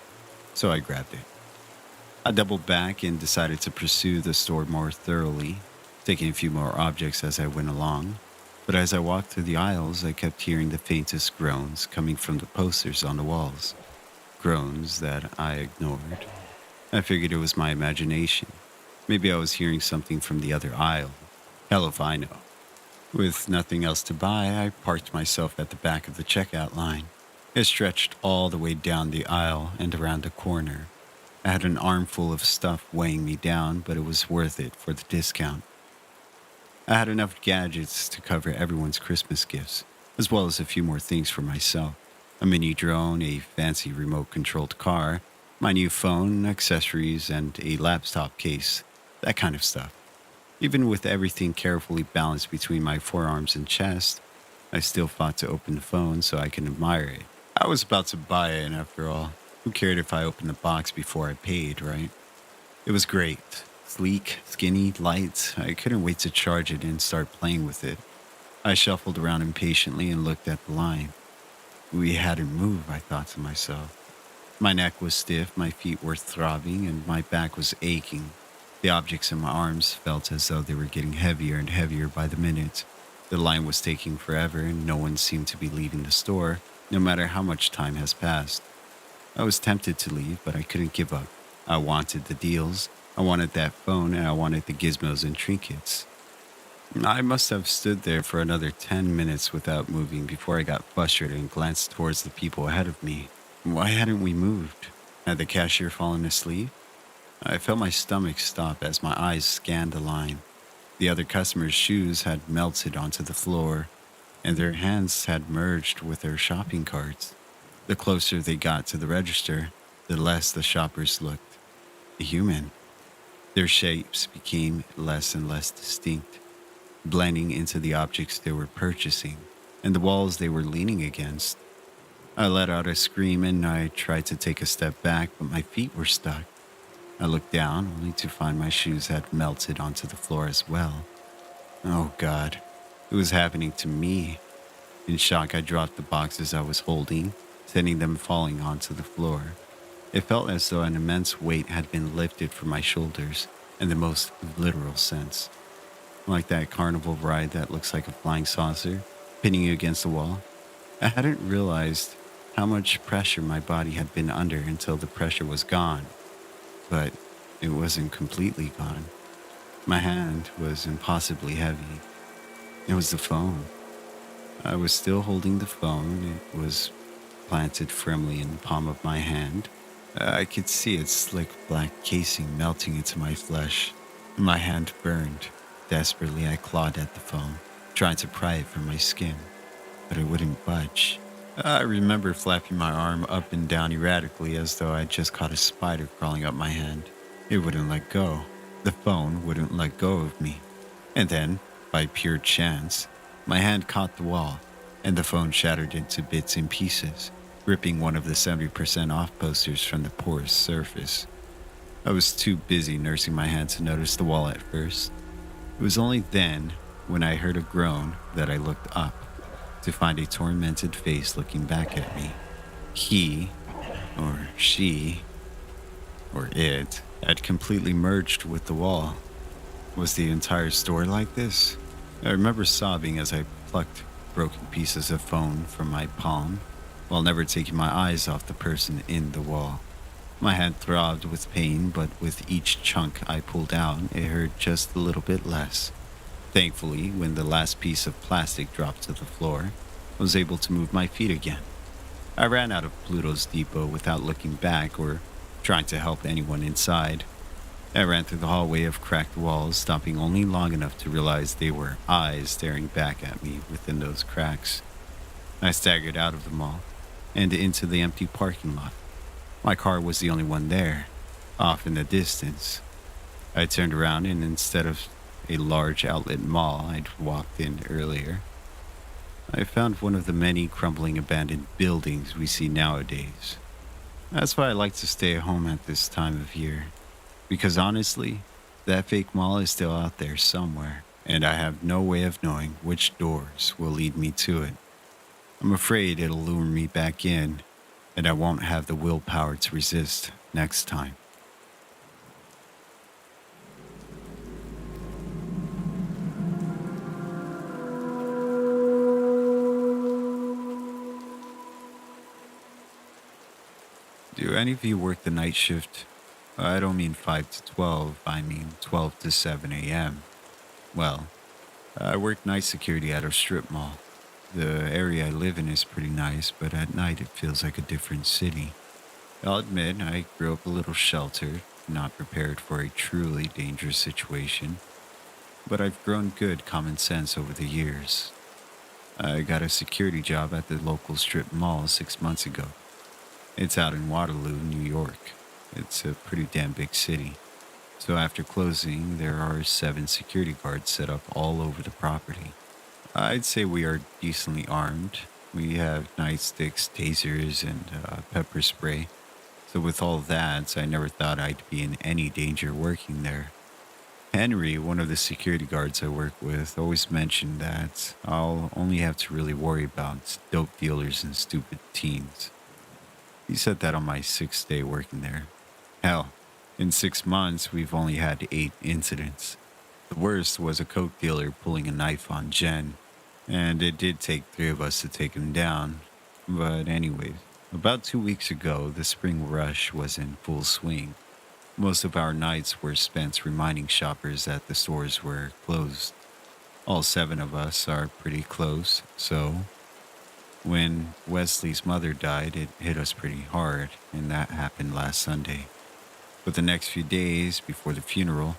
So I grabbed it. I doubled back and decided to pursue the store more thoroughly, taking a few more objects as I went along. But as I walked through the aisles, I kept hearing the faintest groans coming from the posters on the walls. Groans that I ignored. I figured it was my imagination. Maybe I was hearing something from the other aisle. Hell if I know. With nothing else to buy, I parked myself at the back of the checkout line. It stretched all the way down the aisle and around the corner. I had an armful of stuff weighing me down, but it was worth it for the discount. I had enough gadgets to cover everyone's Christmas gifts, as well as a few more things for myself. A mini drone, a fancy remote-controlled car, my new phone, accessories, and a laptop case. That kind of stuff. Even with everything carefully balanced between my forearms and chest, I still fought to open the phone so I can admire it. I was about to buy it, and after all, who cared if I opened the box before I paid, right? It was great. Sleek, skinny, light. I couldn't wait to charge it and start playing with it. I shuffled around impatiently and looked at the line. We hadn't moved, I thought to myself. My neck was stiff, my feet were throbbing, and my back was aching. The objects in my arms felt as though they were getting heavier and heavier by the minute. The line was taking forever, and no one seemed to be leaving the store, no matter how much time has passed. I was tempted to leave, but I couldn't give up. I wanted the deals, I wanted that phone, and I wanted the gizmos and trinkets. I must have stood there for another 10 minutes without moving before I got frustrated and glanced towards the people ahead of me. Why hadn't we moved? Had the cashier fallen asleep? I felt my stomach stop as my eyes scanned the line. The other customers' shoes had melted onto the floor, and their hands had merged with their shopping carts. The closer they got to the register, the less the shoppers looked human. Their shapes became less and less distinct, blending into the objects they were purchasing and the walls they were leaning against. I let out a scream and I tried to take a step back, but my feet were stuck. I looked down, only to find my shoes had melted onto the floor as well. Oh God, it was happening to me. In shock, I dropped the boxes I was holding, sending them falling onto the floor. It felt as though an immense weight had been lifted from my shoulders, in the most literal sense. Like that carnival ride that looks like a flying saucer, pinning you against the wall. I hadn't realized how much pressure my body had been under until the pressure was gone. But it wasn't completely gone. My hand was impossibly heavy. It was the phone. I was still holding the phone. It was planted firmly in the palm of my hand. I could see its slick black casing melting into my flesh. My hand burned. Desperately, I clawed at the phone, trying to pry it from my skin. but it wouldn't budge. I remember flapping my arm up and down erratically as though I'd just caught a spider crawling up my hand. It wouldn't let go. The phone wouldn't let go of me. And then, by pure chance, my hand caught the wall, and the phone shattered into bits and pieces, ripping one of the 70% off posters from the porous surface. I was too busy nursing my hand to notice the wall at first. It was only then, when I heard a groan, that I looked up to find a tormented face looking back at me. He, or she, or it, had completely merged with the wall. Was the entire store like this? I remember sobbing as I plucked broken pieces of phone from my palm, while never taking my eyes off the person in the wall. My hand throbbed with pain, but with each chunk I pulled out, it hurt just a little bit less. Thankfully, when the last piece of plastic dropped to the floor, I was able to move my feet again. I ran out of Pluto's depot without looking back or trying to help anyone inside. I ran through the hallway of cracked walls, stopping only long enough to realize they were eyes staring back at me within those cracks. I staggered out of the mall and into the empty parking lot. My car was the only one there, off in the distance. I turned around, and instead of a large outlet mall I'd walked in earlier, I found one of the many crumbling abandoned buildings we see nowadays. That's why I like to stay at home at this time of year, because honestly, that fake mall is still out there somewhere, and I have no way of knowing which doors will lead me to it. I'm afraid it'll lure me back in, and I won't have the willpower to resist next time. Do any of you work the night shift? I don't mean 5 to 12, I mean 12 to 7 a.m. Well, I work night security at a strip mall. The area I live in is pretty nice, but at night it feels like a different city. I'll admit I grew up a little sheltered, not prepared for a truly dangerous situation, but I've grown good common sense over the years. I got a security job at the local strip mall 6 months ago. It's out in Waterloo, New York. It's a pretty damn big city. So after closing, there are 7 security guards set up all over the property. I'd say we are decently armed. We have nightsticks, tasers, and pepper spray. So with all that, I never thought I'd be in any danger working there. Henry, one of the security guards I work with, always mentioned that I'll only have to really worry about dope dealers and stupid teens. He said that on my 6th day working there. Hell, in 6 months, we've only had 8 incidents. The worst was a coke dealer pulling a knife on Jen, and it did take 3 of us to take him down. But anyways, about 2 weeks ago, the spring rush was in full swing. Most of our nights were spent reminding shoppers that the stores were closed. All 7 of us are pretty close, so when Wesley's mother died, it hit us pretty hard, and that happened last Sunday. But the next few days before the funeral,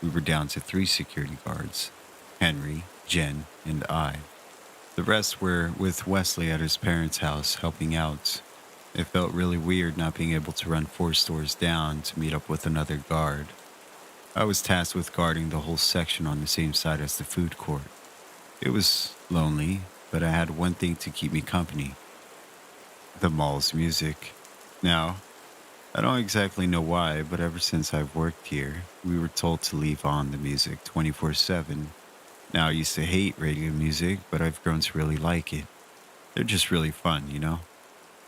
we were down to 3 security guards: Henry, Jen, and I. The rest were with Wesley at his parents' house helping out. It felt really weird not being able to run 4 stores down to meet up with another guard. I was tasked with guarding the whole section on the same side as the food court. It was lonely, but I had one thing to keep me company: the mall's music. Now, I don't exactly know why, but ever since I've worked here, we were told to leave on the music 24/7. Now, I used to hate radio music, but I've grown to really like it. They're just really fun, you know?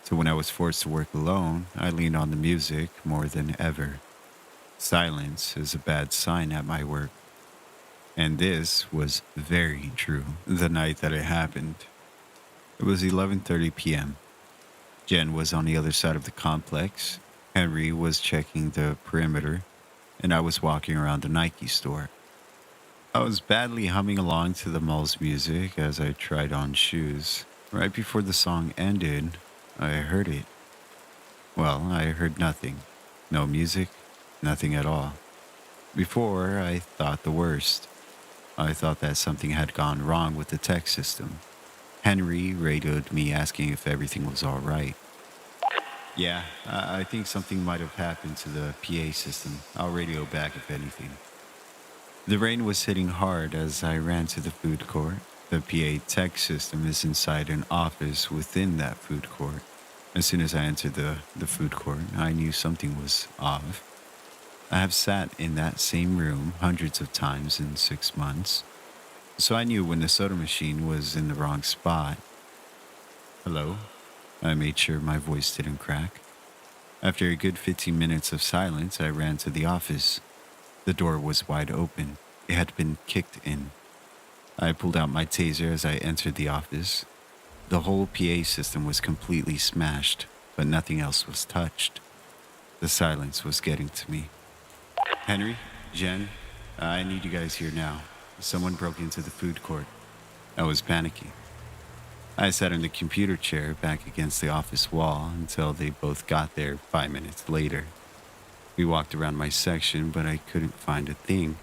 So when I was forced to work alone, I leaned on the music more than ever. Silence is a bad sign at my work. And this was very true the night that it happened. It was 11:30 p.m. Jen was on the other side of the complex. Henry was checking the perimeter, and I was walking around the Nike store. I was badly humming along to the mall's music as I tried on shoes. Right before the song ended, I heard it. Well, I heard nothing. No music, nothing at all. Before, I thought the worst. I thought that something had gone wrong with the tech system. Henry radioed me asking if everything was all right. Yeah, I think something might have happened to the PA system. I'll radio back if anything. The rain was hitting hard as I ran to the food court. The PA tech system is inside an office within that food court. As soon as I entered the food court, I knew something was off. I have sat in that same room hundreds of times in 6 months, so I knew when the soda machine was in the wrong spot. Hello? I made sure my voice didn't crack. After a good 15 minutes of silence, I ran to the office. The door was wide open. It had been kicked in. I pulled out my taser as I entered the office. The whole PA system was completely smashed, but nothing else was touched. The silence was getting to me. Henry, Jen, I need you guys here now. Someone broke into the food court. I was panicking. I sat in the computer chair back against the office wall until they both got there 5 minutes later. We walked around my section, but I couldn't find a thing.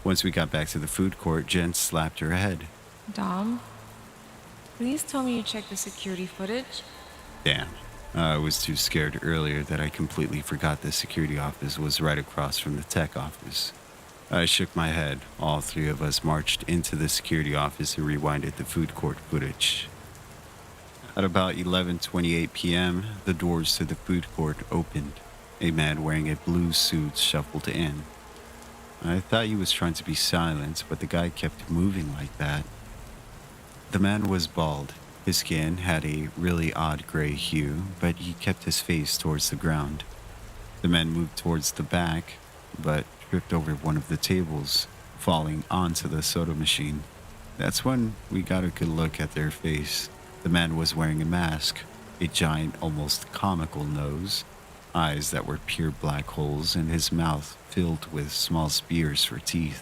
Once we got back to the food court, Jen slapped her head. Dom, please tell me you checked the security footage. Damn. I was too scared earlier that I completely forgot the security office was right across from the tech office. I shook my head. All three of us marched into the security office and rewinded the food court footage. At about 11:28 p.m., the doors to the food court opened. A man wearing a blue suit shuffled in. I thought he was trying to be silent, but the guy kept moving like that. The man was bald. His skin had a really odd gray hue, but he kept his face towards the ground. The man moved towards the back, but tripped over one of the tables, falling onto the soda machine. That's when we got a good look at their face. The man was wearing a mask, a giant, almost comical nose, eyes that were pure black holes, and his mouth filled with small spears for teeth.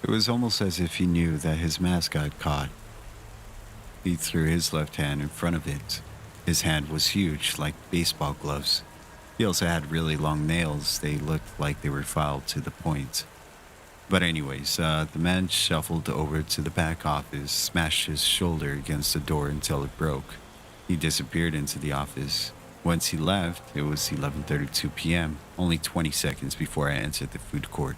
It was almost as if he knew that his mask got caught. He threw his left hand in front of it. His hand was huge, like baseball gloves. He also had really long nails. They looked like they were filed to the point. But anyways, the man shuffled over to the back office, smashed his shoulder against the door until it broke. He disappeared into the office. Once he left, it was 11:32 p.m., only 20 seconds before I entered the food court.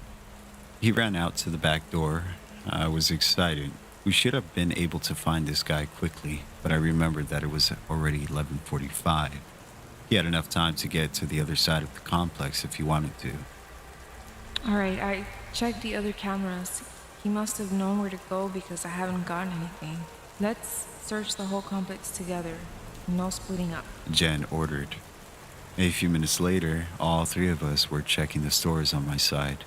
He ran out to the back door. I was excited. We should have been able to find this guy quickly, but I remembered that it was already 11:45. He had enough time to get to the other side of the complex if he wanted to. All right, I checked the other cameras. He must have known where to go because I haven't gotten anything. Let's search the whole complex together. No splitting up. Jen ordered. A few minutes later, all three of us were checking the stores on my side.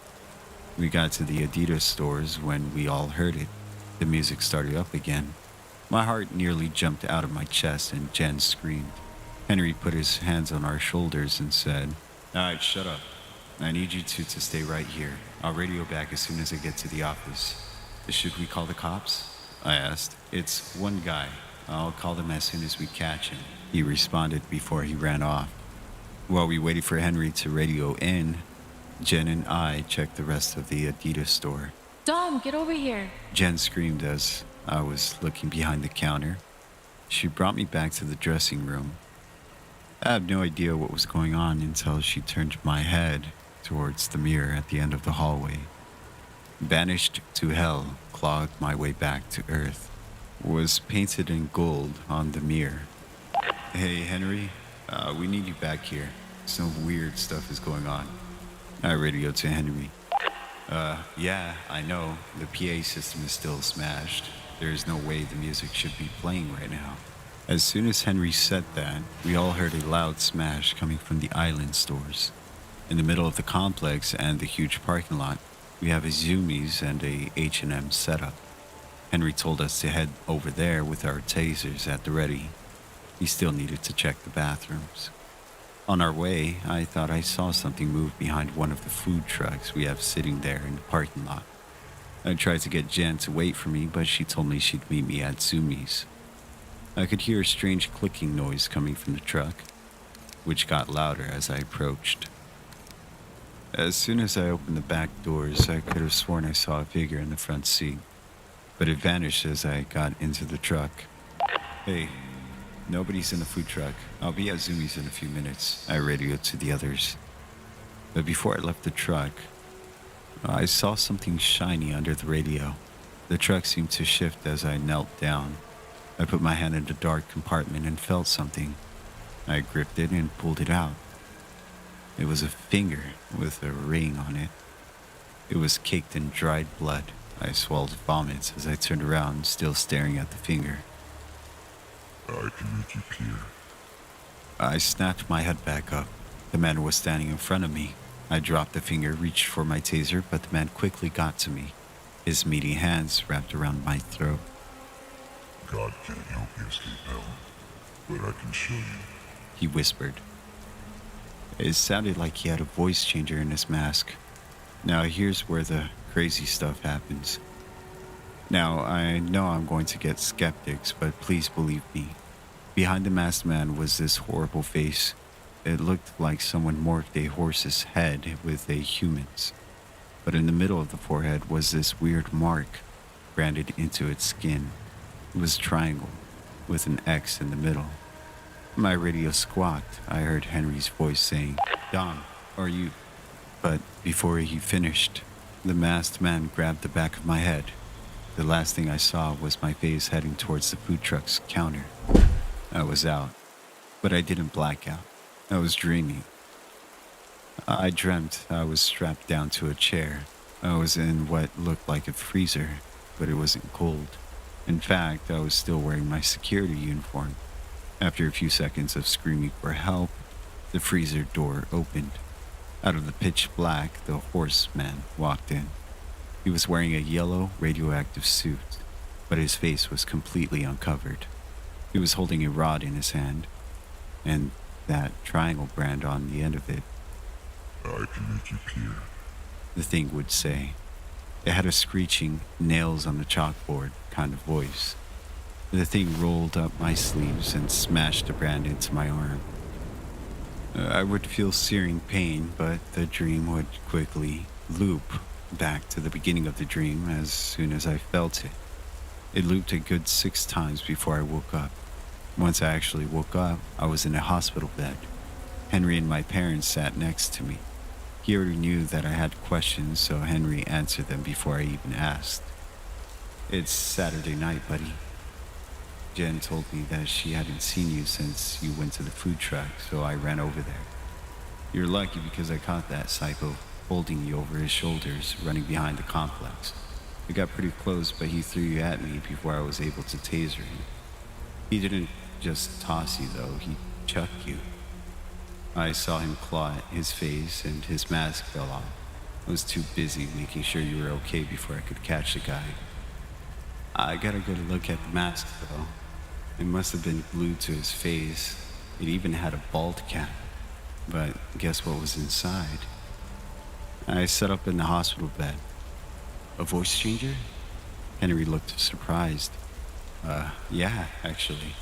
We got to the Adidas stores when we all heard it. The music started up again. My heart nearly jumped out of my chest and Jen screamed. Henry put his hands on our shoulders and said, "All right, shut up. I need you two to stay right here. I'll radio back as soon as I get to the office." "Should we call the cops?" I asked. "It's one guy. I'll call them as soon as we catch him," he responded before he ran off. While we waited for Henry to radio in, Jen and I checked the rest of the Adidas store. Dom, get over here. Jen screamed as I was looking behind the counter. She brought me back to the dressing room. I had no idea what was going on until she turned my head towards the mirror at the end of the hallway. "Banished to hell, clawed my way back to earth," was painted in gold on the mirror. "Hey, Henry, we need you back here. Some weird stuff is going on." I radioed to Henry. Yeah, I know. The PA system is still smashed. There is no way the music should be playing right now." As soon as Henry said that, we all heard a loud smash coming from the island stores. In the middle of the complex and the huge parking lot, we have a Zoomies and a H&M setup. Henry told us to head over there with our tasers at the ready. He still needed to check the bathrooms. On our way, I thought I saw something move behind one of the food trucks we have sitting there in the parking lot. I tried to get Jen to wait for me, but she told me she'd meet me at Zoomies. I could hear a strange clicking noise coming from the truck, which got louder as I approached. As soon as I opened the back doors, I could have sworn I saw a figure in the front seat. but it vanished as I got into the truck. Hey, nobody's in the food truck. I'll be at Zumi's in a few minutes, I radioed to the others. But before I left the truck, I saw something shiny under the radio. The truck seemed to shift as I knelt down. I put my hand in the dark compartment and felt something. I gripped it and pulled it out. It was a finger with a ring on it. It was caked in dried blood. I swallowed vomit as I turned around, still staring at the finger. I can make you peer. I snapped my head back up. The man was standing in front of me. I dropped the finger, reached for my taser, but the man quickly got to me. His meaty hands wrapped around my throat. God can't help you escape hell, but I can show you. He whispered. It sounded like he had a voice changer in his mask. Now here's where the crazy stuff happens. Now, I know I'm going to get skeptics, but please believe me. Behind the masked man was this horrible face. It looked like someone morphed a horse's head with a human's. But in the middle of the forehead was this weird mark branded into its skin. It was a triangle with an X in the middle. My radio squawked. I heard Henry's voice saying, Dom, are you... But before he finished, the masked man grabbed the back of my head. The last thing I saw was my face heading towards the food truck's counter. I was out, but I didn't black out. I was dreaming. I dreamt I was strapped down to a chair. I was in what looked like a freezer, but it wasn't cold. In fact, I was still wearing my security uniform. After a few seconds of screaming for help, the freezer door opened. Out of the pitch black, the horseman walked in. He was wearing a yellow radioactive suit, but his face was completely uncovered. He was holding a rod in his hand, and that triangle brand on the end of it. I can make you peer. The thing would say. It had a screeching, nails on the chalkboard kind of voice. The thing rolled up my sleeves and smashed the brand into my arm. I would feel searing pain, but the dream would quickly loop back to the beginning of the dream as soon as I felt it. It looped a good 6 times before I woke up. Once I actually woke up, I was in a hospital bed. Henry and my parents sat next to me. He already knew that I had questions, so Henry answered them before I even asked. It's Saturday night, buddy. Jen told me that she hadn't seen you since you went to the food truck, so I ran over there. You're lucky because I caught that psycho holding you over his shoulders, running behind the complex. We got pretty close, but he threw you at me before I was able to taser him. He didn't just toss you, though. He chucked you. I saw him claw at his face, and his mask fell off. I was too busy making sure you were okay before I could catch the guy. I got a good look at the mask, though. It must have been glued to his face. It even had a bald cap. But guess what was inside? I sat up in the hospital bed. A voice changer? Henry looked surprised. Yeah, actually.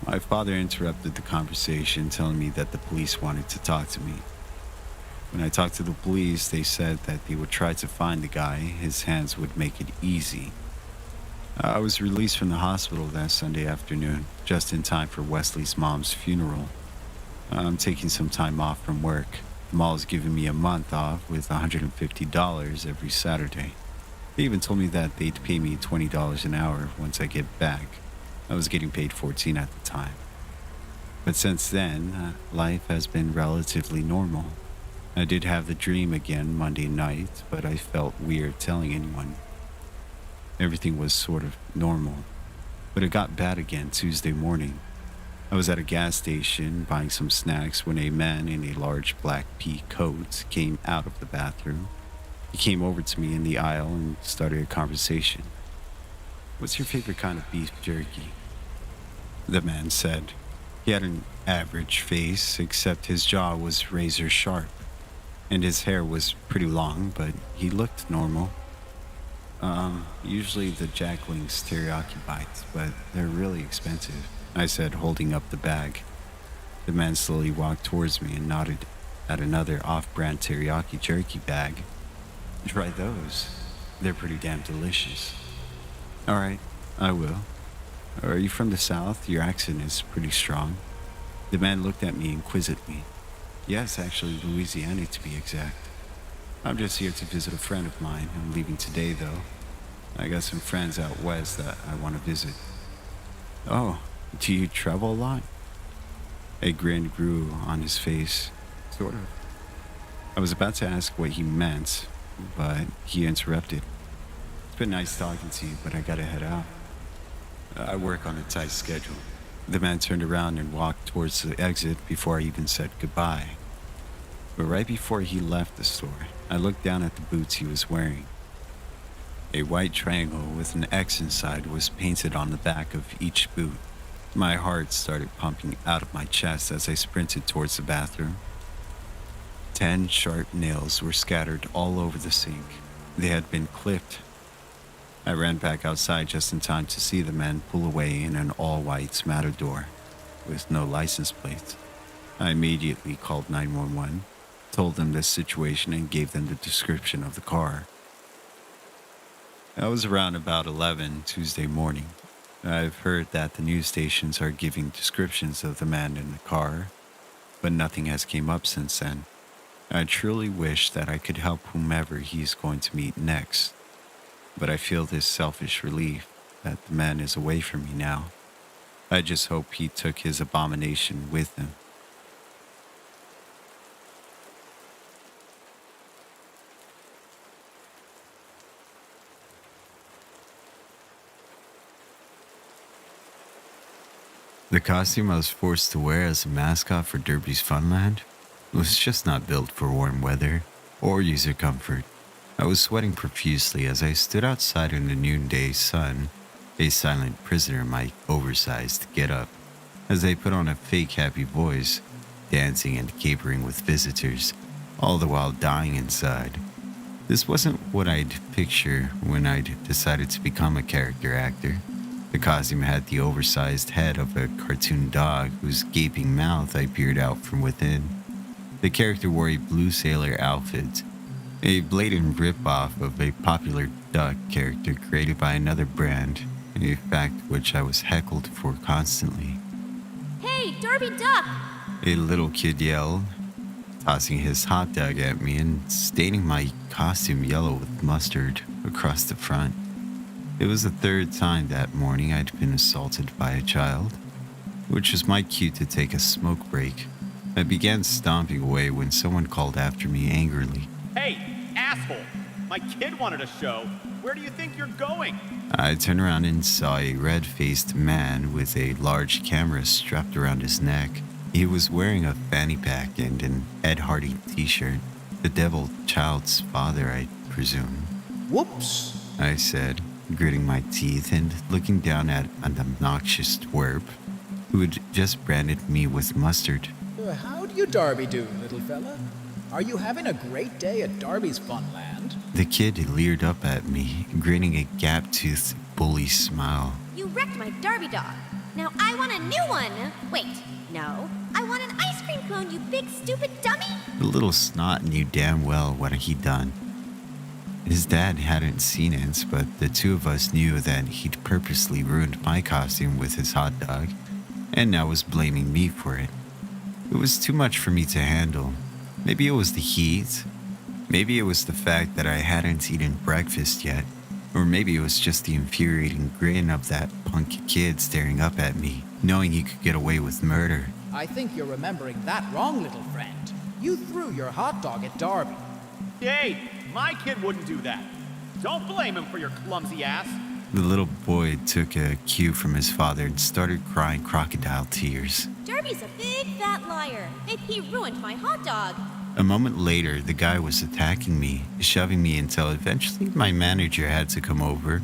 My father interrupted the conversation, telling me that the police wanted to talk to me. When I talked to the police, they said that they would try to find the guy. His hands would make it easy. I was released from the hospital that Sunday afternoon, just in time for Wesley's mom's funeral. I'm taking some time off from work. The mall is giving me a month off with $150 every Saturday. They even told me that they'd pay me $20 an hour once I get back. I was getting paid $14 at the time. But since then, life has been relatively normal. I did have the dream again Monday night, but I felt weird telling anyone. Everything was sort of normal, but it got bad again Tuesday morning. I was at a gas station buying some snacks when a man in a large black pea coat came out of the bathroom. He came over to me in the aisle and started a conversation. What's your favorite kind of beef jerky? The man said. He had an average face, except his jaw was razor sharp, and his hair was pretty long, but he looked normal. Usually the Jack Link's teriyaki bites, but they're really expensive, I said, holding up the bag. The man slowly walked towards me and nodded at another off-brand teriyaki jerky bag. Try those. They're pretty damn delicious. All right, I will. Are you from the South? Your accent is pretty strong. The man looked at me inquisitively. Yes, actually, Louisiana to be exact. I'm just here to visit a friend of mine. I'm leaving today, though. I got some friends out west that I want to visit. Oh, do you travel a lot? A grin grew on his face. Sort of. I was about to ask what he meant, but he interrupted. It's been nice talking to you, but I gotta head out. I work on a tight schedule. The man turned around and walked towards the exit before I even said goodbye. But right before he left the store, I looked down at the boots he was wearing. A white triangle with an X inside was painted on the back of each boot. My heart started pumping out of my chest as I sprinted towards the bathroom. 10 sharp nails were scattered all over the sink. They had been clipped. I ran back outside just in time to see the man pull away in an all-white Matador with no license plates. I immediately called 911, told them this situation, and gave them the description of the car. That was around about 11 Tuesday morning. I've heard that the news stations are giving descriptions of the man in the car, but nothing has came up since then. I truly wish that I could help whomever he's going to meet next, but I feel this selfish relief that the man is away from me now. I just hope he took his abomination with him. The costume I was forced to wear as a mascot for Derby's Funland was just not built for warm weather or user comfort. I was sweating profusely as I stood outside in the noonday sun, a silent prisoner in my oversized getup, as I put on a fake happy voice, dancing and capering with visitors, all the while dying inside. This wasn't what I'd picture when I'd decided to become a character actor. The costume had the oversized head of a cartoon dog whose gaping mouth I peered out from within. The character wore a blue sailor outfit, a blatant rip-off of a popular duck character created by another brand, a fact which I was heckled for constantly. Hey, Darby Duck! A little kid yelled, tossing his hot dog at me and staining my costume yellow with mustard across the front. It was the third time that morning I'd been assaulted by a child, which was my cue to take a smoke break. I began stomping away when someone called after me angrily. Hey, asshole! My kid wanted a show. Where do you think you're going? I turned around and saw a red-faced man with a large camera strapped around his neck. He was wearing a fanny pack and an Ed Hardy t-shirt. The devil child's father, I presume. Whoops, I said, gritting my teeth and looking down at an obnoxious twerp who had just branded me with mustard. How do you Darby do, little fella? Are you having a great day at Darby's Funland? The kid leered up at me, grinning a gap-toothed, bully smile. You wrecked my Darby dog. Now I want a new one. Wait, no. I want an ice cream cone, you big stupid dummy. The little snot knew damn well what he'd done. His dad hadn't seen it, but the two of us knew that he'd purposely ruined my costume with his hot dog, and now was blaming me for it. It was too much for me to handle. Maybe it was the heat. Maybe it was the fact that I hadn't eaten breakfast yet. Or maybe it was just the infuriating grin of that punk kid staring up at me, knowing he could get away with murder. I think you're remembering that wrong, little friend. You threw your hot dog at Darby. Hey, my kid wouldn't do that. Don't blame him for your clumsy ass. The little boy took a cue from his father and started crying crocodile tears. Darby's a big fat liar. Maybe he ruined my hot dog. A moment later, the guy was attacking me, shoving me until eventually my manager had to come over,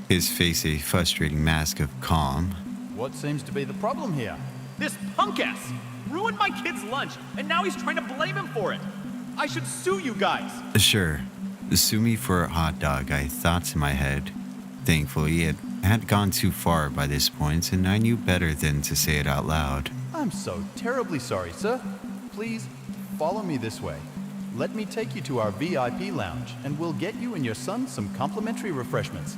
his face a frustrating mask of calm. What seems to be the problem here? This punk ass ruined my kid's lunch, and now he's trying to blame him for it. I should sue you guys. Sure, sue me for a hot dog, I thought in my head. Thankfully, it had gone too far by this point, and I knew better than to say it out loud. I'm so terribly sorry, sir. Please, follow me this way. Let me take you to our VIP lounge, and we'll get you and your son some complimentary refreshments.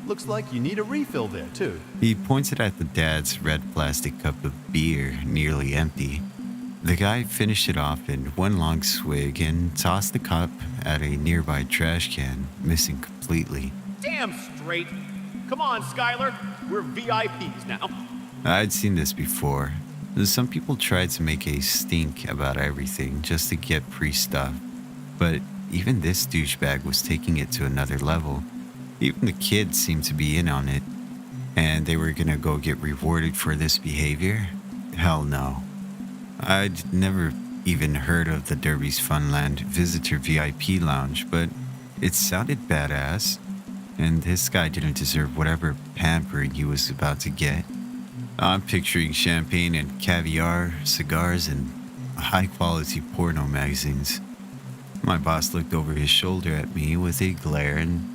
Looks like you need a refill there, too. He pointed at the dad's red plastic cup of beer, nearly empty. The guy finished it off in one long swig and tossed the cup at a nearby trash can, missing completely. Damn straight. Come on, Skylar. We're VIPs now. I'd seen this before. Some people tried to make a stink about everything just to get free stuff. But even this douchebag was taking it to another level. Even the kids seemed to be in on it. And they were gonna go get rewarded for this behavior? Hell no. I'd never even heard of the Derby's Funland Visitor VIP Lounge, but it sounded badass. And this guy didn't deserve whatever pampering he was about to get. I'm picturing champagne and caviar, cigars, and high-quality porno magazines. My boss looked over his shoulder at me with a glare and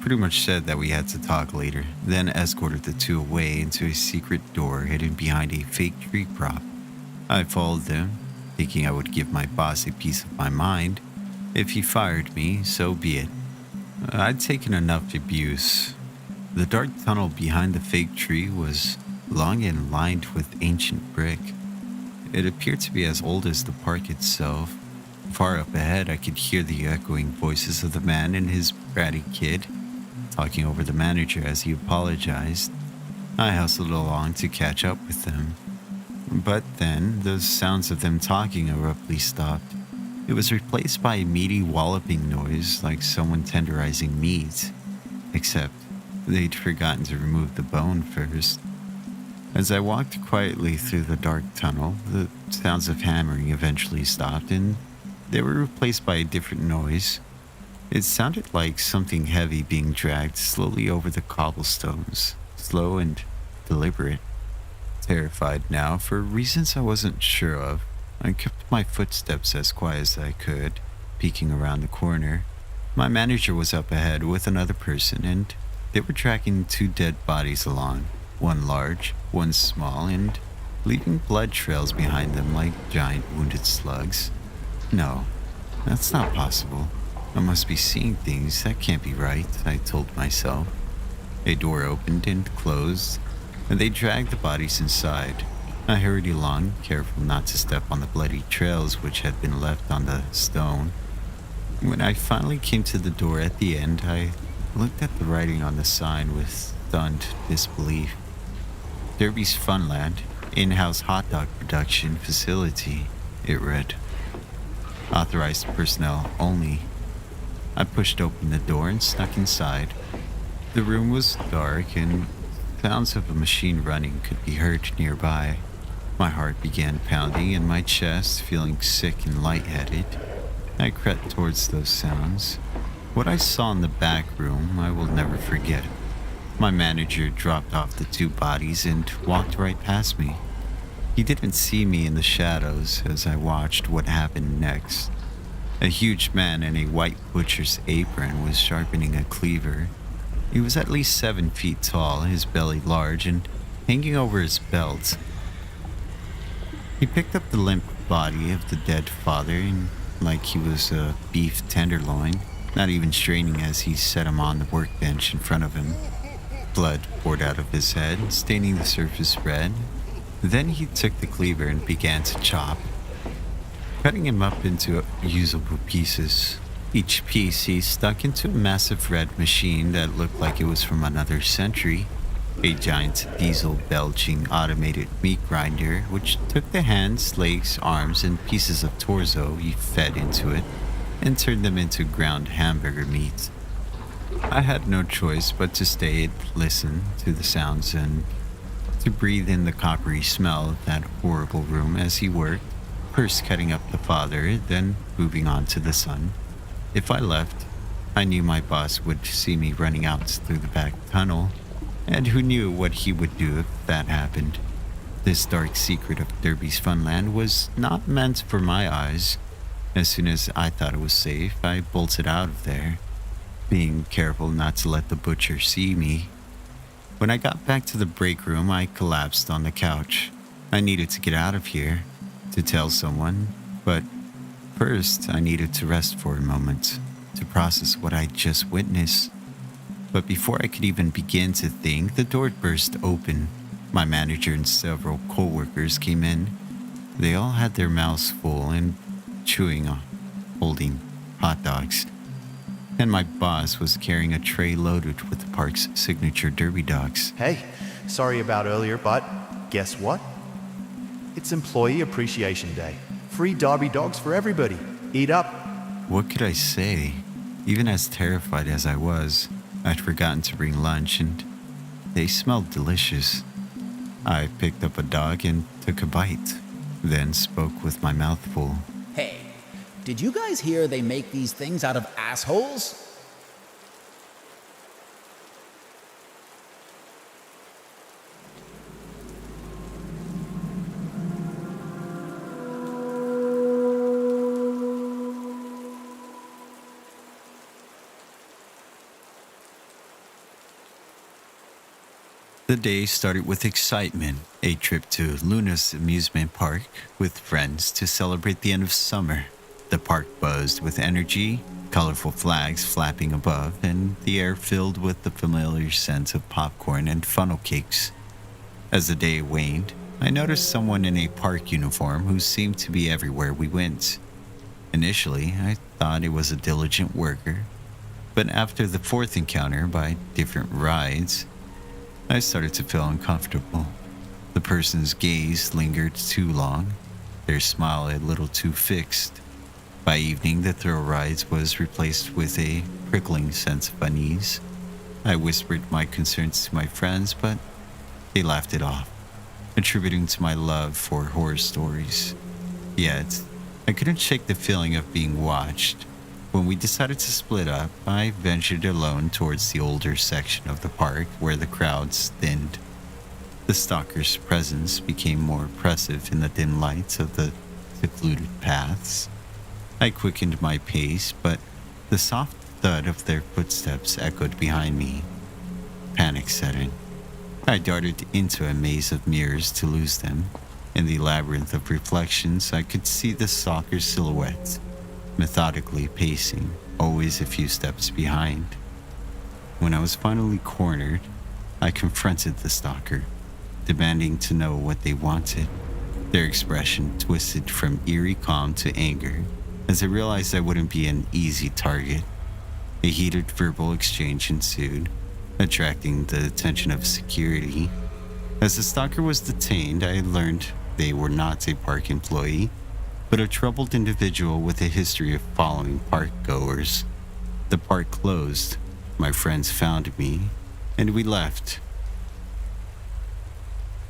pretty much said that we had to talk later, then escorted the two away into a secret door hidden behind a fake tree prop. I followed them, thinking I would give my boss a piece of my mind. If he fired me, so be it. I'd taken enough abuse. The dark tunnel behind the fake tree was long and lined with ancient brick. It appeared to be as old as the park itself. Far up ahead, I could hear the echoing voices of the man and his bratty kid, talking over the manager as he apologized. I hustled along to catch up with them. But then, the sounds of them talking abruptly stopped. It was replaced by a meaty walloping noise like someone tenderizing meat. Except, they'd forgotten to remove the bone first. As I walked quietly through the dark tunnel, the sounds of hammering eventually stopped and they were replaced by a different noise. It sounded like something heavy being dragged slowly over the cobblestones, slow and deliberate. Terrified now, for reasons I wasn't sure of, I kept my footsteps as quiet as I could, peeking around the corner. My manager was up ahead with another person, and they were dragging two dead bodies along, one large, one small, and leaving blood trails behind them like giant wounded slugs. No, that's not possible. I must be seeing things. That can't be right, I told myself. A door opened and closed, and they dragged the bodies inside. I hurried along, careful not to step on the bloody trails which had been left on the stone. When I finally came to the door at the end, I looked at the writing on the sign with stunned disbelief. Derby's Funland, in-house hot dog production facility, it read. Authorized personnel only. I pushed open the door and snuck inside. The room was dark and sounds of a machine running could be heard nearby. My heart began pounding in my chest, feeling sick and lightheaded. I crept towards those sounds. What I saw in the back room I will never forget. My manager dropped off the two bodies and walked right past me. He didn't see me in the shadows as I watched what happened next. A huge man in a white butcher's apron was sharpening a cleaver. He was at least 7 feet tall, his belly large and hanging over his belt. He picked up the limp body of the dead father and like he was a beef tenderloin, not even straining as he set him on the workbench in front of him. Blood poured out of his head, staining the surface red. Then he took the cleaver and began to chop, cutting him up into usable pieces. Each piece he stuck into a massive red machine that looked like it was from another century. A giant diesel-belching automated meat grinder which took the hands, legs, arms, and pieces of torso he fed into it and turned them into ground hamburger meat. I had no choice but to stay and listen to the sounds and to breathe in the coppery smell of that horrible room as he worked, first cutting up the father, then moving on to the son. If I left, I knew my boss would see me running out through the back tunnel, and who knew what he would do if that happened. This dark secret of Derby's Funland was not meant for my eyes. As soon as I thought it was safe, I bolted out of there, being careful not to let the butcher see me. When I got back to the break room, I collapsed on the couch. I needed to get out of here, to tell someone, but first I needed to rest for a moment, to process what I'd just witnessed. But before I could even begin to think, the door burst open. My manager and several coworkers came in. They all had their mouths full and chewing on, holding hot dogs. And my boss was carrying a tray loaded with the park's signature derby dogs. Hey, sorry about earlier, but guess what? It's Employee Appreciation Day. Free Derby dogs for everybody. Eat up. What could I say? Even as terrified as I was, I'd forgotten to bring lunch and they smelled delicious. I picked up a dog and took a bite, then spoke with my mouth full. Hey, did you guys hear they make these things out of assholes? The day started with excitement, a trip to Luna's amusement park with friends to celebrate the end of summer. The park buzzed with energy, colorful flags flapping above, and the air filled with the familiar scent of popcorn and funnel cakes. As the day waned, I noticed someone in a park uniform who seemed to be everywhere we went. Initially, I thought it was a diligent worker, but after the fourth encounter by different rides, I started to feel uncomfortable. The person's gaze lingered too long, their smile a little too fixed. By evening, the thrill rides was replaced with a prickling sense of unease. I whispered my concerns to my friends, but they laughed it off, attributing to my love for horror stories. Yet, I couldn't shake the feeling of being watched. When we decided to split up, I ventured alone towards the older section of the park where the crowds thinned. The stalker's presence became more oppressive in the dim lights of the secluded paths. I quickened my pace, but the soft thud of their footsteps echoed behind me. Panic set in. I darted into a maze of mirrors to lose them. In the labyrinth of reflections, I could see the stalker's silhouette, methodically pacing, always a few steps behind. When I was finally cornered, I confronted the stalker, demanding to know what they wanted. Their expression twisted from eerie calm to anger as I realized I wouldn't be an easy target. A heated verbal exchange ensued, attracting the attention of security. As the stalker was detained, I learned they were not a park employee, but a troubled individual with a history of following park goers. The park closed, my friends found me, and we left.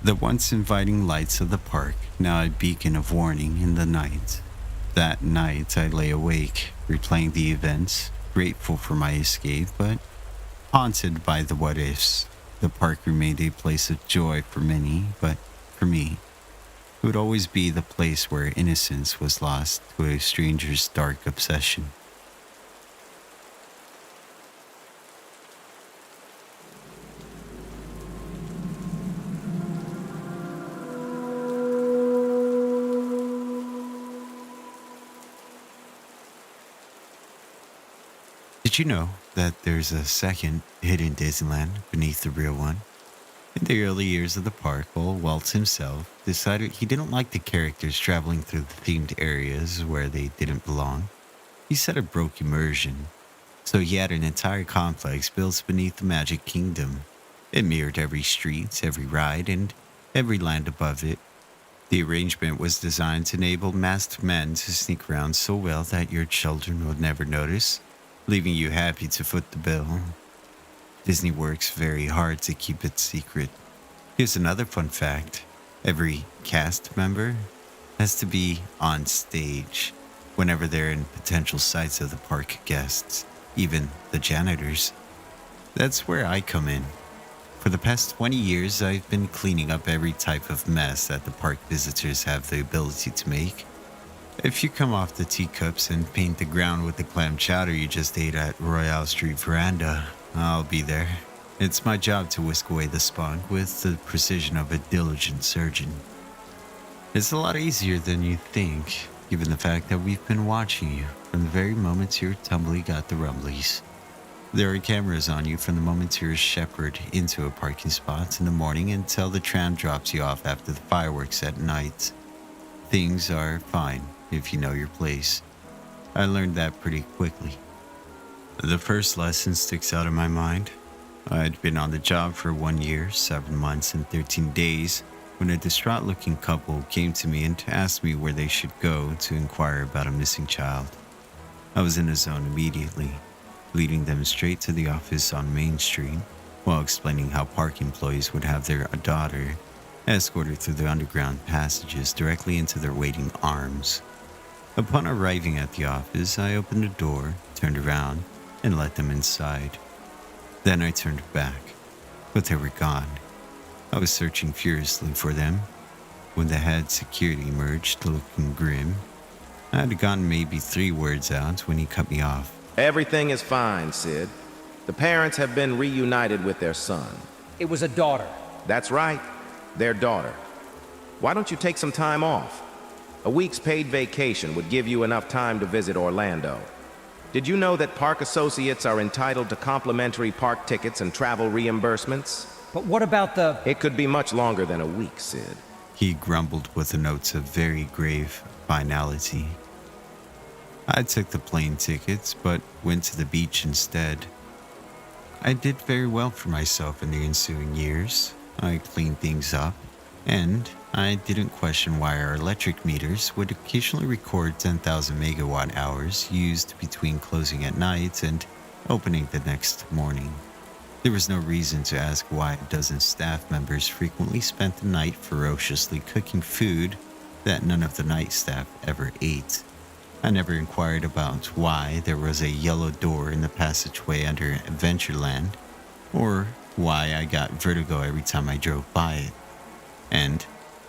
The once inviting lights of the park, now a beacon of warning in the night. That night I lay awake, replaying the events, grateful for my escape, but haunted by the what-ifs. The park remained a place of joy for many, but for me, it would always be the place where innocence was lost to a stranger's dark obsession. Did you know that there's a second hidden Disneyland beneath the real one? In the early years of the park, old Walt himself decided he didn't like the characters traveling through the themed areas where they didn't belong. He said it broke immersion, so he had an entire complex built beneath the Magic Kingdom. It mirrored every street, every ride, and every land above it. The arrangement was designed to enable masked men to sneak around so well that your children would never notice, leaving you happy to foot the bill. Disney works very hard to keep it secret. Here's another fun fact. Every cast member has to be on stage whenever they're in potential sights of the park guests, even the janitors. That's where I come in. For the past 20 years, I've been cleaning up every type of mess that the park visitors have the ability to make. If you come off the teacups and paint the ground with the clam chowder you just ate at Royale Street Veranda, I'll be there. It's my job to whisk away the spunk with the precision of a diligent surgeon. It's a lot easier than you think, given the fact that we've been watching you from the very moment your tumbly got the rumblies. There are cameras on you from the moment you're shepherded into a parking spot in the morning until the tram drops you off after the fireworks at night. Things are fine if you know your place. I learned that pretty quickly. The first lesson sticks out in my mind. I'd been on the job for 1 year, 7 months, and 13 days when a distraught-looking couple came to me and asked me where they should go to inquire about a missing child. I was in the zone immediately, leading them straight to the office on Main Street while explaining how park employees would have their daughter escorted through the underground passages directly into their waiting arms. Upon arriving at the office, I opened the door, turned around, and let them inside. Then I turned back, but they were gone. I was searching furiously for them when the head security emerged, looking grim. I had gotten maybe 3 words out when he cut me off. Everything is fine, Sid. The parents have been reunited with their son. It was a daughter. That's right, their daughter. Why don't you take some time off? A week's paid vacation would give you enough time to visit Orlando. Did you know that park associates are entitled to complimentary park tickets and travel reimbursements? But what about the... It could be much longer than a week, Sid. He grumbled with the notes of very grave finality. I took the plane tickets, but went to the beach instead. I did very well for myself in the ensuing years. I cleaned things up, and I didn't question why our electric meters would occasionally record 10,000 megawatt hours used between closing at night and opening the next morning. There was no reason to ask why a dozen staff members frequently spent the night ferociously cooking food that none of the night staff ever ate. I never inquired about why there was a yellow door in the passageway under Adventureland, or why I got vertigo every time I drove by it. And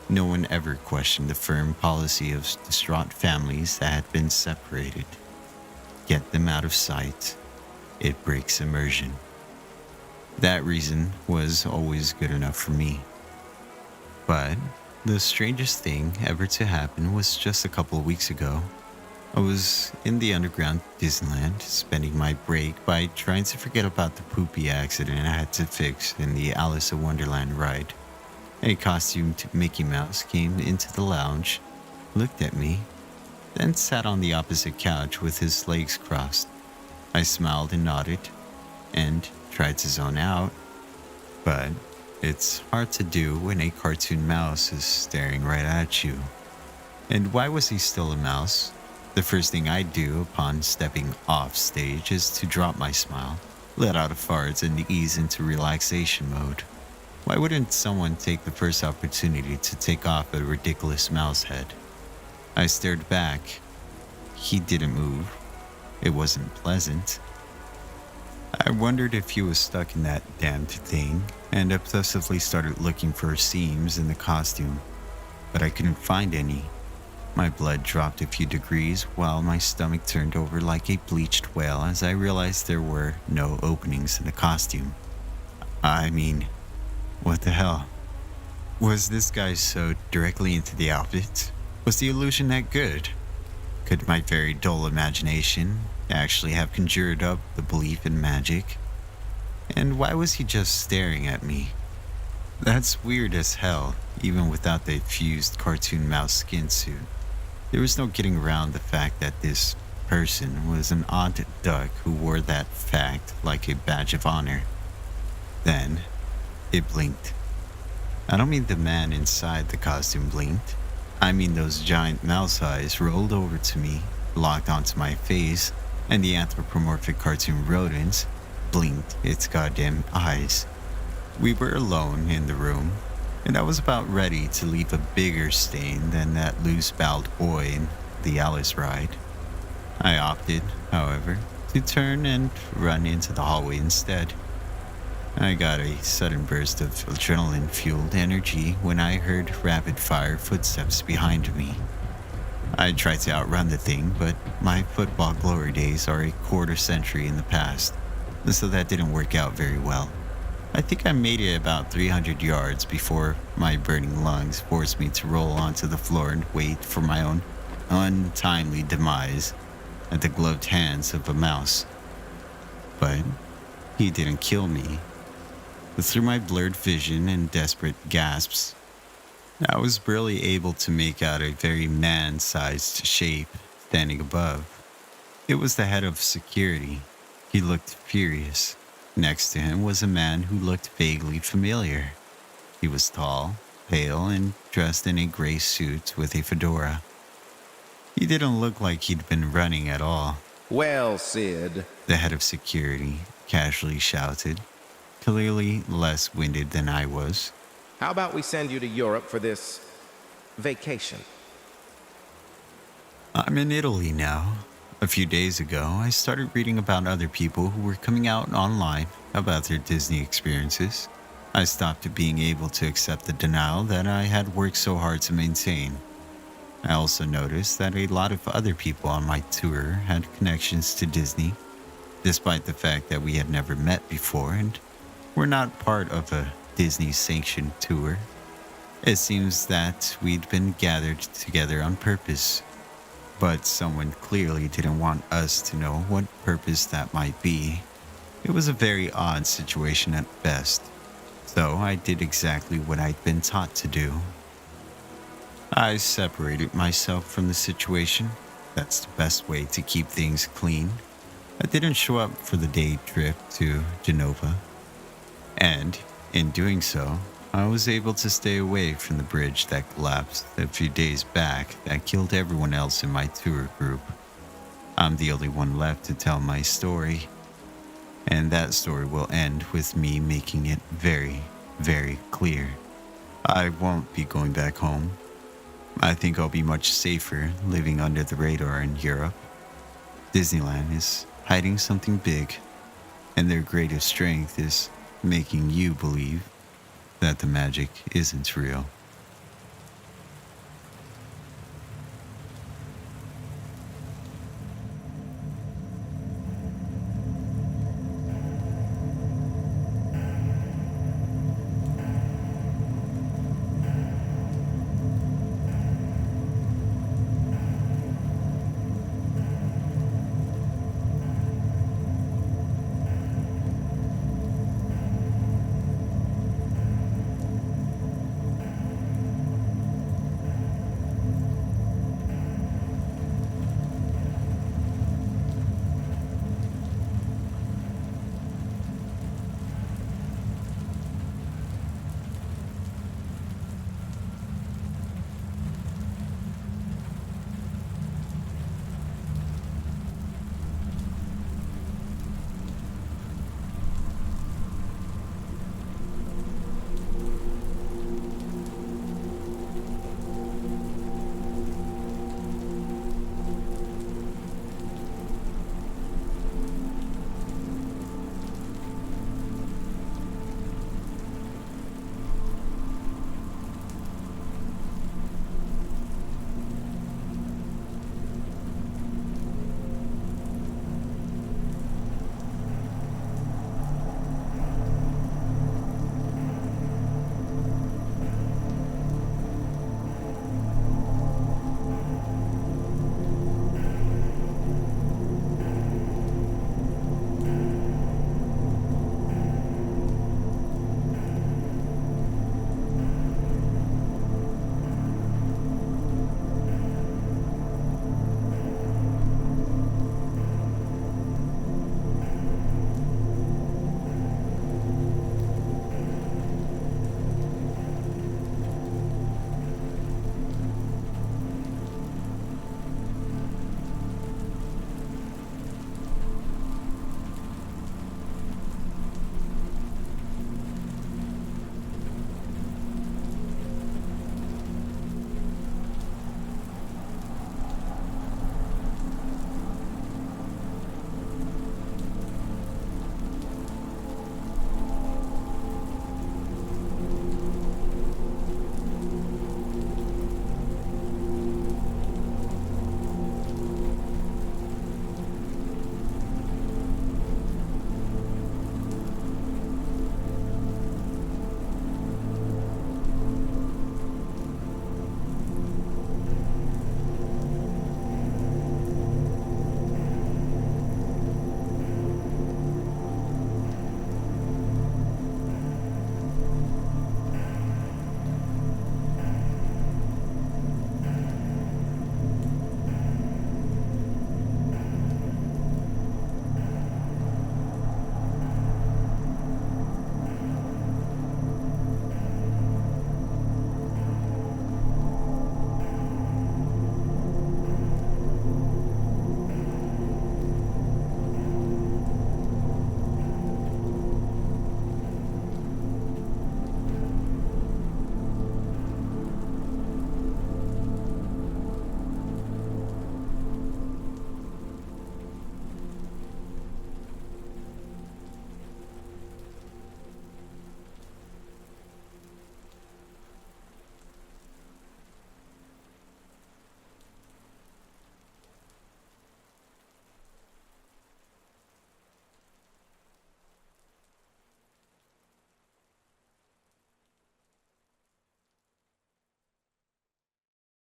no one ever questioned the firm policy of distraught families that had been separated. Get them out of sight. It breaks immersion. That reason was always good enough for me. But the strangest thing ever to happen was just a couple of weeks ago. I was in the underground Disneyland, spending my break by trying to forget about the poopy accident I had to fix in the Alice in Wonderland ride. A costumed Mickey Mouse came into the lounge, looked at me, then sat on the opposite couch with his legs crossed. I smiled and nodded, and tried to zone out, but it's hard to do when a cartoon mouse is staring right at you. And why was he still a mouse? The first thing I do upon stepping off stage is to drop my smile, let out a fart, and ease into relaxation mode. Why wouldn't someone take the first opportunity to take off a ridiculous mouse head? I stared back. He didn't move. It wasn't pleasant. I wondered if he was stuck in that damned thing, and obsessively started looking for seams in the costume, but I couldn't find any. My blood dropped a few degrees while my stomach turned over like a bleached whale as I realized there were no openings in the costume. I mean, what the hell? Was this guy sewed directly into the outfit? Was the illusion that good? Could my very dull imagination actually have conjured up the belief in magic? And why was he just staring at me? That's weird as hell, even without the fused cartoon mouse skin suit. There was no getting around the fact that this person was an odd duck who wore that fact like a badge of honor. Then, it blinked. I don't mean the man inside the costume blinked. I mean those giant mouse eyes rolled over to me, locked onto my face, and the anthropomorphic cartoon rodent blinked its goddamn eyes. We were alone in the room, and I was about ready to leave a bigger stain than that loose-bowed boy in the Alice ride. I opted, however, to turn and run into the hallway instead. I got a sudden burst of adrenaline-fueled energy when I heard rapid-fire footsteps behind me. I tried to outrun the thing, but my football glory days are a quarter century in the past, so that didn't work out very well. I think I made it about 300 yards before my burning lungs forced me to roll onto the floor and wait for my own untimely demise at the gloved hands of a mouse. But He didn't kill me. But through my blurred vision and desperate gasps, I was barely able to make out a very man-sized shape standing above. It was the head of security. He looked furious. Next to him was a man who looked vaguely familiar. He was tall, pale, and dressed in a gray suit with a fedora. He didn't look like he'd been running at all. Well, Sid, The head of security casually shouted, clearly less winded than I was. how about we send you to Europe for this vacation? I'm in Italy now. A few days ago, I started reading about other people who were coming out online about their Disney experiences. I stopped being able to accept the denial that I had worked so hard to maintain. I also noticed that a lot of other people on my tour had connections to Disney, despite the fact that we had never met before and were not part of a Disney-sanctioned tour. It seems that we'd been gathered together on purpose, but someone clearly didn't want us to know what purpose that might be. It was a very odd situation at best, so I did exactly what I'd been taught to do. I separated myself from the situation. That's the best way to keep things clean. I didn't show up for the day trip to Genova, and in doing so, I was able to stay away from the bridge that collapsed a few days back that killed everyone else in my tour group. I'm the only one left to tell my story, and that story will end with me making it very, very clear. I won't be going back home. I think I'll be much safer living under the radar in Europe. Disneyland is hiding something big, and their greatest strength is making you believe that the magic isn't real.